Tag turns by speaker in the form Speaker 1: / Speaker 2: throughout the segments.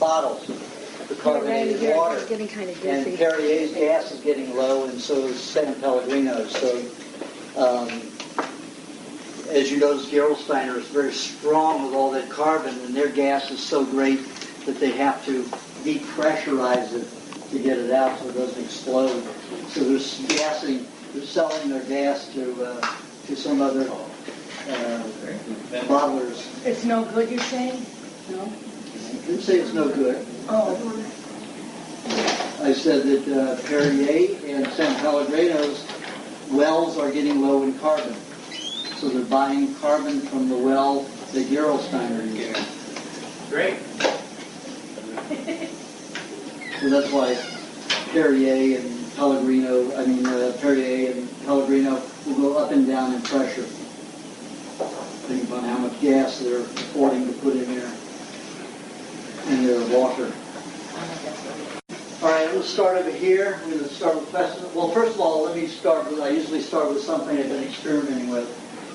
Speaker 1: bottles, the carbonated water.
Speaker 2: It's getting kind of
Speaker 1: And
Speaker 2: dizzy.
Speaker 1: Perrier's gas is getting low, and so is San Pellegrino's. So, as you notice, Gerolsteiner is very strong with all that carbon, and their gas is so great that they have to depressurize it to get it out so it doesn't explode. So they're selling their gas to some other bottlers.
Speaker 2: It's no good, you're saying? No?
Speaker 1: I didn't say it's no good.
Speaker 2: Oh.
Speaker 1: I said that Perrier and San Pellegrino's wells are getting low in carbon. So they're buying carbon from the well that Gerolsteiner uses.
Speaker 3: Great.
Speaker 1: So that's why Perrier and Pellegrino will go up and down in pressure, depending upon how much gas they're affording to put in their water. All right, let's start over here. We're going to start with questions. Well, first of all, I usually start with something I've been experimenting with.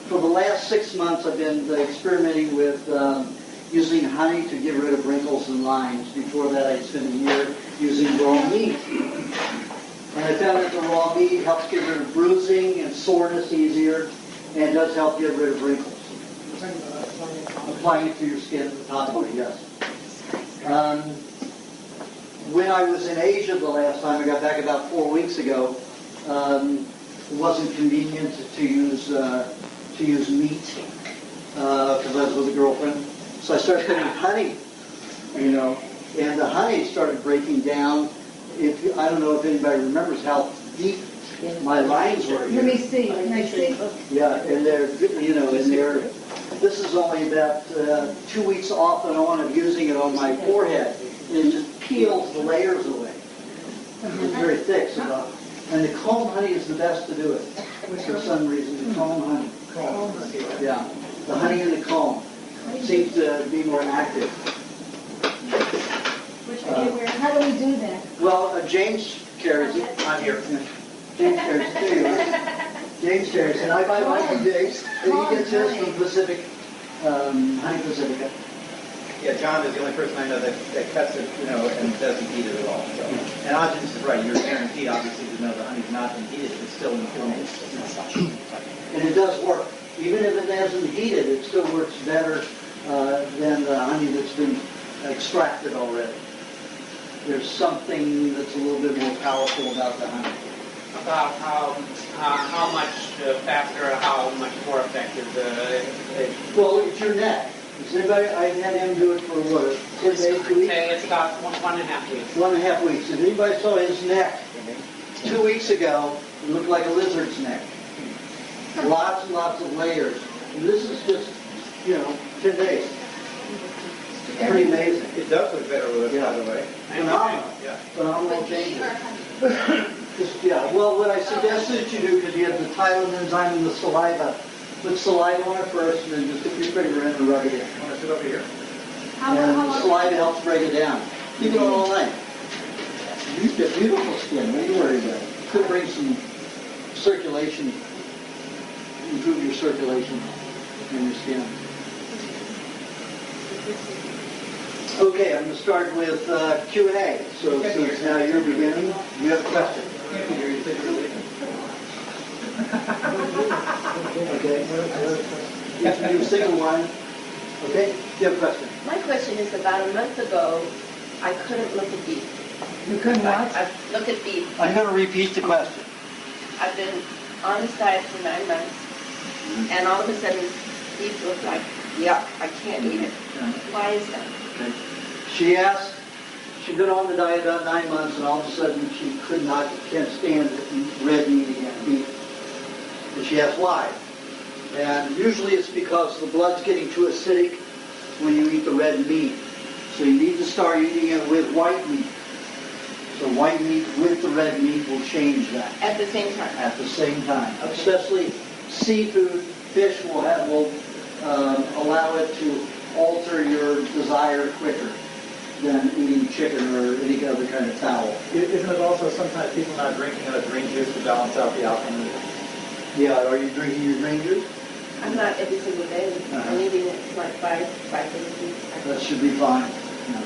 Speaker 1: For the last 6 months, I've been experimenting with using honey to get rid of wrinkles and lines. Before that, I spent a year using raw meat. And I found that the raw meat helps get rid of bruising and soreness easier, and does help get rid of wrinkles. Applying it to your skin topically, yes. When I was in Asia the last time, I got back about 4 weeks ago, it wasn't convenient to use meat because I was with a girlfriend. So I started putting honey, and the honey started breaking down. I don't know if anybody remembers how deep my lines were here.
Speaker 2: Let me see. Can I see?
Speaker 1: Yeah, and this is only about 2 weeks off and on of using it on my forehead. And it just peels the layers away. It's very thick. And the comb honey is the best to do it. For some reason, the comb honey. Yeah, the honey in the comb seems to be more active.
Speaker 2: How do we do that?
Speaker 1: Well, James carries it. I'm here. James carries it. There you are. James carries it. I buy mine from James. And he gets his from Pacific, Honey Pacifica.
Speaker 3: Yeah, John is the only person I know that cuts it, and doesn't heat it at all. So. And Aajonus is right. You're guaranteed, obviously, to know the honey's not been heated. It's still in the kiln.
Speaker 1: And it does work. Even if it hasn't heated, it still works better than the honey that's been extracted already. There's something that's a little bit more powerful about the honey.
Speaker 4: About how much faster or how much more effective
Speaker 1: Well, it's your neck. Does anybody? I had him do it for what? 10 days, 2 weeks?
Speaker 4: it's about 1.5 weeks.
Speaker 1: 1.5 weeks. If anybody saw his neck 2 weeks ago, it looked like a lizard's neck. Lots and lots of layers. And this is just, 10 days. Pretty amazing.
Speaker 3: It does look better with it, by the way.
Speaker 1: Phenomenal.
Speaker 3: Yeah.
Speaker 1: Phenomenal changes. Well, what I suggested that you do, because you have the Tylen enzyme in the saliva, put saliva on it first, and then just stick your finger in and rub it in.
Speaker 3: Want to sit over here?
Speaker 1: And the saliva helps break it down. Keep it on all night. You've got beautiful skin. What are you worried about? Could bring some circulation, improve your circulation in your skin. Okay, I'm going to start with Q&A. So since now you're beginning, you have a question. Okay. You single one. Okay. You have a question.
Speaker 5: My question is, about a month ago, I couldn't look at beef.
Speaker 2: You couldn't what?
Speaker 5: I look at beef.
Speaker 1: I'm going to repeat the question.
Speaker 5: I've been on this diet for 9 months, and all of a sudden, beef looks like, yuck, I can't eat it. Why is that?
Speaker 1: Okay. She asked, she'd been on the diet about 9 months, and all of a sudden she can't stand red meat again, beef. And she asked why. And usually it's because the blood's getting too acidic when you eat the red meat. So you need to start eating it with white meat. So white meat with the red meat will change that.
Speaker 5: At the same time?
Speaker 1: At the same time. Okay. Especially seafood, fish will allow it to alter your desire quicker than eating chicken or any other kind of fowl.
Speaker 3: Isn't it also sometimes people not drinking enough green juice to balance out the alcohol?
Speaker 1: Yeah, are you drinking your green juice?
Speaker 5: I'm not every single day. I'm eating it like five days a week.
Speaker 1: That should be fine. No.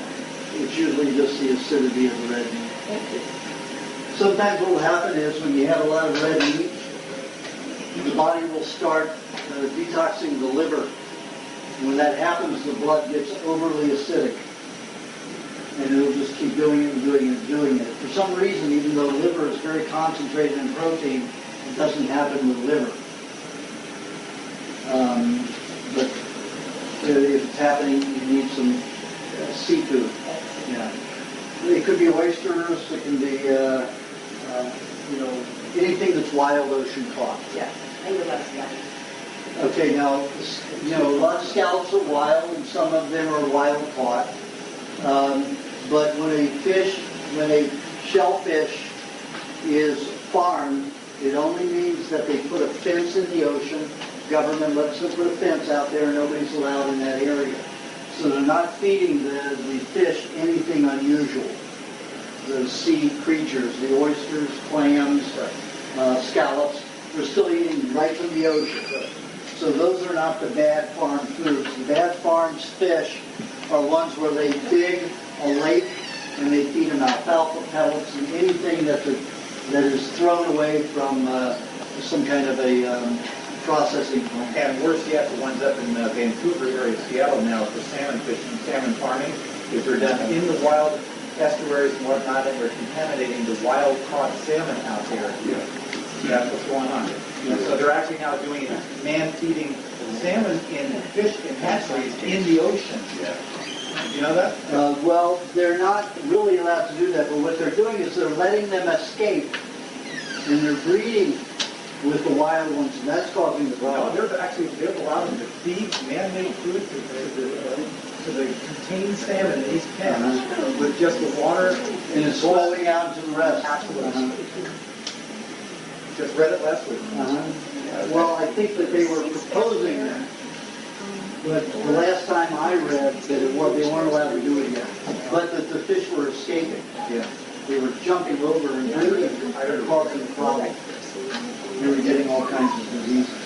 Speaker 1: If It's usually just the acidity of the red meat. Sometimes what will happen is when you have a lot of red meat, the body will start detoxing the liver. When that happens, the blood gets overly acidic. And it'll just keep doing it and doing it and doing it. For some reason, even though liver is very concentrated in protein, it doesn't happen with liver. But if it's happening, you need some seafood. Yeah. It could be oysters. It can be, anything that's wild ocean caught.
Speaker 5: Yeah, I eat a lot of scallops.
Speaker 1: Okay, now, a lot of scallops are wild, and some of them are wild caught. But when a shellfish is farmed, it only means that they put a fence in the ocean. Government lets them put a fence out there, and nobody's allowed in that area. So they're not feeding the fish anything unusual. The sea creatures, the oysters, clams, scallops, they're still eating right from the ocean. So those are not the bad farm foods. The bad farms fish are ones where they dig a lake and they feed them alfalfa pellets and anything that is thrown away from some kind of a processing plant.
Speaker 3: And worse yet, the ones up in Vancouver area, Seattle now, for salmon fishing, salmon farming, if they're done in the wild estuaries and whatnot, and they're contaminating the wild-caught salmon out there. Yeah. That's what's going on. Yeah. So they're actually now doing man-feeding salmon in fish in hatcheries in the ocean. Yeah. You know that?
Speaker 1: Well, they're not really allowed to do that, but what they're doing is they're letting them escape, and they're breeding with the wild ones, and that's causing the problem.
Speaker 3: No, they're allowing them to feed man-made food to the contained salmon in these pens with just the water,
Speaker 1: and it's flowing out to the rest.
Speaker 3: Absolutely. Just read it last week.
Speaker 1: Well, I think that they were proposing that, but the last time I read that they weren't allowed to do it yet, but that the fish were escaping.
Speaker 3: Yeah.
Speaker 1: They were jumping over and breeding, causing the problem. They were getting all kinds of diseases.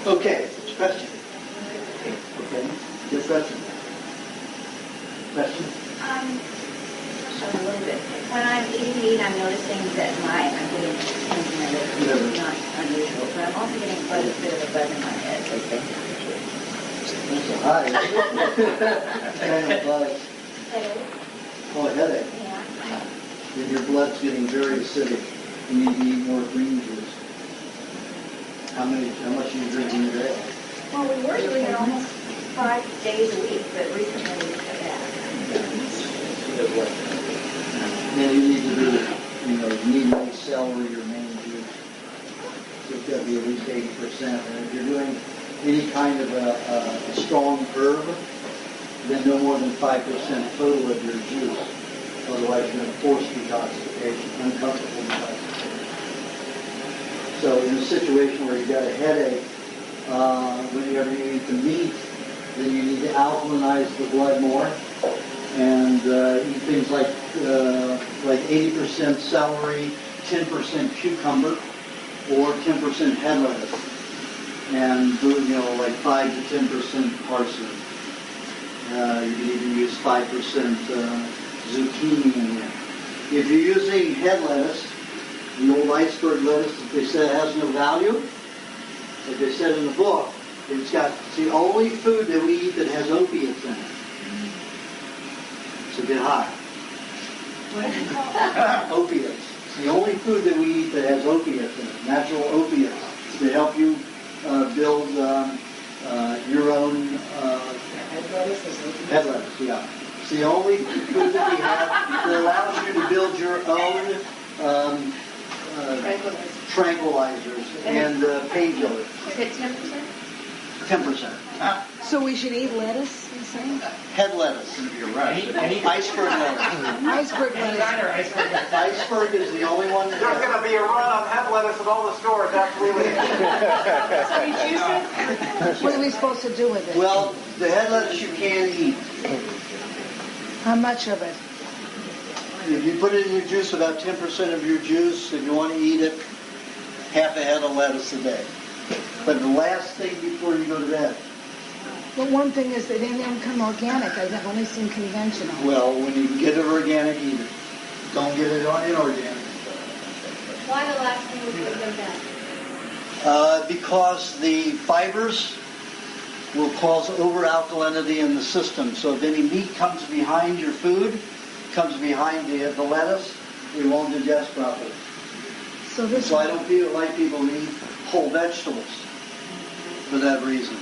Speaker 1: Okay, question. Okay, good question. Question?
Speaker 6: A little bit. When I'm eating meat, I'm noticing that I'm getting things in my liver, which is not unusual, but I'm also getting quite a bit of a buzz in my head.
Speaker 1: That's a high. Kind of buzz.
Speaker 6: Headache.
Speaker 1: Oh, a headache.
Speaker 6: Yeah.
Speaker 1: And your blood's getting very acidic. You need to eat more green juice. How much are you drinking a day?
Speaker 6: Well, we were doing it almost 5 days a week, but recently we cut back.
Speaker 1: And you need to do, you need main celery or main juice. So it's got to be at least 80%. And if you're doing any kind of a strong herb, then no more than 5% total of your juice. Otherwise, you're going to force detoxification, uncomfortable detoxification. So in a situation where you've got a headache, whenever you eat the meat, then you need to alkalinize the blood more and eat things like 80% celery, 10% cucumber, or 10% head lettuce, and like 5 to 10% parsley. You can even use 5% zucchini in there. If you're using head lettuce, the old iceberg lettuce that they said has no value, like they said in the book, it's the only food that we eat that has opiates in it. So get high. Opiates. It's the only food that we eat that has opiates in it, natural opiates, to help you build your own head lettuce. Yeah. It's the only food that we have that allows you to build your own tranquilizers and painkillers.
Speaker 5: Is it 10%?
Speaker 1: 10%.
Speaker 2: So we should eat lettuce, you say?
Speaker 1: Head lettuce.
Speaker 3: You're right.
Speaker 1: Iceberg lettuce.
Speaker 2: Iceberg lettuce.
Speaker 1: Iceberg is the only one that
Speaker 7: There's going to be a run on head lettuce at all the stores after we leave.
Speaker 2: What are we supposed to do with it?
Speaker 1: Well, the head lettuce you can eat.
Speaker 2: How much of it?
Speaker 1: If you put it in your juice, about 10% of your juice, if you want to eat it, half a head of lettuce a day. But the last thing before you go to bed,
Speaker 2: But one thing is they didn't come organic. I've only seen conventional.
Speaker 1: Well, when you can get it organic, eat it. Don't get it on inorganic.
Speaker 6: Why the last thing was good than that?
Speaker 1: Because the fibers will cause over-alkalinity in the system. So if any meat comes behind your food, comes behind the lettuce, we won't digest properly.
Speaker 2: So this
Speaker 1: So I don't like people to eat whole vegetables for that reason.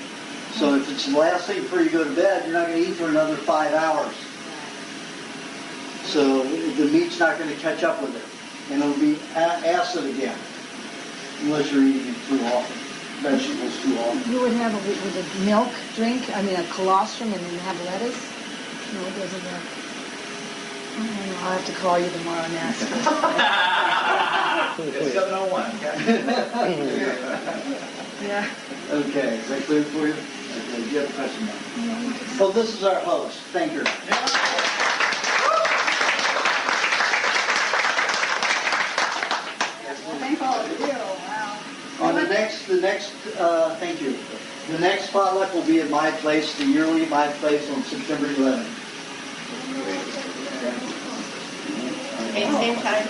Speaker 1: So if it's the last thing before you go to bed, you're not going to eat for another 5 hours. So the meat's not going to catch up with it. And it'll be acid again, unless you're eating it too often, vegetables too often.
Speaker 2: you would have with a milk drink, I mean a colostrum, and then have lettuce? No, it doesn't work. I don't know. I'll have to call you tomorrow and ask you.
Speaker 3: It's 7:01.
Speaker 2: Yeah.
Speaker 1: Okay, is that clear for you? Okay, do you have a question now? Oh, this is our host. Thank you.
Speaker 6: Thank all of you. Wow.
Speaker 1: On the next, thank you. The next potluck will be at my place, the yearly My Place on September 11th.
Speaker 5: Same time.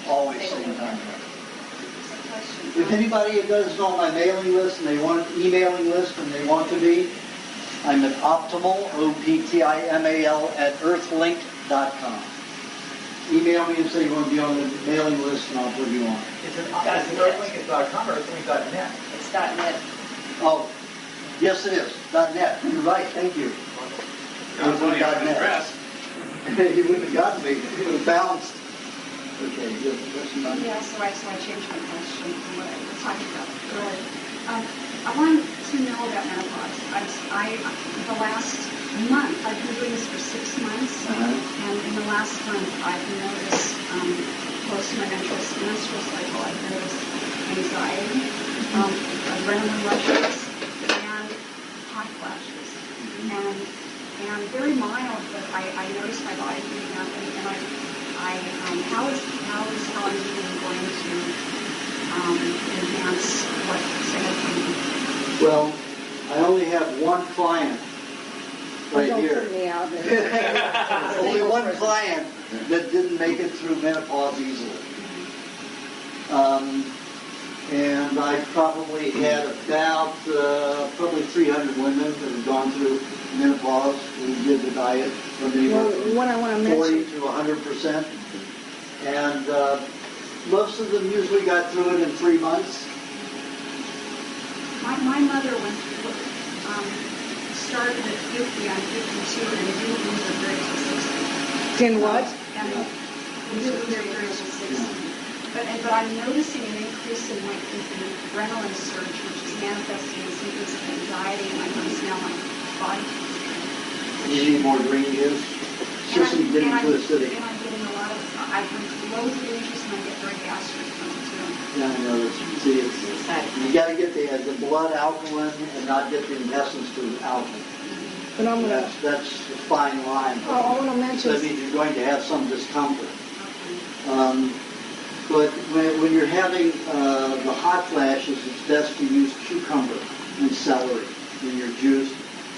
Speaker 1: Always same time. If anybody doesn't know my mailing list and they want emailing list and they want to be, I'm at optimal, OPTIMAL, @earthlink.com. Email me and say you want to be on the mailing list and I'll put you on.
Speaker 3: It's earthlink.com or earthlink.net?
Speaker 5: It's .net.
Speaker 1: Oh, yes it is. .net. You're right. Thank you. Earthlink.net. You wouldn't have gotten me. It would have bounced. Okay, you have a question on
Speaker 8: Yeah, so I changed my question from what I was talking about earlier. I wanted to know about menopause. The last month, I've been doing this for 6 months, and in the last month, I've noticed, close to my menstrual cycle, I've noticed anxiety, adrenaline rushes, and hot flashes. And very mild, but I noticed my body heating up, and how is how I'm eating going to enhance what say
Speaker 1: Well, I only have one client right
Speaker 2: Don't
Speaker 1: here.
Speaker 2: put me out there.
Speaker 1: Only one client that didn't make it through menopause easily. And I probably had about probably 300 women that have gone through menopause who did the diet from anywhere from
Speaker 2: What I want to
Speaker 1: 40
Speaker 2: mention,
Speaker 1: to 100%. And most of them usually got through it in 3 months.
Speaker 8: My mother started at 50, I'm 52, and didn't lose her very till 60.
Speaker 2: Didn't what?
Speaker 8: And didn't lose her very till 60. But I'm noticing an increase in an adrenaline surge, which is manifesting as symptoms of anxiety, and I notice now my body.
Speaker 1: You need more green juice. Seriously, getting too acidic.
Speaker 8: And I'm getting a lot of, I come to low green juice and I get very gastric from it too.
Speaker 1: Yeah, I know. See, you got to get the blood alkaline and not get the intestines to alkaline.
Speaker 2: but I'm going to,
Speaker 1: That's a fine line.
Speaker 2: I want to
Speaker 1: So
Speaker 2: mention,
Speaker 1: that means you're going to have some discomfort. But when you're having the hot flashes, it's best to use cucumber and celery in your juice.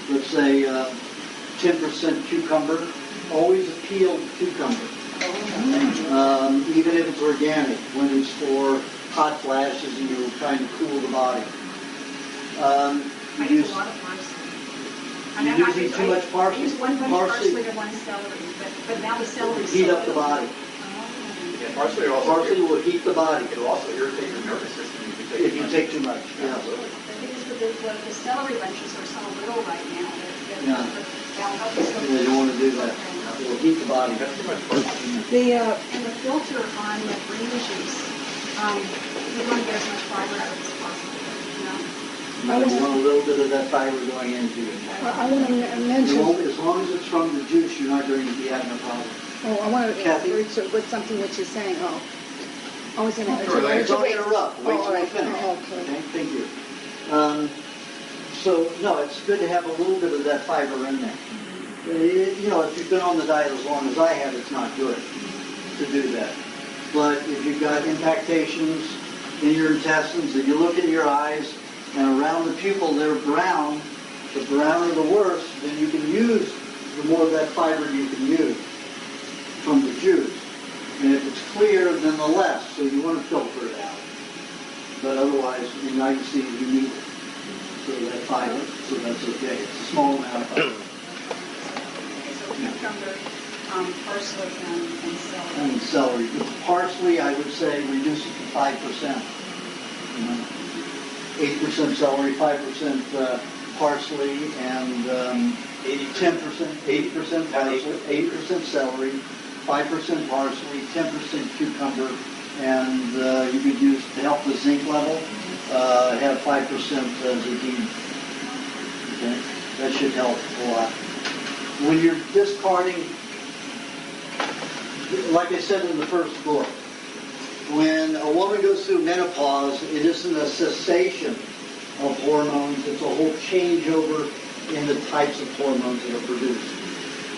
Speaker 1: Let's say 10% cucumber. Always a peeled cucumber. Even if it's organic, when it's for hot flashes and you're trying to cool the body.
Speaker 8: I use a lot of parsley.
Speaker 1: You're using too much parsley?
Speaker 8: I use one bunch of parsley to one celery, but now the celery is
Speaker 1: Heat
Speaker 8: so
Speaker 1: up the
Speaker 8: little.
Speaker 1: body.
Speaker 3: Yeah, parsley also
Speaker 1: Parsley will heat the body
Speaker 3: it'll also irritate your nervous system
Speaker 1: if you take too much. Yeah.
Speaker 8: Because the celery bunches are so little right now.
Speaker 1: Yeah.
Speaker 8: That'll help us go.
Speaker 1: They don't want to do that. It will heat the body.
Speaker 3: That's too much parsley.
Speaker 8: And the filter on the green juice, we want to get as much fiber out of it as possible. You know?
Speaker 1: You want a little bit of that fiber going into it.
Speaker 2: I want to
Speaker 1: You
Speaker 2: mention,
Speaker 1: won't, as long as it's from the juice, you're not going to be having a problem.
Speaker 2: I want to
Speaker 1: Kathy?
Speaker 2: with something what you're saying. I was going to.
Speaker 1: Don't interrupt. Wait till I
Speaker 2: right.
Speaker 1: finish.
Speaker 2: Okay.
Speaker 1: Thank you. So, no, it's good to have a little bit of that fiber in there. You know, if you've been on the diet as long as I have, it's not good to do that. But if you've got impactations in your intestines, if you look in your eyes and around the pupil, they're brown, The browner the worse, then you can use, the more of that fiber you can use from the juice. And if it's clear, then the less, so you want to filter it out. But otherwise, now you see you need it. So that fiber, so that's okay. It's a small amount of fiber.
Speaker 8: So cucumber, parsley, and celery.
Speaker 1: And celery. With parsley, I would say reduce it to 5%. 8% celery, 5% parsley, and 80% parsley, 8% celery, 5% parsley, 10% cucumber, and you could use, to help the zinc level, have 5% zucchini. Okay? That should help a lot. When you're discarding, like I said in the first book, when a woman goes through menopause, it isn't a cessation of hormones, it's a whole changeover in the types of hormones that are produced.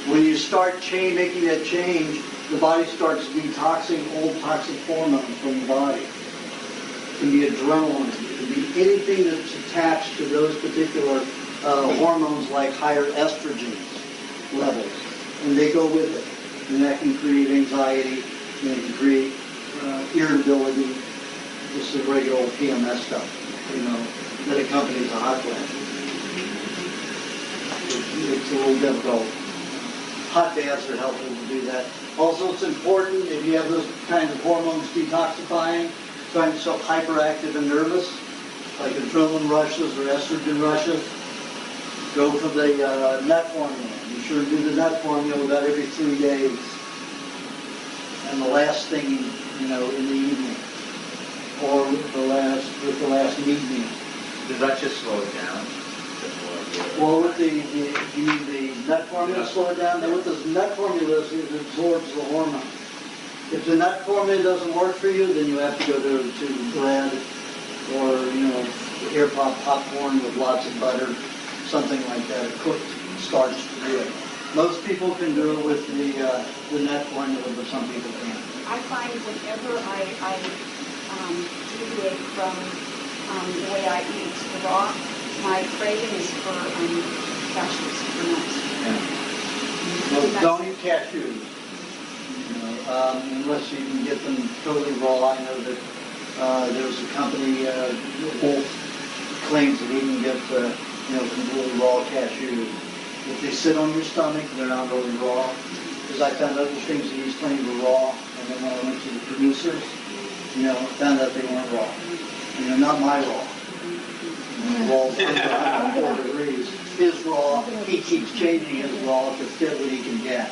Speaker 1: When you start making that change, the body starts detoxing old toxic hormones from the body. It can be adrenaline, it can be anything that's attached to those particular hormones like higher estrogen levels, and they go with it. And that can create anxiety, and it can create irritability, just the regular old PMS stuff, that accompanies a hot flash. It's a little difficult. Hot baths are helpful to do that. Also, it's important if you have those kinds of hormones detoxifying, find yourself hyperactive and nervous, like adrenaline rushes or estrogen rushes, go for the nut formula. Be sure to do the nut formula about every 3 days. And the last thing, in the evening, or with the last meat meal.
Speaker 3: Does that just slow it down?
Speaker 1: Well, with you mean the nut formula slow it down? Then with the nut formula, it absorbs the hormone. If the nut formula doesn't work for you, then you have to go to bread or, air pop popcorn with lots of butter, something like that, a cooked starch to do it. Most people can do it with the nut formula, but some people can't.
Speaker 8: I find whenever I deviate from the way I eat raw, my craving is for cashews, for nuts.
Speaker 1: Yeah. Well, don't eat cashews, unless you can get them totally raw. I know that there's a company, Wolf, claims that he can get completely raw cashews. If they sit on your stomach, they're not really raw. Because I found other things that he's claimed were raw, and then when I went to the producers, found out they weren't raw. Not my raw. Raw under 104 degrees. His raw, he keeps changing his raw to fit what he can get.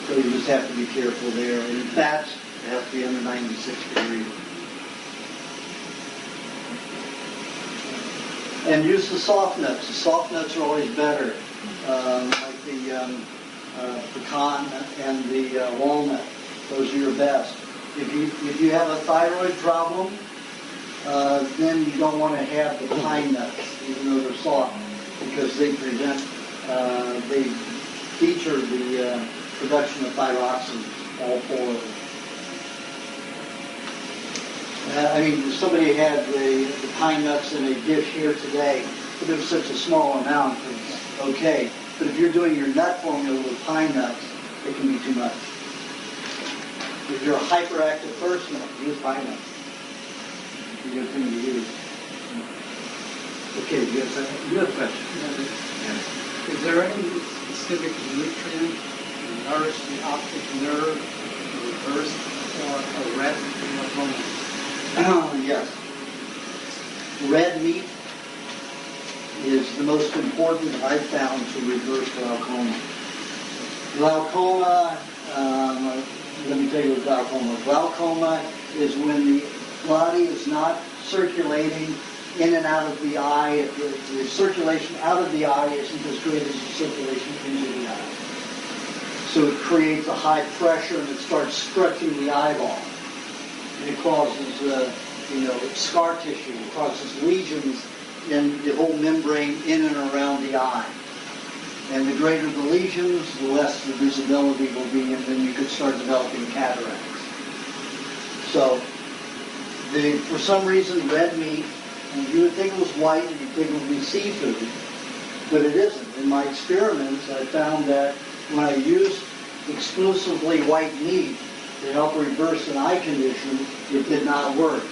Speaker 1: So you just have to be careful there. And fats, it has to be under 96 degrees. And use the soft nuts. The soft nuts are always better, like the pecan and the walnut. Those are your best. If you have a thyroid problem, then you don't want to have the pine nuts, even though they're soft, because they they feature the production of thyroxine, all four of them. Somebody had the pine nuts in a dish here today, but it was such a small amount, it's okay. But if you're doing your nut formula with pine nuts, it can be too much. If you're a hyperactive person, use pine nuts. It's a good thing to use. Okay, you have a question?
Speaker 9: Yeah. Is there any specific nutrient to nourish the optic nerve, to reverse or arrest glaucoma?
Speaker 1: Yes. Red meat is the most important I've found to reverse glaucoma. Glaucoma, let me tell you what glaucoma is. Glaucoma is when the body is not circulating in and out of the eye. The circulation out of the eye isn't as great as the circulation into the eye. So it creates a high pressure and it starts stretching the eyeball. And it causes, scar tissue. It causes lesions in the whole membrane in and around the eye. And the greater the lesions, the less the visibility will be, and then you could start developing cataracts. So, for some reason, red meat And you would think it was white and you'd think it would be seafood, but it isn't. In my experiments, I found that when I used exclusively white meat to help reverse an eye condition, it did not work.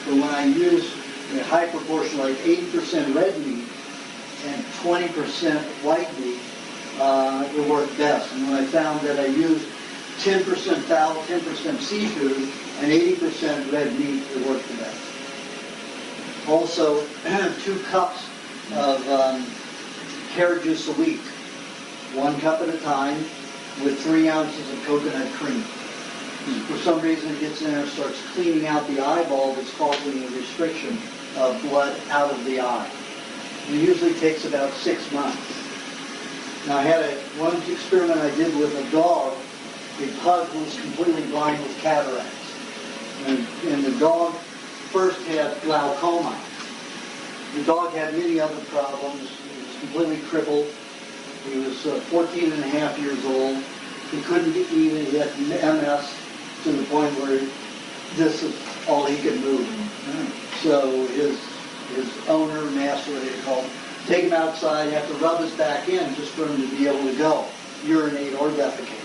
Speaker 1: But when I used a high proportion, like 80% red meat and 20% white meat, it worked best. And when I found that I used 10% fowl, 10% seafood, and 80% red meat, it worked the best. Also, 2 cups of carrot juice a week, 1 cup at a time, with 3 ounces of coconut cream. For some reason, it gets in there and starts cleaning out the eyeball that's causing a restriction of blood out of the eye. It usually takes about 6 months. Now, I had one experiment I did with a dog, a pug who was completely blind with cataracts. And the dog first had glaucoma. The dog had many other problems. He was completely crippled. He was 14 and a half years old. He couldn't eat. He had MS to the point where this is all he could move. So his owner, master, what they call him, take him outside, have to rub his back in just for him to be able to go, urinate or defecate.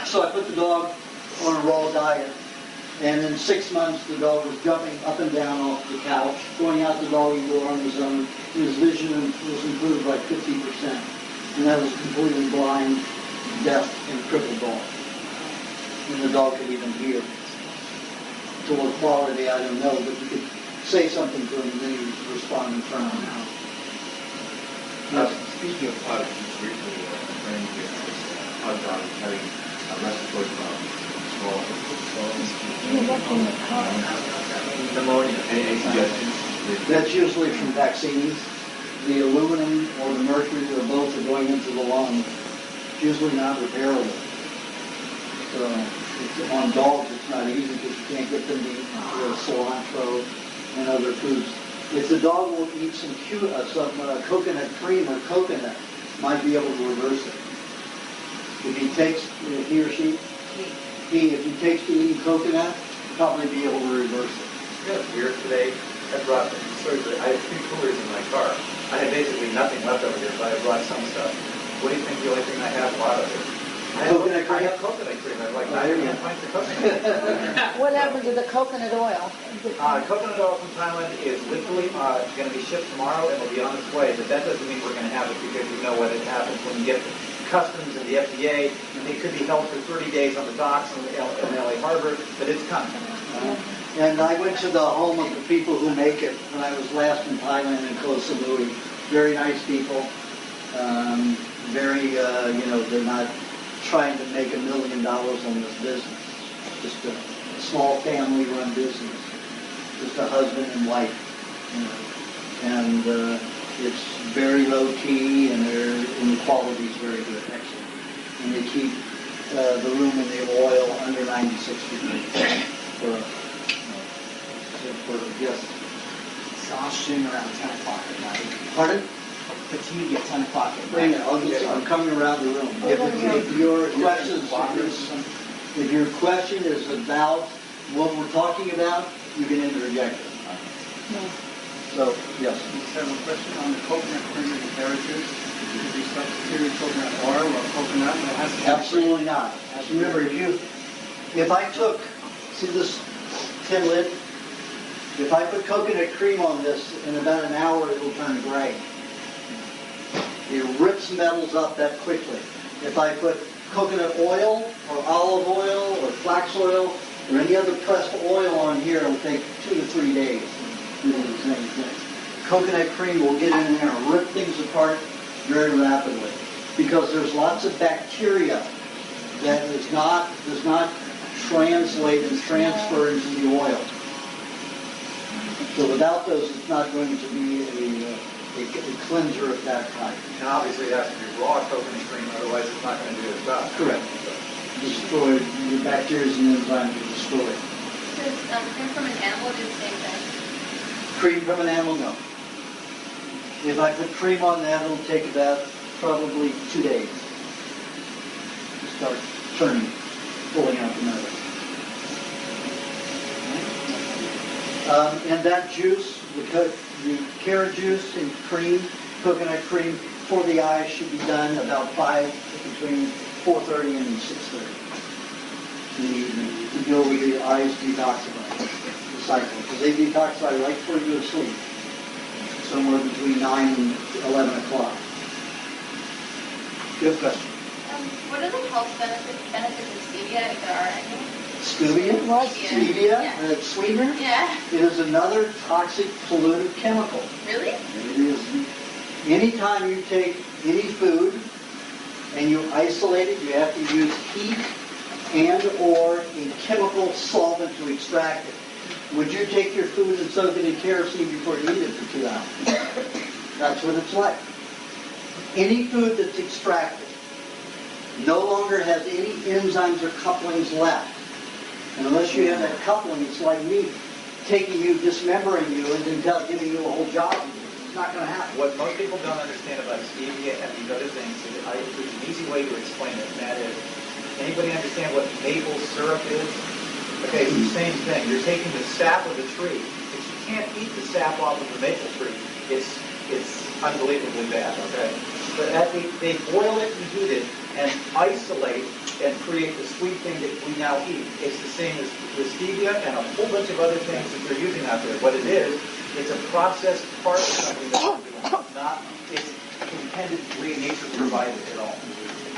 Speaker 1: So I put the dog on a raw diet. And in 6 months, the dog was jumping up and down off the couch, going out the doggy door on his own. His vision was improved by 50%. And that was completely blind, deaf, and crippled dog. And the dog could even hear. To what quality, I don't know, but you could say something to him and then he would respond in front of him.
Speaker 10: Speaking of pugs, just briefly, a friend here has a pug dog having a respiratory problem. Pneumonia. Any suggestions?
Speaker 1: That's usually from vaccines. The aluminum or the mercury or both are going into the lung. It's usually not repairable. So on dogs, it's not easy because you can't get them to eat cilantro and other foods. If the dog will eat some coconut cream or coconut, might be able to reverse it. If he takes, he or she, if he takes to eating coconut, probably be able to reverse it.
Speaker 3: You know, it's weird today. I brought surgery. I had 3 coolers in my car. I had basically nothing left over here, but I brought some stuff. What do you think the only thing I have a lot of it? I have coconut cream. I have like 9 pints of coconut.
Speaker 2: What happened to the coconut oil?
Speaker 3: Coconut oil from Thailand is literally going to be shipped tomorrow and will be on its way, but that doesn't mean we're going to have it because you know what happens when you get customs and the FDA, and they could be held for 30 days on the docks in LA Harbor, but it's coming.
Speaker 1: And I went to the home of the people who make it when I was last in Thailand in Koh Samui. Very nice people. They're not trying to make $1 million on this business. Just a small family-run business. Just a husband and wife. And it's very low-key, and the quality is very good, excellent. And they keep the room in the oil under 96 degrees for guests.
Speaker 9: Exhaustion around 10 o'clock at night.
Speaker 1: Pardon?
Speaker 9: Fatigue at 10 o'clock at
Speaker 1: Wait a
Speaker 9: night.
Speaker 1: minute, I'm coming around the room. If your question is about what we're talking about, you can interject it. So, yes.
Speaker 9: I have a question on the coconut cream and carrot juice. Should we substitute coconut oil or coconut? It has to be
Speaker 1: Absolutely not. Remember, if I took, see this tin lid? If I put coconut cream on this, in about an hour it will turn gray. It rips metals up that quickly. If I put coconut oil or olive oil or flax oil or any other pressed oil on here, it will take 2 to 3 days to do the same thing. Coconut cream will get in there and rip things apart very rapidly because there's lots of bacteria that does not translate and transfer into the oil. So without those, it's not going to be a cleanser of that type.
Speaker 3: And obviously it has to be raw coconut cream, otherwise it's not going to do its job.
Speaker 1: Correct. Destroy the bacteria and enzymes are destroyed.
Speaker 5: Does cream from an animal do the same thing?
Speaker 1: Cream from an animal, no. If I put cream on that, it'll take about probably 2 days to start turning, pulling out the metal. And that juice the carrot juice and cream, coconut cream for the eyes should be done about between 4:30 and 6:30 in the evening to go with the eyes detoxify the cycle, because they detoxify right before you go to sleep, somewhere between 9 and 11 o'clock. Good question.
Speaker 11: What are the health benefits of stevia, if there are any?
Speaker 1: Stevia?
Speaker 2: What?
Speaker 1: Stevia, sweetener?
Speaker 11: Yeah.
Speaker 1: It is another toxic polluted chemical.
Speaker 11: Really?
Speaker 1: It is. Anytime you take any food and you isolate it, you have to use heat and or a chemical solvent to extract it. Would you take your food and soak it in kerosene before you eat it for 2 hours? That's what it's like. Any food that's extracted no longer has any enzymes or couplings left. And unless you have that coupling, it's like me taking you, dismembering you, and then giving you a whole job. It's not going to happen.
Speaker 3: What most people don't understand about stevia and these other things, there's an easy way to explain it, and that is, anybody understand what maple syrup is? Okay, it's the same thing. You're taking the sap of the tree, but you can't eat the sap off of the maple tree. It's unbelievably bad, okay? But they boil it and heat it and isolate and create the sweet thing that we now eat. It's the same as the stevia and a whole bunch of other things that they're using out there. What it is, it's a processed part of something that we're doing, not it's intended to be nature provided at all.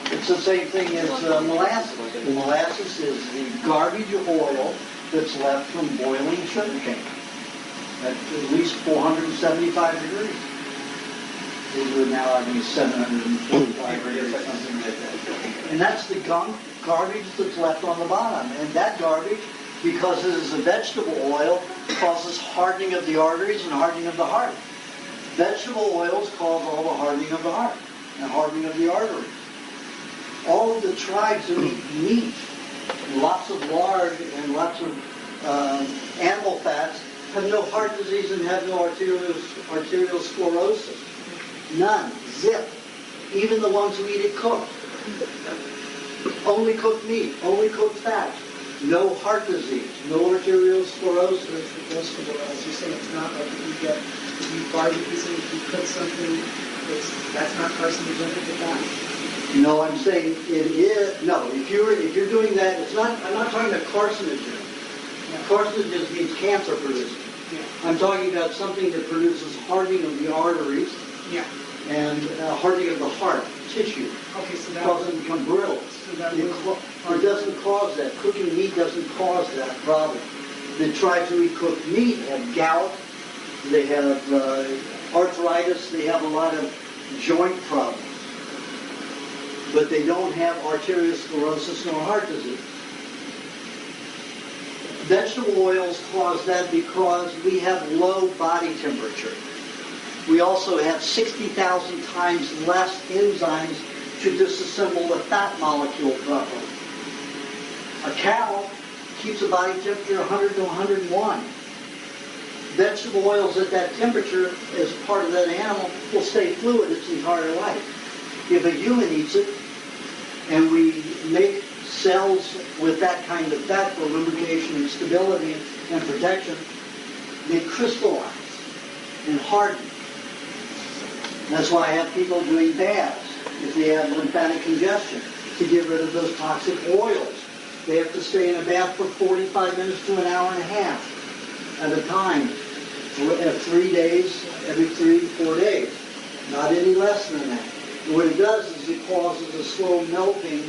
Speaker 1: It's the same thing as molasses. Molasses is the garbage oil that's left from boiling sugarcane at least 475 degrees. They do it now, I think, 745 degrees, something like that. And that's the garbage that's left on the bottom. And that garbage, because it is a vegetable oil, causes hardening of the arteries and hardening of the heart. Vegetable oils cause all the hardening of the heart and hardening of the arteries. All of the tribes who eat meat, lots of lard and lots of animal fats, have no heart disease and have no arterial sclerosis. None. Zip. Even the ones who eat it cooked. Only cooked meat. Only cooked fat. No heart disease. No arterial sclerosis.
Speaker 9: As you say, it's not like if you barbecue something, if you cook something, that's not carcinogenic at that?
Speaker 1: No, I'm saying it is. No, if you're doing that, it's not. I'm not talking about carcinogen.
Speaker 9: Yeah.
Speaker 1: Carcinogen means cancer producing.
Speaker 9: Yeah.
Speaker 1: I'm talking about something that produces hardening of the arteries.
Speaker 9: Yeah.
Speaker 1: And hardening of the heart tissue.
Speaker 9: Okay, so that
Speaker 1: causes it to become brittle.
Speaker 9: So that
Speaker 1: it doesn't cause that. Cooking meat doesn't cause that problem. The tribes who eat cooked meat have gout. They have arthritis. They have a lot of joint problems. But they don't have arteriosclerosis nor heart disease. Vegetable oils cause that because we have low body temperature. We also have 60,000 times less enzymes to disassemble the fat molecule properly. A cow keeps a body temperature 100 to 101. Vegetable oils at that temperature, as part of that animal, will stay fluid its entire life. If a human eats it, and we make cells with that kind of fat for lubrication and stability and protection, they crystallize and harden. That's why I have people doing baths if they have lymphatic congestion to get rid of those toxic oils. They have to stay in a bath for 45 minutes to an hour and a half at a time, 3 days, every 3 to 4 days. Not any less than that. And what it does is it causes a slow melting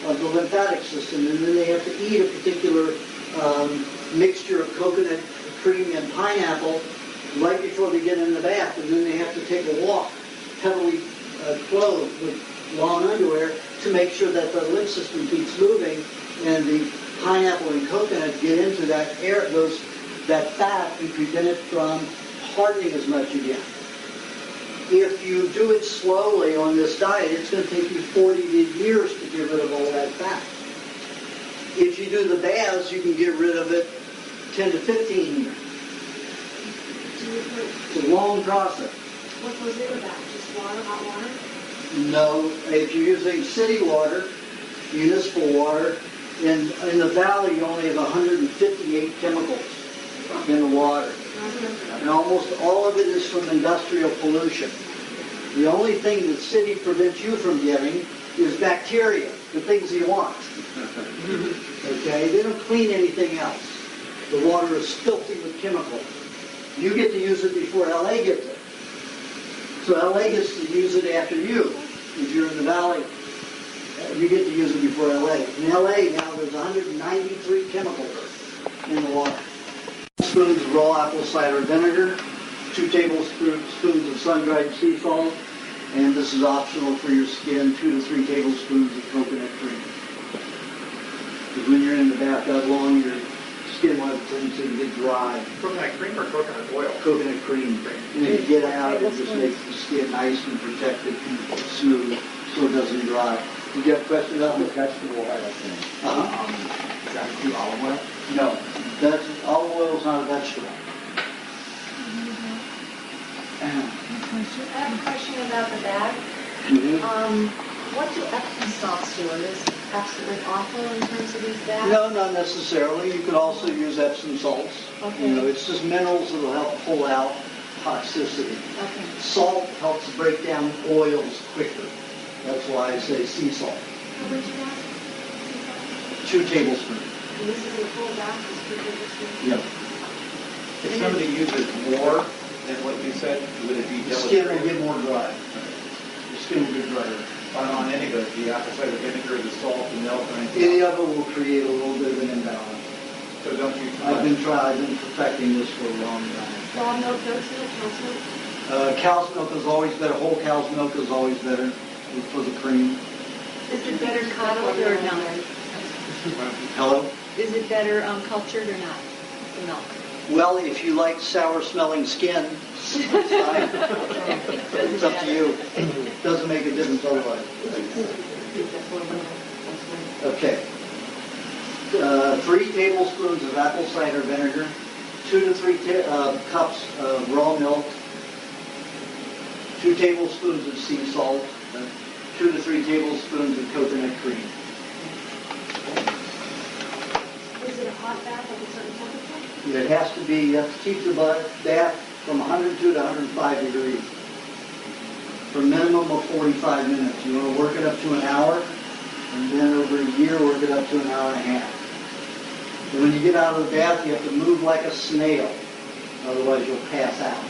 Speaker 1: of the lymphatic system, and then they have to eat a particular mixture of coconut cream and pineapple right before they get in the bath, and then they have to take a walk, heavily clothed with long underwear, to make sure that the lymph system keeps moving and the pineapple and coconut get into that air, that fat, and prevent it from hardening as much again. If you do it slowly on this diet, it's going to take you 40 years to get rid of all that fat. If you do the baths, you can get rid of it 10 to 15 years. It's a long process.
Speaker 8: What goes into that? Just water, hot water?
Speaker 1: No, if you're using city water, municipal water, in the valley you only have 158 chemicals. in the water. And almost all of it is from industrial pollution. The only thing that city prevents you from getting is bacteria, the things you want. Okay? They don't clean anything else. The water is filthy with chemicals. You get to use it before LA gets it. So LA gets to use it after you. If you're in the valley, you get to use it before LA. In LA now there's 193 chemicals in the water. Spoons of raw apple cider vinegar, 2 tablespoons of sun-dried sea salt, and this is optional for your skin, 2 to 3 tablespoons of coconut cream. Because when you're in the bath that long, your skin will have a tendency to get dry.
Speaker 7: Coconut cream or coconut oil?
Speaker 1: Coconut cream. And if you get out, it just makes the skin nice and protected and smooth so it doesn't dry. Did you have a question about the vegetable oil?
Speaker 10: Is that include olive oil?
Speaker 1: No. Olive oil is not a vegetable.
Speaker 6: I have a question about the bag. What do Epsom salts do? Are those absolutely awful in terms of these bags?
Speaker 1: No, not necessarily. You could also use Epsom salts.
Speaker 6: Okay.
Speaker 1: You know, it's just minerals that will help pull out toxicity.
Speaker 6: Okay.
Speaker 1: Salt helps break down oils quicker. That's why I say sea salt.
Speaker 6: How much is that?
Speaker 1: 2 tablespoons.
Speaker 6: And this is a full bag, this 2 tablespoons?
Speaker 1: Yep.
Speaker 3: If somebody uses more than what you said, would it be
Speaker 1: The skin will
Speaker 3: deleterious?
Speaker 1: get more dry. The skin will get drier.
Speaker 3: On any of it, the apple cider vinegar, the salt, the milk, or anything
Speaker 1: Any
Speaker 3: else?
Speaker 1: of it will create a little bit of an imbalance.
Speaker 3: So don't use too
Speaker 1: I've
Speaker 3: much.
Speaker 1: been perfecting this for a long time.
Speaker 6: Raw milk, goat's milk, cow's milk?
Speaker 1: Cow's milk is always better. Whole cow's milk is always better for the cream.
Speaker 6: Is it better coddled or not?
Speaker 1: Hello?
Speaker 6: Is it better cultured or not, the milk?
Speaker 1: Well, if you like sour-smelling skin, it's fine. It's up to you. Doesn't make a difference otherwise. Okay. 3 tablespoons of apple cider vinegar, 2 to 3 cups of raw milk, 2 tablespoons of sea salt, 2 to 3 tablespoons of coconut cream.
Speaker 8: Is it a hot bath at a certain temperature?
Speaker 1: It has to be, you have to keep the bath from 102 to 105 degrees for a minimum of 45 minutes. You want to work it up to an hour, and then over a year, work it up to an hour and a half. And when you get out of the bath, you have to move like a snail, otherwise you'll pass out.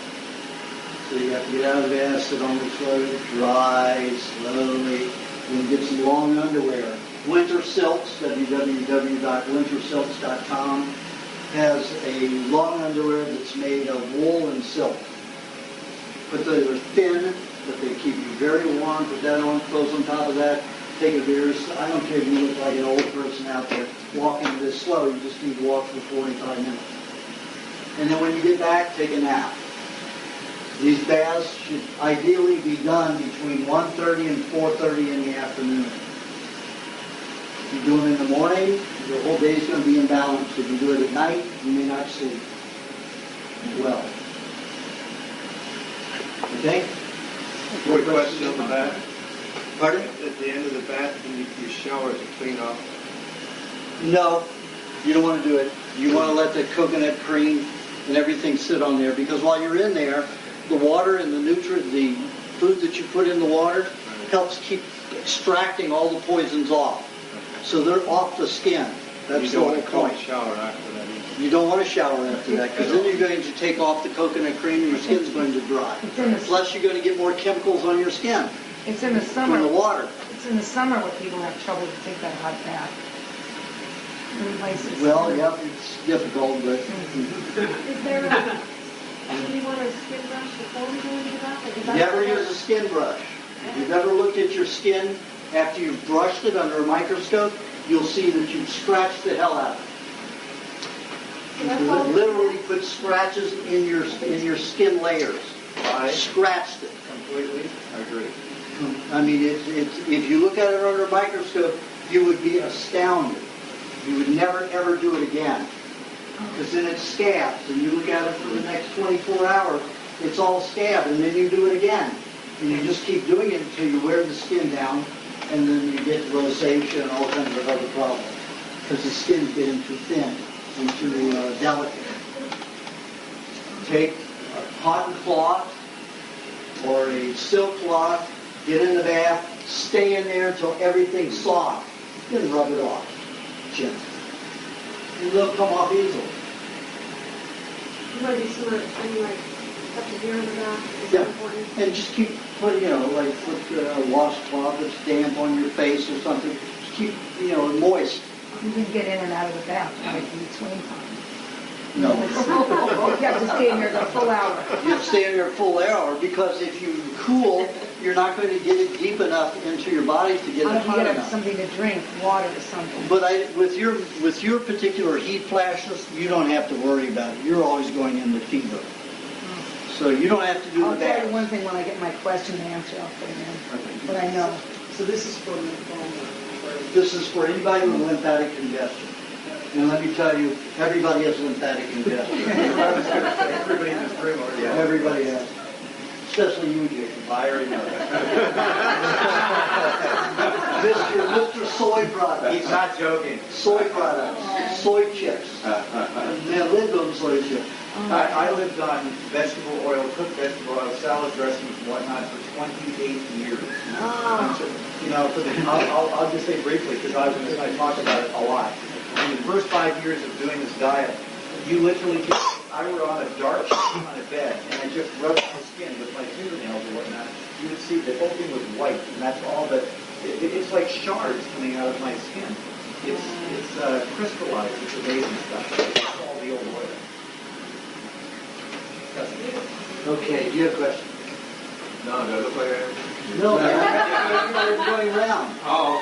Speaker 1: So you have to get out of the bath, sit on the toilet, dry slowly, and get some long underwear. Winter Silks, www.wintersilks.com, has a long underwear that's made of wool and silk. But they're thin, but they keep you very warm. Put that on, clothes on top of that. Take a beer. I don't care if you look like an old person out there walking this slow. You just need to walk for 45 minutes. And then when you get back, take a nap. These baths should ideally be done between 1:30 and 4:30 in the afternoon. If you do them in the morning, your whole day is going to be imbalanced. If you do it at night, you may not sleep well. Okay?
Speaker 12: Quick question on the bath.
Speaker 1: Pardon?
Speaker 12: At the end of the bath, you shower to clean off.
Speaker 1: No, you don't want to do it. You want to let the coconut cream and everything sit on there, because while you're in there, the water and the food that you put in the water helps keep extracting all the poisons off. So they're off the skin. That's the whole point.
Speaker 12: Shower after that.
Speaker 1: You don't want to shower after that, because then you're going to take off the coconut cream and your skin's going to dry. Plus you're going to get more chemicals on your skin
Speaker 2: It's in the
Speaker 1: from
Speaker 2: summer.
Speaker 1: the water.
Speaker 2: It's in the summer when people have trouble to take that hot bath. Many places.
Speaker 1: Well, yeah, it's difficult, but
Speaker 8: Is there do you want a skin brush before we go into the bath? Like, is that-
Speaker 1: never use a skin brush. If you've ever looked at your skin after you've brushed it under a microscope, you'll see that you've scratched the hell out of it. You literally put scratches in your skin layers.
Speaker 3: I
Speaker 1: Scratched it.
Speaker 3: completely agree.
Speaker 1: I mean, if you look at it under a microscope, you would be astounded. You would never, ever do it again. Because then it scabs, and you look at it for the next 24 hours, it's all scabbed, and then you do it again. And you just keep doing it until you wear the skin down, and then you get rosacea and all kinds of other problems. Because the skin's getting too thin and too delicate. take a cotton cloth or a silk cloth, get in the bath, stay in there until everything's soft, then rub it off gently. And they'll come off easily.
Speaker 8: You want to do some thing like up to here in the back? Is
Speaker 1: Yeah.
Speaker 8: that important?
Speaker 1: And just keep putting, like with a washcloth that's damp on your face or something, just keep, moist.
Speaker 2: You can get in and out of the bath like in between time.
Speaker 1: No.
Speaker 2: You have to stay in there the full hour.
Speaker 1: You have to stay in there a full hour because if you cool, you're not going to get it deep enough into your body to get
Speaker 2: How
Speaker 1: it
Speaker 2: if you
Speaker 1: hot
Speaker 2: get
Speaker 1: enough.
Speaker 2: something to drink, water or something?
Speaker 1: But with your particular heat flashes, you don't have to worry about it. You're always going into fever. So you don't have to do
Speaker 2: I'll
Speaker 1: the
Speaker 2: tell you
Speaker 1: bath.
Speaker 2: one thing when I get my question and answer, I'll put it in. But I know.
Speaker 9: So this is for lymphoma.
Speaker 1: This is for anybody with lymphatic congestion. And let me tell you, everybody has lymphatic congestion.
Speaker 3: I was going to say, everybody in this room already has.
Speaker 1: Everybody has. Especially you, Jason.
Speaker 3: I already know that.
Speaker 1: Mr. Soy Products.
Speaker 3: He's not joking.
Speaker 1: Soy products. Soy chips. Man, lived on soy chips.
Speaker 3: I lived on vegetable oil, cooked vegetable oil, salad dressings and whatnot for 28 years. I'll just say briefly because I talk about it a lot. In the first 5 years of doing this diet, you literally I were on a dark sheet on a bed and I just rubbed my skin with my fingernails or whatnot. You would see the whole thing was white, and that's all that. It's like shards coming out of my skin. It's crystallized. It's amazing stuff. It's all the old oil.
Speaker 1: Okay, do you have a question?
Speaker 10: No, no, look like
Speaker 1: No, I'm going around.
Speaker 4: Oh,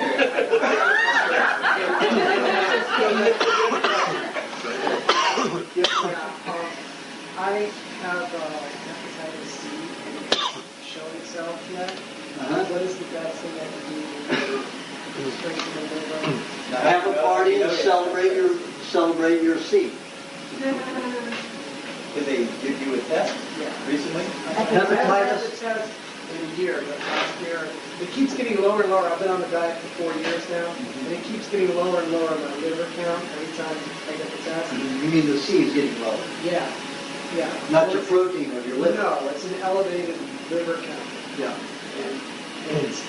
Speaker 9: I have hepatitis C shown itself yet. What is the best thing I can do to strengthen the liver?
Speaker 1: Have a party and celebrate your seat.
Speaker 3: Did they give you a test recently?
Speaker 9: I haven't had the test in a year, but last year. It keeps getting lower and lower. I've been on the diet for 4 years now, and it keeps getting lower and lower my liver count every time I get the test.
Speaker 1: You mean the C is getting lower?
Speaker 9: Yeah.
Speaker 1: Not your protein of your liver?
Speaker 9: No, it's an elevated liver count.
Speaker 1: Yeah.
Speaker 9: And it's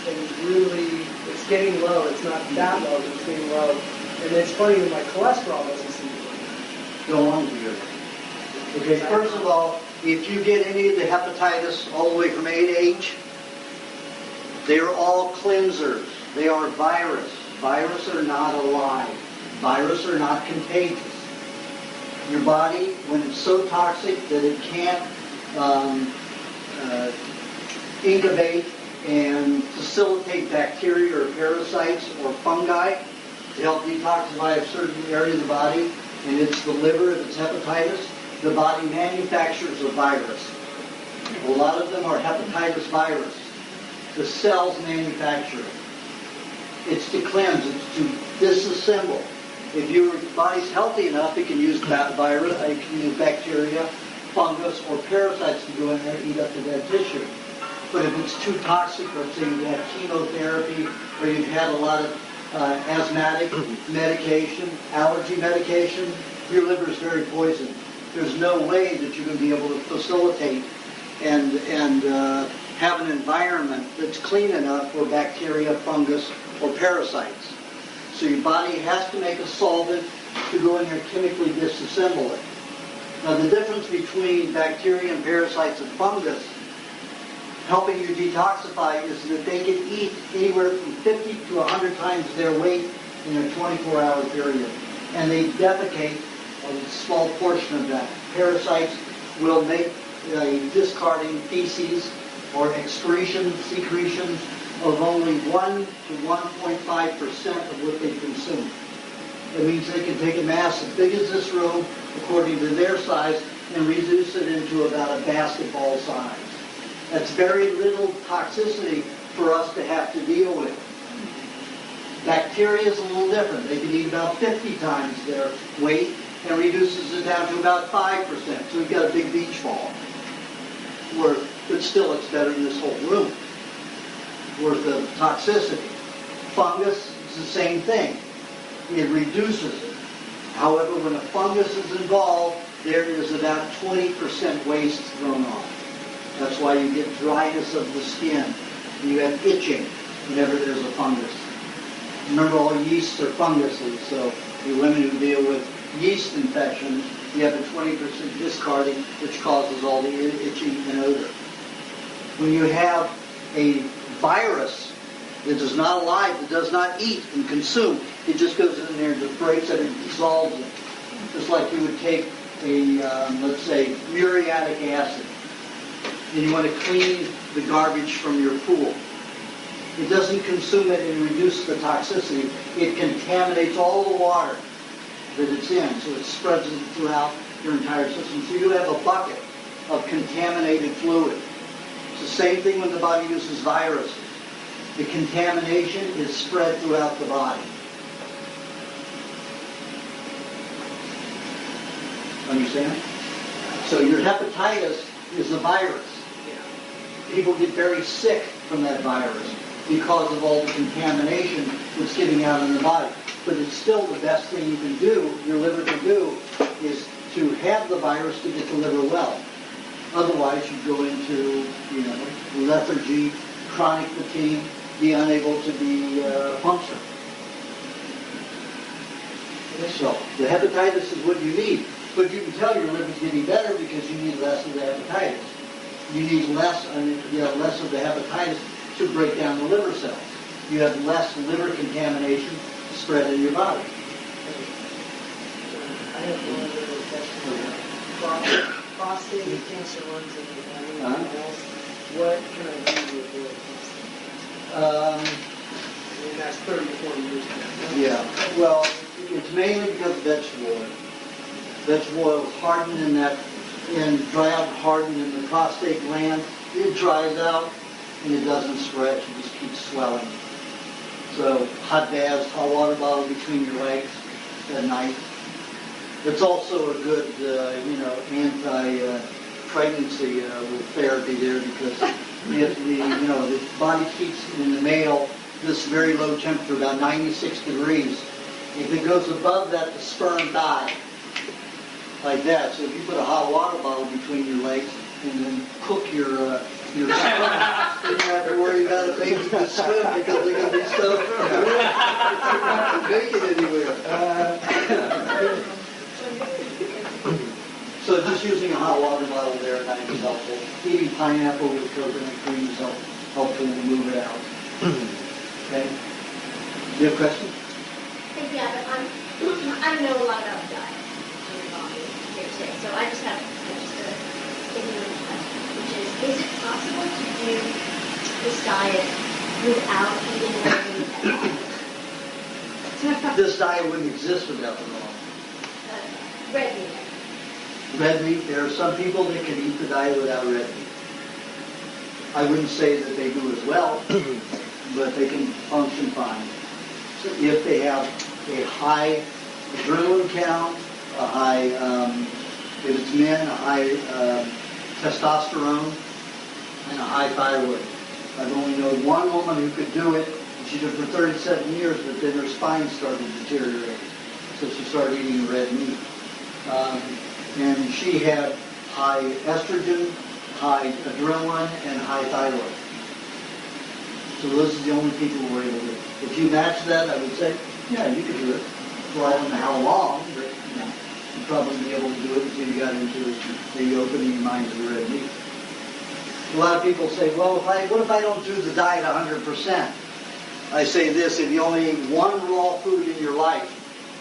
Speaker 9: getting low. It's not that low, but it's getting low. And it's funny that my cholesterol doesn't seem to go
Speaker 1: Go on to your. Okay, first of all, if you get any of the hepatitis all the way from A to H, they are all cleansers. They are virus. Virus are not alive. Virus are not contagious. Your body, when it's so toxic that it can't incubate and facilitate bacteria or parasites or fungi to help detoxify a certain area of the body, and it's the liver, if it's hepatitis, the body manufactures a virus. A lot of them are hepatitis virus. The cells manufacture it. It's to cleanse, it's to disassemble. If your body's healthy enough, it can use virus, it can use bacteria, fungus, or parasites to go in there and eat up the dead tissue. But if it's too toxic, let's say you've had chemotherapy, or you've had a lot of asthmatic medication, allergy medication, your liver is very poisoned. There's no way that you're going to be able to facilitate and have an environment that's clean enough for bacteria, fungus, or parasites. So your body has to make a solvent to go in there and chemically disassemble it. Now the difference between bacteria and parasites and fungus helping you detoxify is that they can eat anywhere from 50 to 100 times their weight in a 24-hour period. And they defecate a small portion of that. Parasites will make discarding feces or excretions, secretions of only 1 to 1.5% of what they consume. It means they can take a mass as big as this room, according to their size, and reduce it into about a basketball size. That's very little toxicity for us to have to deal with. Bacteria is a little different. They can eat about 50 times their weight and reduces it down to about 5%. So we've got a big beach ball. But still, it's better than this whole room worth of toxicity. Fungus is the same thing. It reduces it. However, when a fungus is involved, there is about 20% waste thrown off. That's why you get dryness of the skin. You have itching whenever there's a fungus. Remember, all yeasts are funguses, so the women who deal with yeast infections, you have a 20% discarding, which causes all the itching and odor. When you have a virus that is not alive, that does not eat and consume, it just goes in there and just breaks it and dissolves it. Just like you would take a, let's say, muriatic acid, and you want to clean the garbage from your pool. It doesn't consume it and reduce the toxicity. It contaminates all the water that it's in, so it spreads it throughout your entire system. So you have a bucket of contaminated fluid. It's the same thing when the body uses viruses. The contamination is spread throughout the body. Understand? So your hepatitis is a virus. People get very sick from that virus because of all the contamination that's getting out in the body. But it's still the best thing you can do, your liver can do, is to have the virus to get the liver well. Otherwise, you go into, lethargy, chronic fatigue, be unable to be functional. So the hepatitis is what you need. But you can tell your liver's getting better because you need less of the hepatitis. You need less of the hepatitis to break down the liver cells. You have less liver contamination spread in your body.
Speaker 9: I have one other question. Prostate cancer runs in the body. What can I do to avoid prostate cancer? That's 30 to 40 years ago.
Speaker 1: Yeah, well, it's mainly because of vegetable oil. Vegetable oil is hardened dry out and hardened in the prostate gland. It dries out and it doesn't stretch, it just keeps swelling. So hot baths, hot water bottle between your legs at night. It's also a good, anti-pregnancy therapy there because if the body keeps in the male this very low temperature, about 96 degrees. If it goes above that, the sperm dies. Like that. So if you put a hot water bottle between your legs and then cook your sperm, you don't have to worry about a baby to swim because they're going to be so make it anywhere. So just using a hot water bottle there at night is helpful. Eating pineapple with coconut cream is helpful to move it out. Okay? Do you have a question?
Speaker 6: Yeah, but I know a lot about diet. So I just have just a ignorant question, which is it possible to do this diet without eating red meat?
Speaker 1: This diet wouldn't exist without the law.
Speaker 6: Red meat.
Speaker 1: Red meat, there are some people that can eat the diet without red meat. I wouldn't say that they do as well, but they can function fine. So if they have a high adrenaline count, a high, if it's men, a high testosterone, and a high thyroid. I've only known one woman who could do it, and she did it for 37 years, but then her spine started to deteriorate. So she started eating red meat. And she had high estrogen, high adrenaline, and high thyroid. So those are the only people who were able to do it. If you match that, I would say, yeah, you could do it. Well, I don't know how long, but you'd probably be able to do it until you got into the opening your mind to the red meat. A lot of people say, well, what if I don't do the diet 100%? I say this, if you only eat one raw food in your life,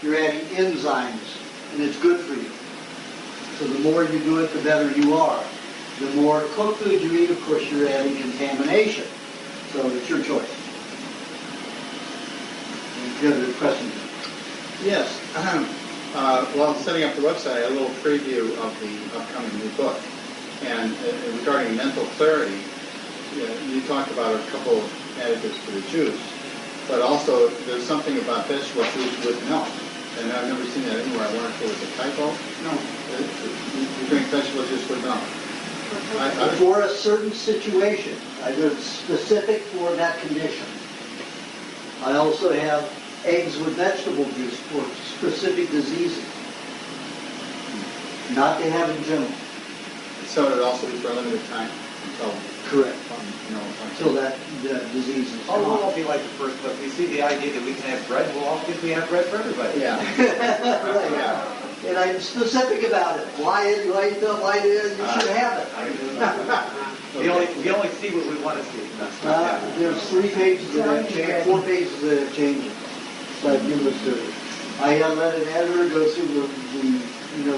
Speaker 1: you're adding enzymes, and it's good for you. So the more you do it, the better you are. The more cooked food you eat, of course, you're adding contamination. So it's your choice. You have a question?
Speaker 13: Yes. While setting up the website, a little preview of the upcoming new book. And regarding mental clarity, you talked about a couple of additives for the juice, but also there's something about vegetable juice with milk. And I've never seen that anywhere. I wonder if it was a typo.
Speaker 1: No.
Speaker 13: You drink vegetable juice with milk.
Speaker 1: For a certain situation, I do it specific for that condition. I also have eggs with vegetable juice for specific diseases. not to have in general.
Speaker 13: So it would also be for a limited time until,
Speaker 1: Correct. Until
Speaker 13: until
Speaker 1: that disease is
Speaker 3: Oh, we'll all
Speaker 1: gone.
Speaker 3: be like the first book. You see the idea that we can have bread, we'll all think we have bread for everybody.
Speaker 13: Yeah.
Speaker 1: Right.
Speaker 13: Yeah.
Speaker 1: And I'm specific about it. Why you should have it.
Speaker 3: We only see what we want to see.
Speaker 1: There's 3 pages that have changed, 4 pages that have changed. So I've given this to it. I let an editor go through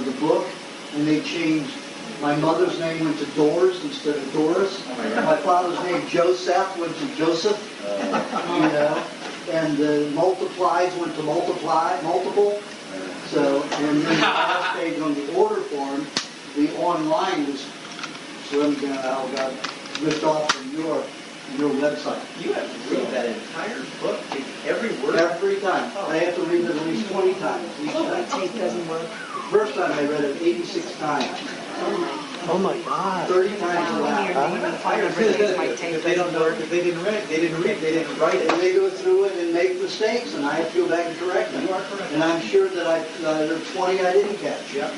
Speaker 1: the book, and they changed. My mother's name went to Doors instead of Doris. My father's name Joseph went to Joseph. And the multiplies went to multiple. So, and then the last page on the order form, the online was got ripped off from your website.
Speaker 3: You have to read that entire book, every word?
Speaker 1: Every time. I have to read it at least 20 times. Each time.
Speaker 9: Tape doesn't work.
Speaker 1: First time I read it 86 times.
Speaker 9: Oh my God.
Speaker 1: 30 times a
Speaker 9: Your name and phone number is my tape
Speaker 3: If they don't know, if they didn't read, they didn't write it.
Speaker 1: And they go through it and make mistakes, and I have to go back and correct them.
Speaker 3: You are correct.
Speaker 1: And I'm sure that there are 20 I didn't catch.
Speaker 3: Yep.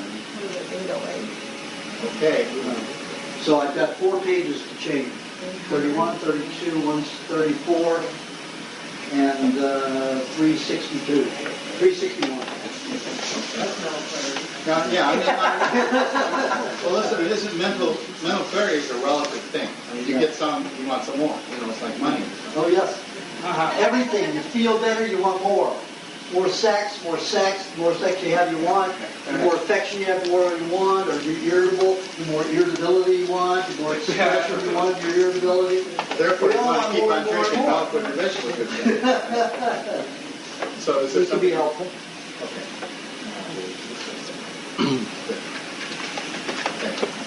Speaker 13: Okay.
Speaker 1: So I've got 4 pages to change. 31, 32, 134, and 362. 361.
Speaker 13: Now, yeah, well, listen, it isn't mental clarity is a relative thing. I mean, you get some, you want some more. It's like money.
Speaker 1: Oh, yes. Everything. You feel better, you want more. More sex you have, you want. The more affection you have, the more you want. Or you're irritable, the more irritability you want. The more expression you want, your irritability.
Speaker 13: Therefore,
Speaker 1: We
Speaker 13: you
Speaker 1: all
Speaker 13: want to keep
Speaker 1: more
Speaker 13: on
Speaker 1: and more and
Speaker 13: drinking
Speaker 1: more.
Speaker 13: milk with your vegetable juice. So is there
Speaker 1: This can be
Speaker 13: something?
Speaker 1: helpful.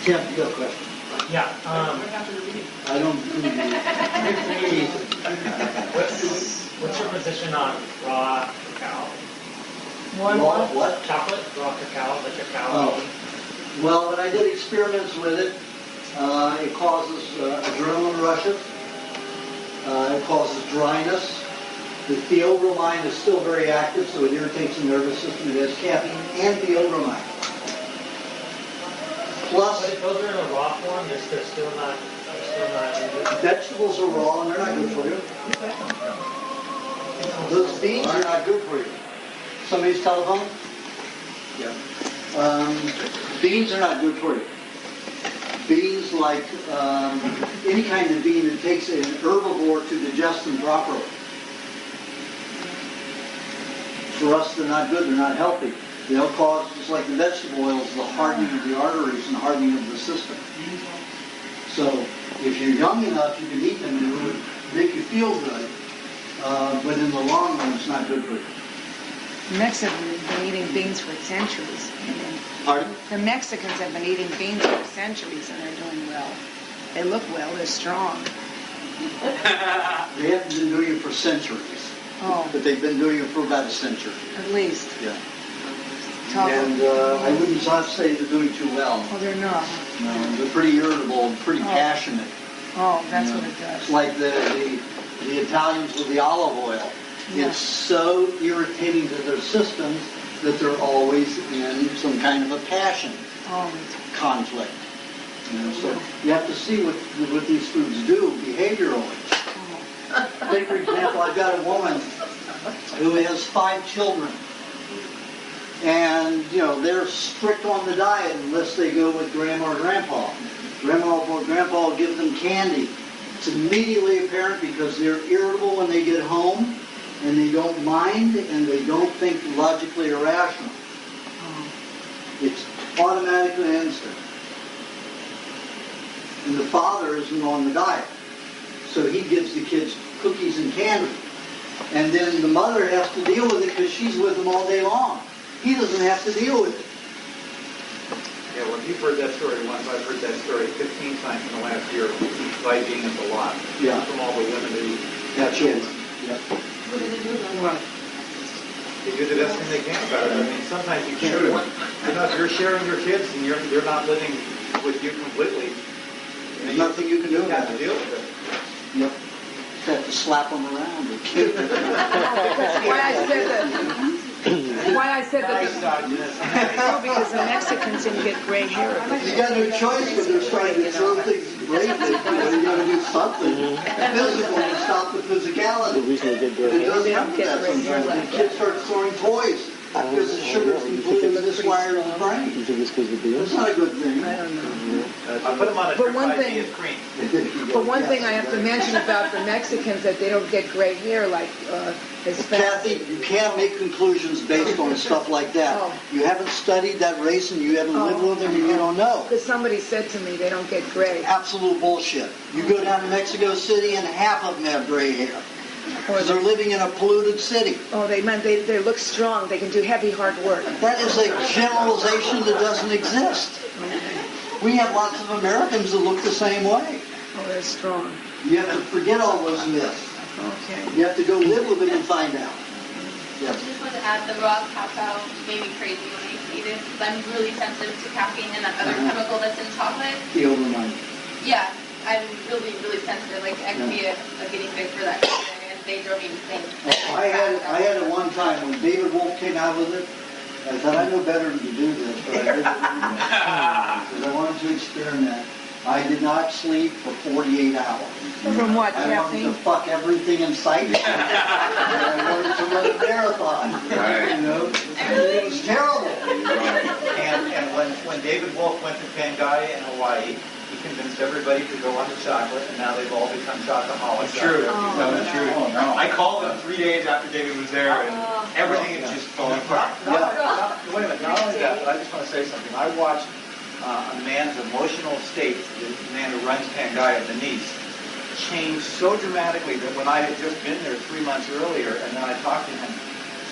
Speaker 1: Tim, you got a question?
Speaker 14: Yeah.
Speaker 1: I don't do
Speaker 14: What's your position on raw cacao?
Speaker 1: What?
Speaker 14: Chocolate, raw cacao, the cacao.
Speaker 1: Oh. Well, when I did experiments with it, it causes adrenaline rushes. It causes dryness. The theobromine is still very active, so it irritates the nervous system. It has caffeine and theobromine. Plus,
Speaker 14: But if those are in a raw form, they're still not
Speaker 1: vegetables are raw and they're not good for you. Those beans are not good for you. Somebody's telephone?
Speaker 3: Yeah.
Speaker 1: Beans are not good for you. Beans, like any kind of bean, it takes an herbivore to digest them properly. For us, they're not good. They're not healthy. They'll cause, just like the vegetable oils, the hardening of the arteries and hardening of the system. So, if you're young enough, you can eat them and it would make you feel good. But in the long run, it's not good for you.
Speaker 2: Mexicans have been eating beans for centuries.
Speaker 1: Pardon?
Speaker 2: The Mexicans have been eating beans for centuries and they're doing well. They look well, they're strong.
Speaker 1: They haven't been doing it for centuries.
Speaker 2: Oh,
Speaker 1: But they've been doing it for about a century.
Speaker 2: at least.
Speaker 1: Yeah.
Speaker 2: Tough.
Speaker 1: And I wouldn't say they're doing too well.
Speaker 2: Oh, they're not.
Speaker 1: No, they're pretty irritable and pretty passionate.
Speaker 2: Oh, that's what it does.
Speaker 1: It's like the Italians with the olive oil.
Speaker 2: Yeah.
Speaker 1: It's so irritating to their systems that they're always in some kind of a passion
Speaker 2: Always.
Speaker 1: conflict. So you have to see what these foods do behaviorally. Take, for example, I've got a woman who has 5 children. And, they're strict on the diet unless they go with grandma or grandpa. Grandma or grandpa will give them candy. It's immediately apparent because they're irritable when they get home, and they don't mind, and they don't think logically or rationally. It's automatically instant. And the father isn't on the diet. So he gives the kids cookies and candy. And then the mother has to deal with it because she's with them all day long. He doesn't have to deal with it.
Speaker 3: Yeah, when you've heard that story once, I've heard that story 15 times in the last year, by being at the lot.
Speaker 1: Yeah.
Speaker 3: From all the women who
Speaker 1: That's it. Yeah.
Speaker 3: they do the best thing they can about it. I mean, sometimes you can't. If you're sharing your kids and they're not living with you completely,
Speaker 1: There's nothing you can do
Speaker 3: you have
Speaker 1: about
Speaker 3: to
Speaker 1: it.
Speaker 3: deal with it.
Speaker 1: Yep. You have to slap them around.
Speaker 2: That's why I said that. Why I said that
Speaker 3: Nice, Aajonus.
Speaker 2: no, because the Mexicans didn't get gray hair.
Speaker 1: You got no choice when they're starting to throw things and break things. You got to do something physical to stop the physicality. It doesn't happen that sometimes. When kids start throwing toys because the sugar's completely miswired in the brain. That's not a good thing.
Speaker 2: I don't know.
Speaker 3: I put them on a
Speaker 2: But
Speaker 3: trip
Speaker 2: one
Speaker 3: by
Speaker 2: thing-
Speaker 3: Ian Cream.
Speaker 2: But one thing I have to mention about the Mexicans that they don't get gray hair like Hispanics.
Speaker 1: Kathy, you can't make conclusions based on stuff like that.
Speaker 2: Oh.
Speaker 1: You haven't studied that race and you haven't lived with them and you don't know.
Speaker 2: Because somebody said to me they don't get gray.
Speaker 1: Absolute bullshit. You go down to Mexico City and half of them have gray hair. Because they're living in a polluted city.
Speaker 2: Oh, they meant they look strong. They can do heavy, hard work.
Speaker 1: That is a generalization that doesn't exist. We have lots of Americans that look the same way.
Speaker 2: Oh, they're strong.
Speaker 1: You have to forget all those myths.
Speaker 2: Okay.
Speaker 1: You have to go live with them and find out.
Speaker 11: I just want to add the raw cacao made me crazy when I used to eat it because I'm really sensitive to caffeine and that other chemical that's in chocolate.
Speaker 1: The overnight.
Speaker 11: Yeah, I'm really, really sensitive. Like I could be a guinea pig for that kind of thing, and they drove me insane.
Speaker 1: I had it one time when David Wolf came out with it. I thought I know better than to do this, but I did it because I wanted to experiment. I did not sleep for 48 hours.
Speaker 2: From what,
Speaker 1: I wanted to
Speaker 2: caffeine?
Speaker 1: fuck everything in sight. And I wanted to run a marathon.
Speaker 10: Right.
Speaker 1: You know? It was terrible.
Speaker 3: And when David Wolf went to Pangai in Hawaii, he convinced everybody to go on to chocolate, and now they've all become chocoholics.
Speaker 10: It's true.
Speaker 3: No,
Speaker 10: It's true.
Speaker 3: Oh, no.
Speaker 10: I called him 3 days after David was there, and everything is just falling apart.
Speaker 3: Wait a minute, not only that, but I just want to say something. I watched a man's emotional state, the man who runs Pangai at Denise, changed so dramatically that when I had just been there 3 months earlier, and then I talked to him,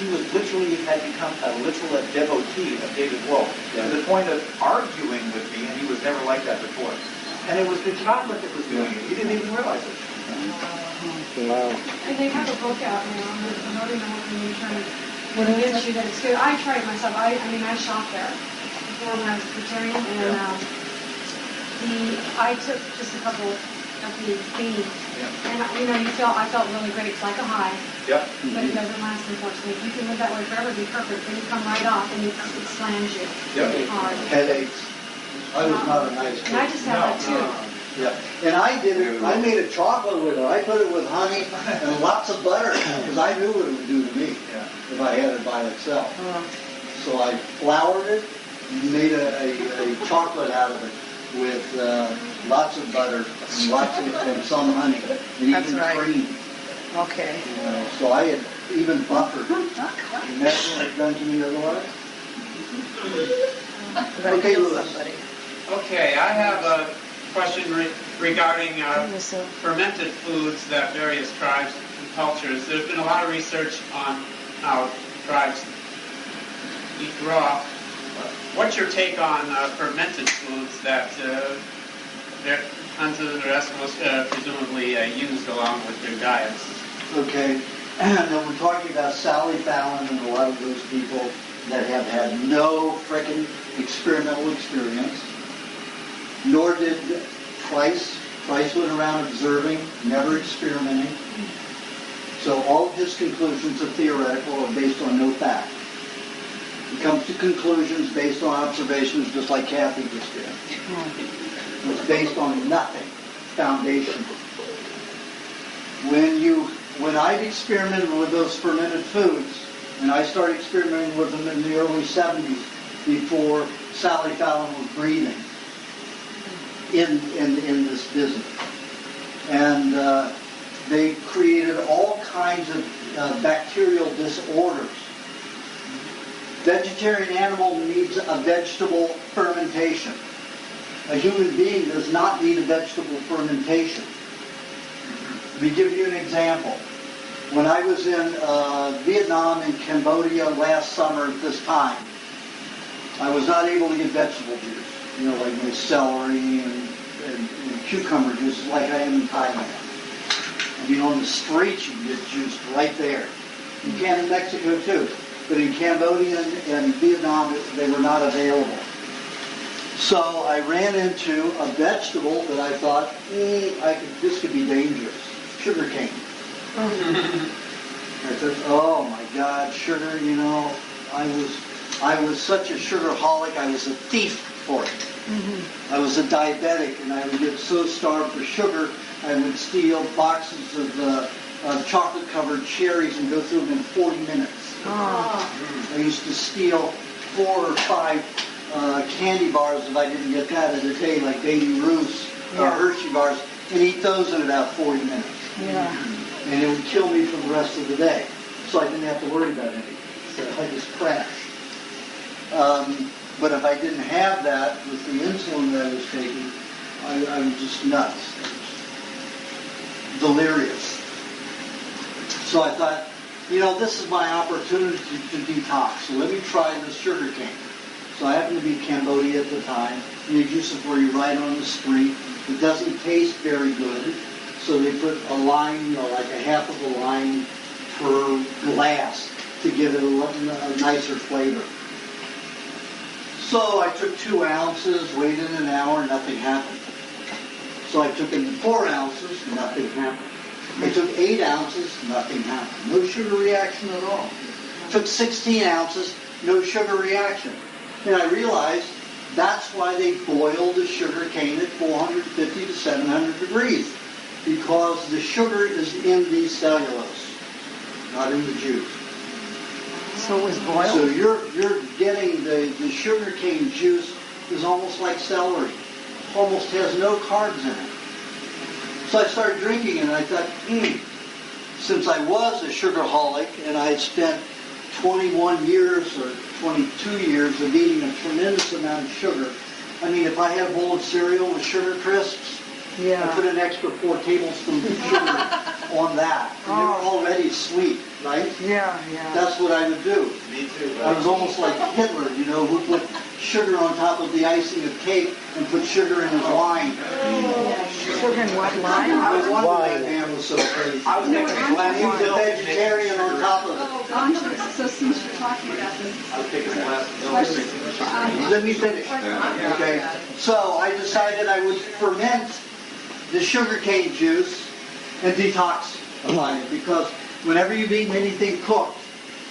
Speaker 3: he was literally had become a literal devotee of David Wolf, to the point of arguing with me, and he was never like that before. And it was the chocolate that was doing it. He didn't even realize it.
Speaker 8: And they have a book out now, promoting the whole nutrition. What it is, that it's good. I tried it myself. I mean, I shop there before when I was vegetarian, and I took just a couple of the beans, and I felt really great. It's like a high,
Speaker 3: Yep.
Speaker 8: but it doesn't last, unfortunately. If you can live that way forever, be perfect. Then you come right off, and it slams you hard.
Speaker 1: Headaches. I was not a nice
Speaker 8: And I just have that too.
Speaker 1: Yeah, and I did it. I made a chocolate with it. I put it with honey and lots of butter because I knew what it would do to me if I had it by itself. So I floured it, made a chocolate out of it with lots of butter and some honey and even cream.
Speaker 2: Okay.
Speaker 1: So I had even buffered. Imagine what it done to me otherwise. Okay, Louis.
Speaker 4: Okay, I have a question regarding fermented foods that various tribes and cultures. There's been a lot of research on how tribes eat raw. What's your take on fermented foods that the Huns and the rest of us presumably used along with their diets?
Speaker 1: Okay, and we're talking about Sally Fallon and a lot of those people that have had no frickin' experimental experience, nor did Price. Price went around observing, never experimenting. So all of his conclusions are theoretical or based on no fact. He comes to conclusions based on observations just like Kathy just did. It's based on nothing, foundation. When I experimented with those fermented foods, and I started experimenting with them in the early 70s before Sally Fallon was breathing in this business. And they created all kinds of bacterial disorders. Vegetarian animal needs a vegetable fermentation. A human being does not need a vegetable fermentation. Let me give you an example. When I was in Vietnam and Cambodia last summer at this time, I was not able to get vegetable juice, like my celery and cucumber juice like I am in Thailand. I mean, on the streets you can get juice right there. You can in Mexico too, but in Cambodia and Vietnam they were not available. So I ran into a vegetable that I thought, this could be dangerous. Sugarcane. I said, oh my God, sugar, you know, I was such a sugarholic, I was a thief for it. I was a diabetic, and I would get so starved for sugar, I would steal boxes of chocolate-covered cherries and go through them in 40 minutes. I used to steal 4 or 5 candy bars if I didn't get that in a day, like Baby Ruth's or Hershey bars, and eat those in about 40 minutes. And it would kill me for the rest of the day. So I didn't have to worry about anything. So I just crashed. But if I didn't have that with the insulin that I was taking, I was just nuts. Delirious. So I thought, you know, this is my opportunity to detox. So let me try this sugar cane. So I happened to be in Cambodia at the time. And they juice it for you right on the street. It doesn't taste very good. So they put a lime, you know, like a half of a lime per glass to give it a nicer flavor. So I took 2 ounces, waited an hour, nothing happened. So I took in 4 ounces, nothing happened. I took 8 ounces, nothing happened. No sugar reaction at all. Took 16 ounces, no sugar reaction. And I realized that's why they boil the sugar cane at 450 to 700 degrees. Because the sugar is in the cellulose, not in the juice.
Speaker 2: So it was boiled?
Speaker 1: So you're getting the sugar cane juice is almost like celery. Almost has no carbs in it. So I started drinking it, and I thought, since I was a sugarholic and I had spent 21 years or 22 years of eating a tremendous amount of sugar, I mean, if I had a bowl of cereal with sugar crisps, I put an extra 4 tablespoons of sugar on that. And they were already sweet, right? That's what I would do.
Speaker 3: Me too.
Speaker 1: I was almost like Hitler, you know, who put sugar on top of the icing of cake and put sugar in his wine.
Speaker 2: Sugar in what, wine?
Speaker 1: I wonder that man was so crazy.
Speaker 7: I was taking a glass
Speaker 1: He
Speaker 7: of
Speaker 1: was a
Speaker 7: milk.
Speaker 1: vegetarian on top of it.
Speaker 8: So since you're talking about this,
Speaker 3: I was taking a glass of milk.
Speaker 1: Let me finish. Okay. So I decided I would ferment the sugarcane juice and detoxify it, because whenever you've eaten anything cooked,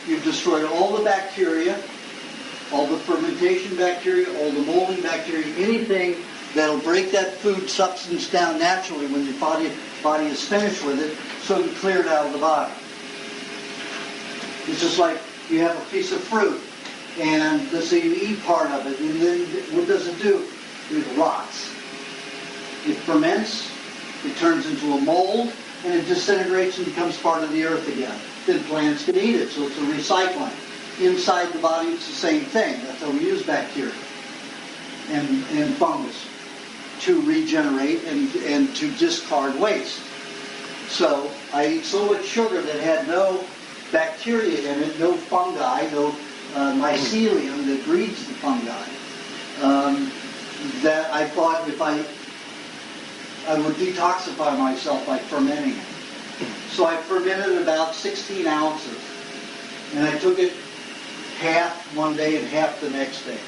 Speaker 1: you've destroyed all the bacteria, all the fermentation bacteria, all the molding bacteria, anything that'll break that food substance down naturally when your body is finished with it, so you clear it out of the body. It's just like you have a piece of fruit, and let's say you eat part of it, and then what does it do? It rots. It ferments, it turns into a mold, and it disintegrates and becomes part of the earth again. Then plants can eat it, so it's a recycling. Inside the body, it's the same thing. That's how we use bacteria and fungus to regenerate and to discard waste. So I ate so much sugar that had no bacteria in it, no fungi, no mycelium that breeds the fungi, that I thought if I would detoxify myself by fermenting it. So I fermented about 16 ounces. And I took it half one day and half the next day.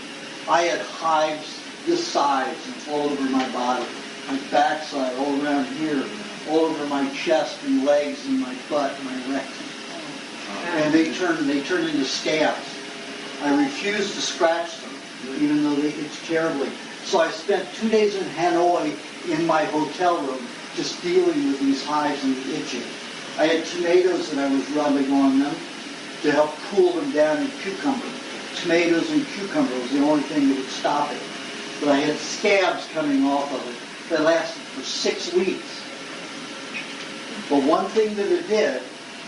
Speaker 1: I had hives this size all over my body, my backside, all around here, all over my chest and legs and my butt and my rectum. And they turn into scabs. I refused to scratch them, even though they itch terribly. So I spent 2 days in Hanoi in my hotel room just dealing with these hives and the itching. I had tomatoes that I was rubbing on them to help cool them down, and cucumber. Tomatoes and cucumber was the only thing that would stop it. But I had scabs coming off of it that lasted for 6 weeks. But one thing that it did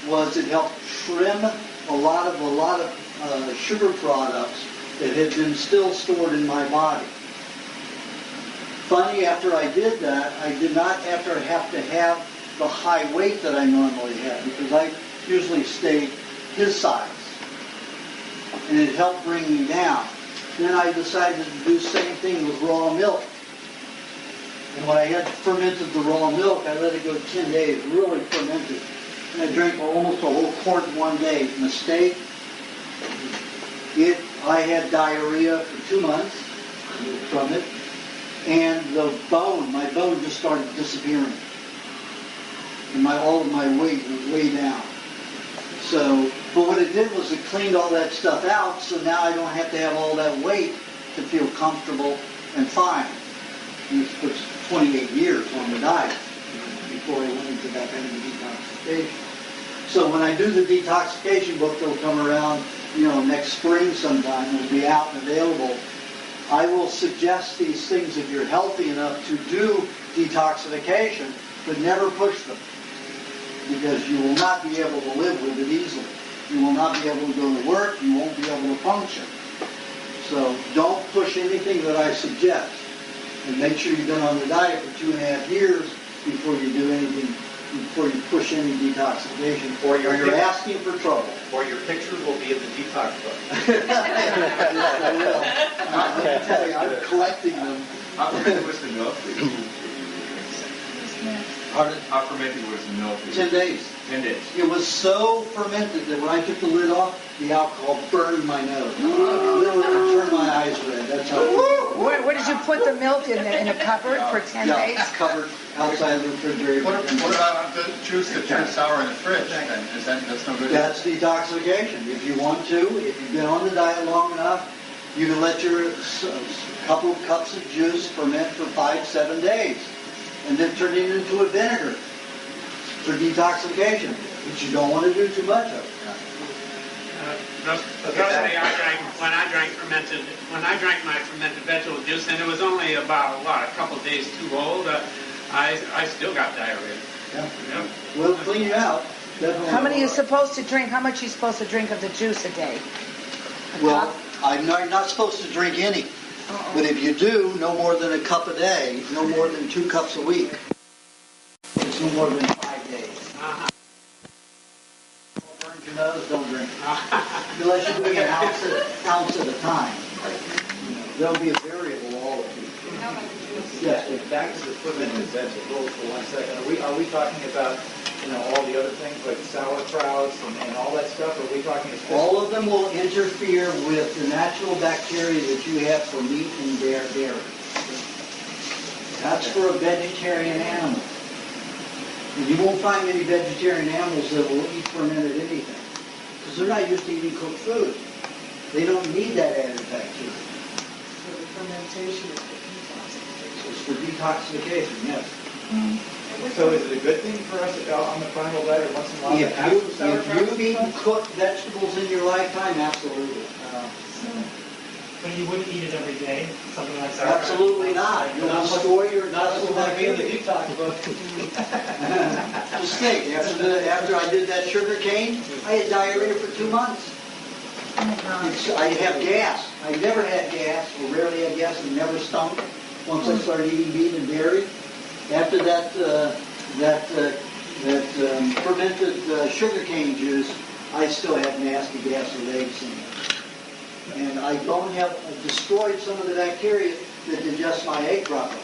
Speaker 1: was it helped trim a lot of sugar products that had been still stored in my body. Funny, after I did that, I did not have to have the high weight that I normally have, because I usually stayed his size. And it helped bring me down. Then I decided to do the same thing with raw milk. And when I had fermented the raw milk, I let it go 10 days, really fermented. And I drank almost a whole quart in one day. Mistake. I had diarrhea for 2 months from it. And my bone just started disappearing. And all of my weight was way down. So, but what it did was it cleaned all that stuff out, so now I don't have to have all that weight to feel comfortable and fine. And it was 28 years on the diet before I went into that kind of detoxification. So when I do the detoxification book, it'll come around, next spring sometime. It'll be out and available. I will suggest these things if you're healthy enough to do detoxification, but never push them, because you will not be able to live with it easily. You will not be able to go to work. You won't be able to function. So don't push anything that I suggest. And make sure you've been on the diet for 2.5 years before you do anything, before you push any detoxification, or you're asking for trouble.
Speaker 3: Or your pictures will be in the detox book.
Speaker 1: Yes, I will. Let me tell you, I'm collecting them.
Speaker 10: How fermented was the milk?
Speaker 1: Pardon?
Speaker 10: How fermented was the milk?
Speaker 1: 10 days.
Speaker 10: 10 days.
Speaker 1: It was so fermented that when I took the lid off, the alcohol burned my nose. Literally turned my eyes red. That's how.
Speaker 2: Where did you put the milk in a cupboard for 10 days?
Speaker 1: Yeah, covered outside the refrigerator.
Speaker 13: What about the juice that turns sour in the fridge? Then? That's no good?
Speaker 1: That's detoxification. If you want to, if you've been on the diet long enough, you can let your couple of cups of juice ferment for 5-7 days, and then turn it into a vinegar for detoxification. But you don't want to do too much of it.
Speaker 4: Personally, when I drank my fermented vegetable juice, and it was only about, a couple days too old, I still got diarrhea.
Speaker 1: Yeah.
Speaker 4: Yep.
Speaker 1: We'll clean you out. Definitely.
Speaker 2: How many are you supposed to drink? How much are you supposed to drink of the juice a day?
Speaker 1: Well, I'm not supposed to drink any. But if you do, no more than a cup a day, no more than 2 cups a week. It's no more than 5 days. Burn your nose, don't drink. Unless you're doing an ounce at a time. There'll be a variable, all of you.
Speaker 3: Yes, back to the fermented vegetables for 1 second. Are we talking about, all the other things like sauerkrauts and all that stuff? Or are we talking
Speaker 1: all of them will interfere with the natural bacteria that you have for meat and dairy. That's for a vegetarian animal. And you won't find many vegetarian animals that will eat fermented anything, because they're not used to eating cooked food. They don't need that added bacteria.
Speaker 9: So the fermentation is for detoxification.
Speaker 1: It's for detoxification, yes.
Speaker 3: So is it a good thing for us on the primal diet once in a while to have some sauerkraut?
Speaker 1: If you've eaten cooked vegetables in your lifetime, absolutely.
Speaker 14: But you wouldn't eat it every day, something like that?
Speaker 1: Absolutely not. You will store your vegetables
Speaker 3: Not in the
Speaker 1: bacteria.
Speaker 3: detox book.
Speaker 1: Just think, after I did that sugar cane, I had diarrhea for 2 months. I have gas. I never had gas, or rarely had gas, and never stunk once I started eating meat and dairy. After that fermented sugar cane juice, I still have nasty gas with eggs in it. And I destroyed some of the bacteria that digest my egg properly.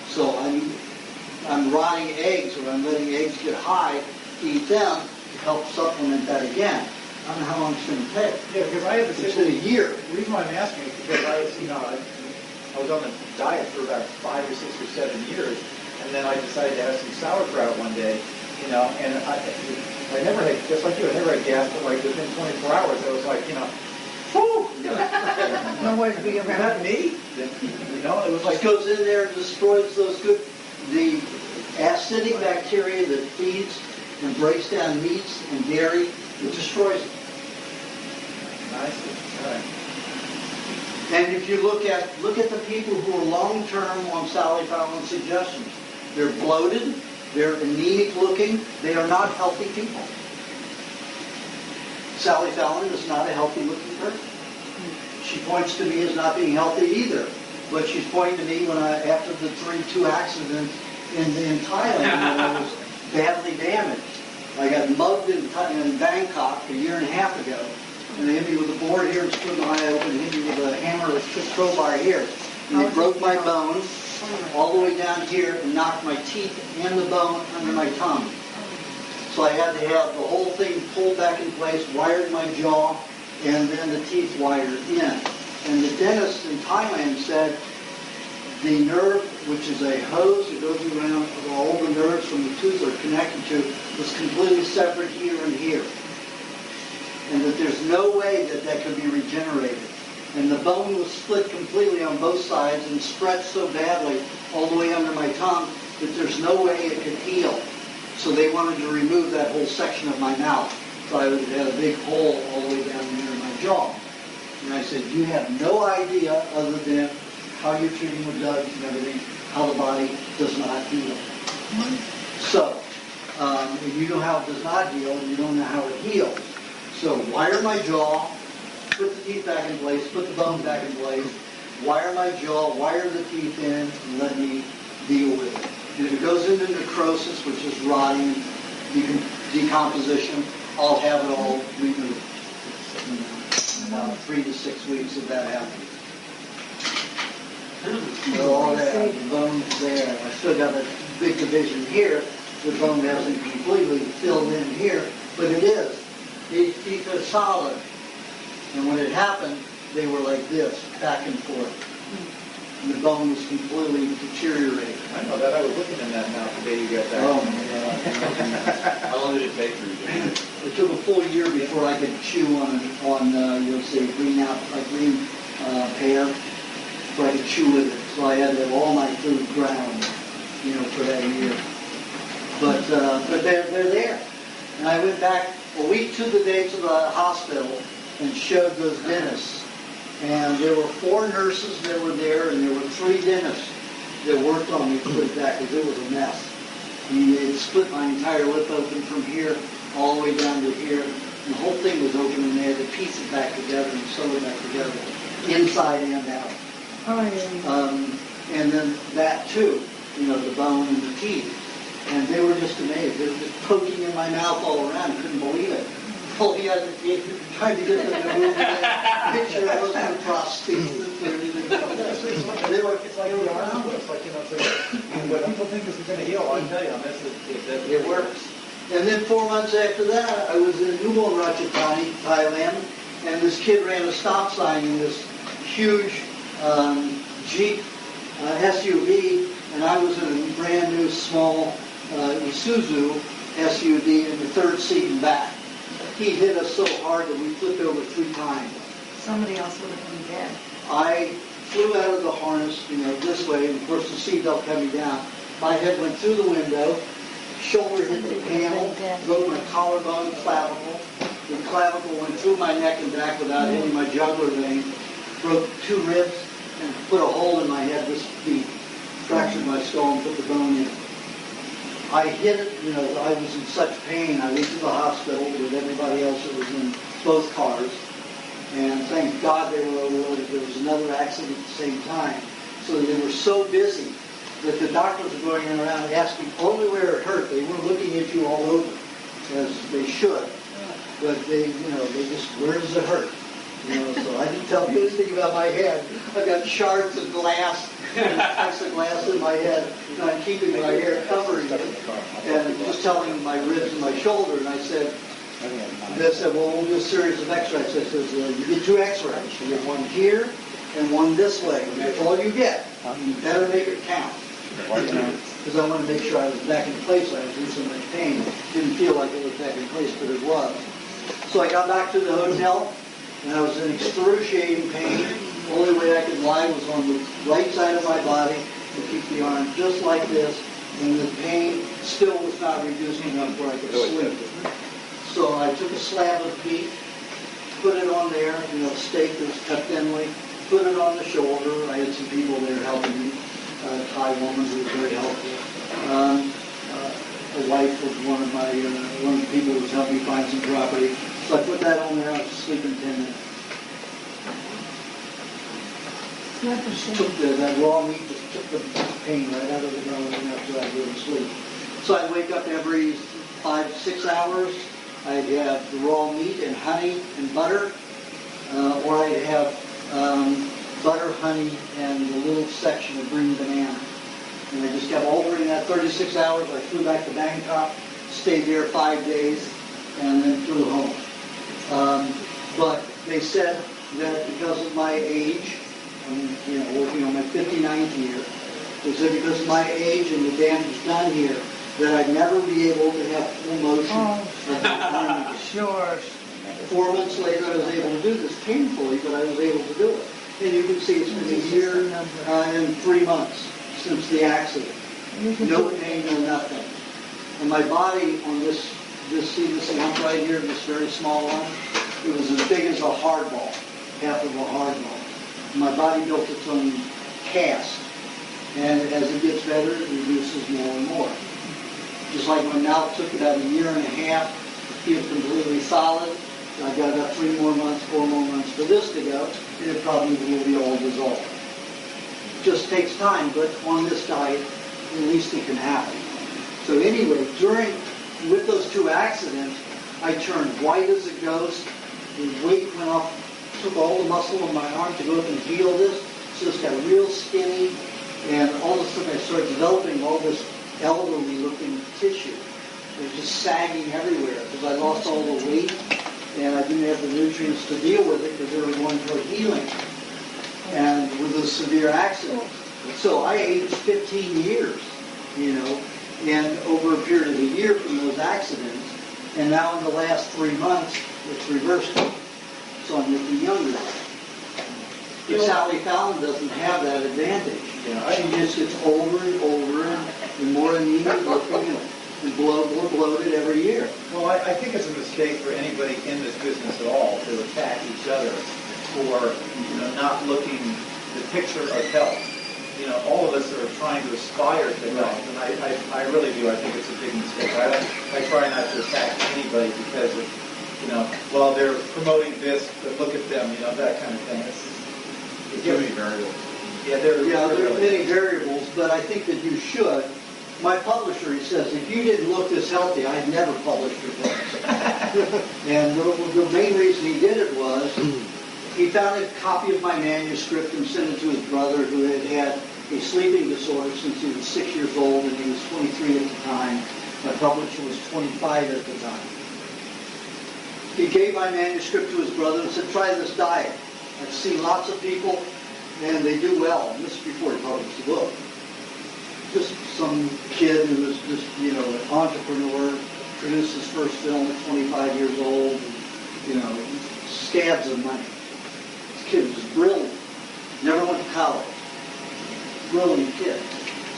Speaker 1: So I'm rotting eggs, or I'm letting eggs get high, eat them to help supplement that again. I don't know how long it's going to take.
Speaker 3: Yeah, because I have the
Speaker 1: It's been a year.
Speaker 3: The reason why I'm asking is because I was on the diet for about 5 or 6 or 7 years, and then I decided to have some sauerkraut one day, and I never had, just like you, I never had gas, but like within 24 hours, I was like, whew!
Speaker 2: Nowhere to be
Speaker 3: Is
Speaker 2: around.
Speaker 3: that me? It was like
Speaker 1: It goes in there and destroys the acidic bacteria that feeds and breaks down meats and dairy. It destroys it.
Speaker 3: nice. All right.
Speaker 1: And if you look at the people who are long-term on Sally Fallon suggestions, they're bloated, they're anemic looking, they are not healthy people. Sally Fallon is not a healthy looking person. She points to me as not being healthy either, but she's pointing to me after the 2 accidents in Thailand when I was badly damaged. I got mugged in Bangkok a year and a half ago, and they hit me with a board here and split my eye open, and hit me with a hammer or crowbar here. And they broke my bone all the way down here and knocked my teeth and the bone under my tongue. So I had to have the whole thing pulled back in place, wired my jaw, and then the teeth wired in. And the dentist in Thailand said the nerve, which is a hose that goes around all the nerves from the tooth are connected to, was completely separate here and here. no way that that could be regenerated. And the bone was split completely on both sides and stretched so badly all the way under my tongue that there's no way it could heal. So they wanted to remove that whole section of my mouth. So I had a big hole all the way down near my jaw. And I said, you have no idea other than how you're treating with drugs and everything, how the body does not heal. So, if you know how it does not heal, you don't know how it heals. So wire my jaw, put the teeth back in place, put the bone back in place, wire my jaw, wire the teeth in, and let me deal with it. And if it goes into necrosis, which is rotting, decomposition, I'll have it all removed. In about 3 to 6 weeks if that happens. So all that, the bone's there. I still got a big division here. The bone hasn't completely filled in here, but it is. These teeth are solid. And when it happened, they were like this, back and forth. And the bone was completely deteriorated.
Speaker 3: I know that. I was looking in that mouth the day you got that.
Speaker 1: Oh my God.
Speaker 10: How long did it take for you to do it?
Speaker 1: It took a full year before I could chew on you'll say green pear, before I could chew with it. So I had to have all my food ground, for that year. But they're there. And I went back a week to the day to the hospital and showed those dentists. And there were 4 nurses that were there, and there were 3 dentists that worked on me to put it back because it was a mess. He had split my entire lip open from here all the way down to here. And the whole thing was open, and they had to piece it back together and sew it back together, inside and out.
Speaker 2: Oh, yeah.
Speaker 1: And then that too, the bone and the teeth. And they were just amazed. They were just poking in my mouth all around. Couldn't believe it. Pulled me out of the teeth, trying to get them to move that picture of those new prostheses and everything like that. They were,
Speaker 3: It's like a around. It's like, what people think this is going to heal, I tell you,
Speaker 1: it works. And then 4 months after that, I was in Ubon Ratchathani, Thailand, and this kid ran a stop sign in this huge Jeep SUV, and I was in a brand new small Isuzu SUV in the 3rd seat and back. He hit us so hard that we flipped over 3 times.
Speaker 2: Somebody else would have been dead.
Speaker 1: I flew out of the harness, this way, and of course the seatbelt coming down. My head went through the window, shoulder hit the panel, broke my collarbone, clavicle. The clavicle went through my neck and back without hitting my jugular vein, broke 2 ribs, and put a hole in my head this deep, fractured my skull and put the bone in. I hit it, I was in such pain. I went to the hospital with everybody else that was in both cars. And thank God they were overloaded. There was another accident at the same time. So they were so busy that the doctors were going around asking only where it hurt. They weren't looking at you all over, as they should. But they just, where does it hurt? So I didn't tell you anything about my head. I got shards of glass and plexiglass in my head, and I'm keeping my hair covering it, and just telling them my ribs and my shoulder. And I said, they said, well, we'll do a series of x-rays. I said, you get 2 x-rays. You get one here and one this way. And that's all you get. You better make it count. Because I wanted to make sure I was back in place. I was in so much pain. Didn't feel like it was back in place, but it was. So I got back to the hotel, and I was in excruciating pain. The only way I could lie was on the right side of my body to keep the arm just like this, and the pain still was not reducing enough where I could sleep. So I took a slab of beef, put it on there, steak that was cut thinly, put it on the shoulder. I had some people there helping me, a Thai woman who was very helpful. A wife was one of the people who was helping me find some property. So I put that on there. I was asleep in 10 minutes. Took that raw meat, just took the pain right out of the bone after I go to sleep. So I'd wake up every 5 to 6 hours. I'd have the raw meat and honey and butter, or I'd have butter, honey, and a little section of green banana. And I just kept altering that 36 hours. I flew back to Bangkok, stayed there 5 days, and then flew home. But they said that because of my age, I'm working on my 59th year, they said because of my age and the damage done here, that I'd never be able to have full motion of the arm.
Speaker 2: Sure.
Speaker 1: 4 months later, I was able to do this painfully, but I was able to do it. And you can see it's been a year and 3 months since the accident. No pain, no nothing. And my body on this lump right here, this very small one, it was as big as a hard ball, half of a hard ball. My body built its own cast. And as it gets better, it reduces more and more. Just like my mouth took about a year and a half to feel completely solid. I've got about 3 more months, 4 more months for this to go, and it probably will be all dissolved. It just takes time, but on this diet, at least it can happen. So anyway, with those 2 accidents, I turned white as a ghost. The weight went off, took all the muscle in my arm to go up and heal this. So it's got real skinny, and all of a sudden I started developing all this elderly-looking tissue. It was just sagging everywhere because I lost all the weight, and I didn't have the nutrients to deal with it because they were going toward healing. And with a severe accident. So I aged 15 years, and over a period of a year from those accidents. And now in the last 3 months, it's reversed. So I'm looking younger. But Sally Fallon doesn't have that advantage. She just gets older and older and more anemic looking and more bloated every year.
Speaker 3: Well, I think it's a mistake for anybody in this business at all to attack each other for not looking the picture of health. All of us are trying to aspire to health, and I really do. I think it's a big mistake. I try not to attack anybody because of, well, they're promoting this, but look at them, that kind of thing.
Speaker 10: There's too many variables.
Speaker 1: Yeah, there are many variables, but I think that you should. My publisher, he says, if you didn't look this healthy, I'd never publish your books. And the main reason he did it was he found a copy of my manuscript and sent it to his brother who had a sleeping disorder since he was 6 years old, and he was 23 at the time. My publisher was 25 at the time. He gave my manuscript to his brother and said, try this diet. I've seen lots of people, and they do well. And this is before he published the book. Just some kid who was just, an entrepreneur, produced his first film at 25 years old, and, scabs of money. This kid was brilliant. Never went to college. Brilliant kid.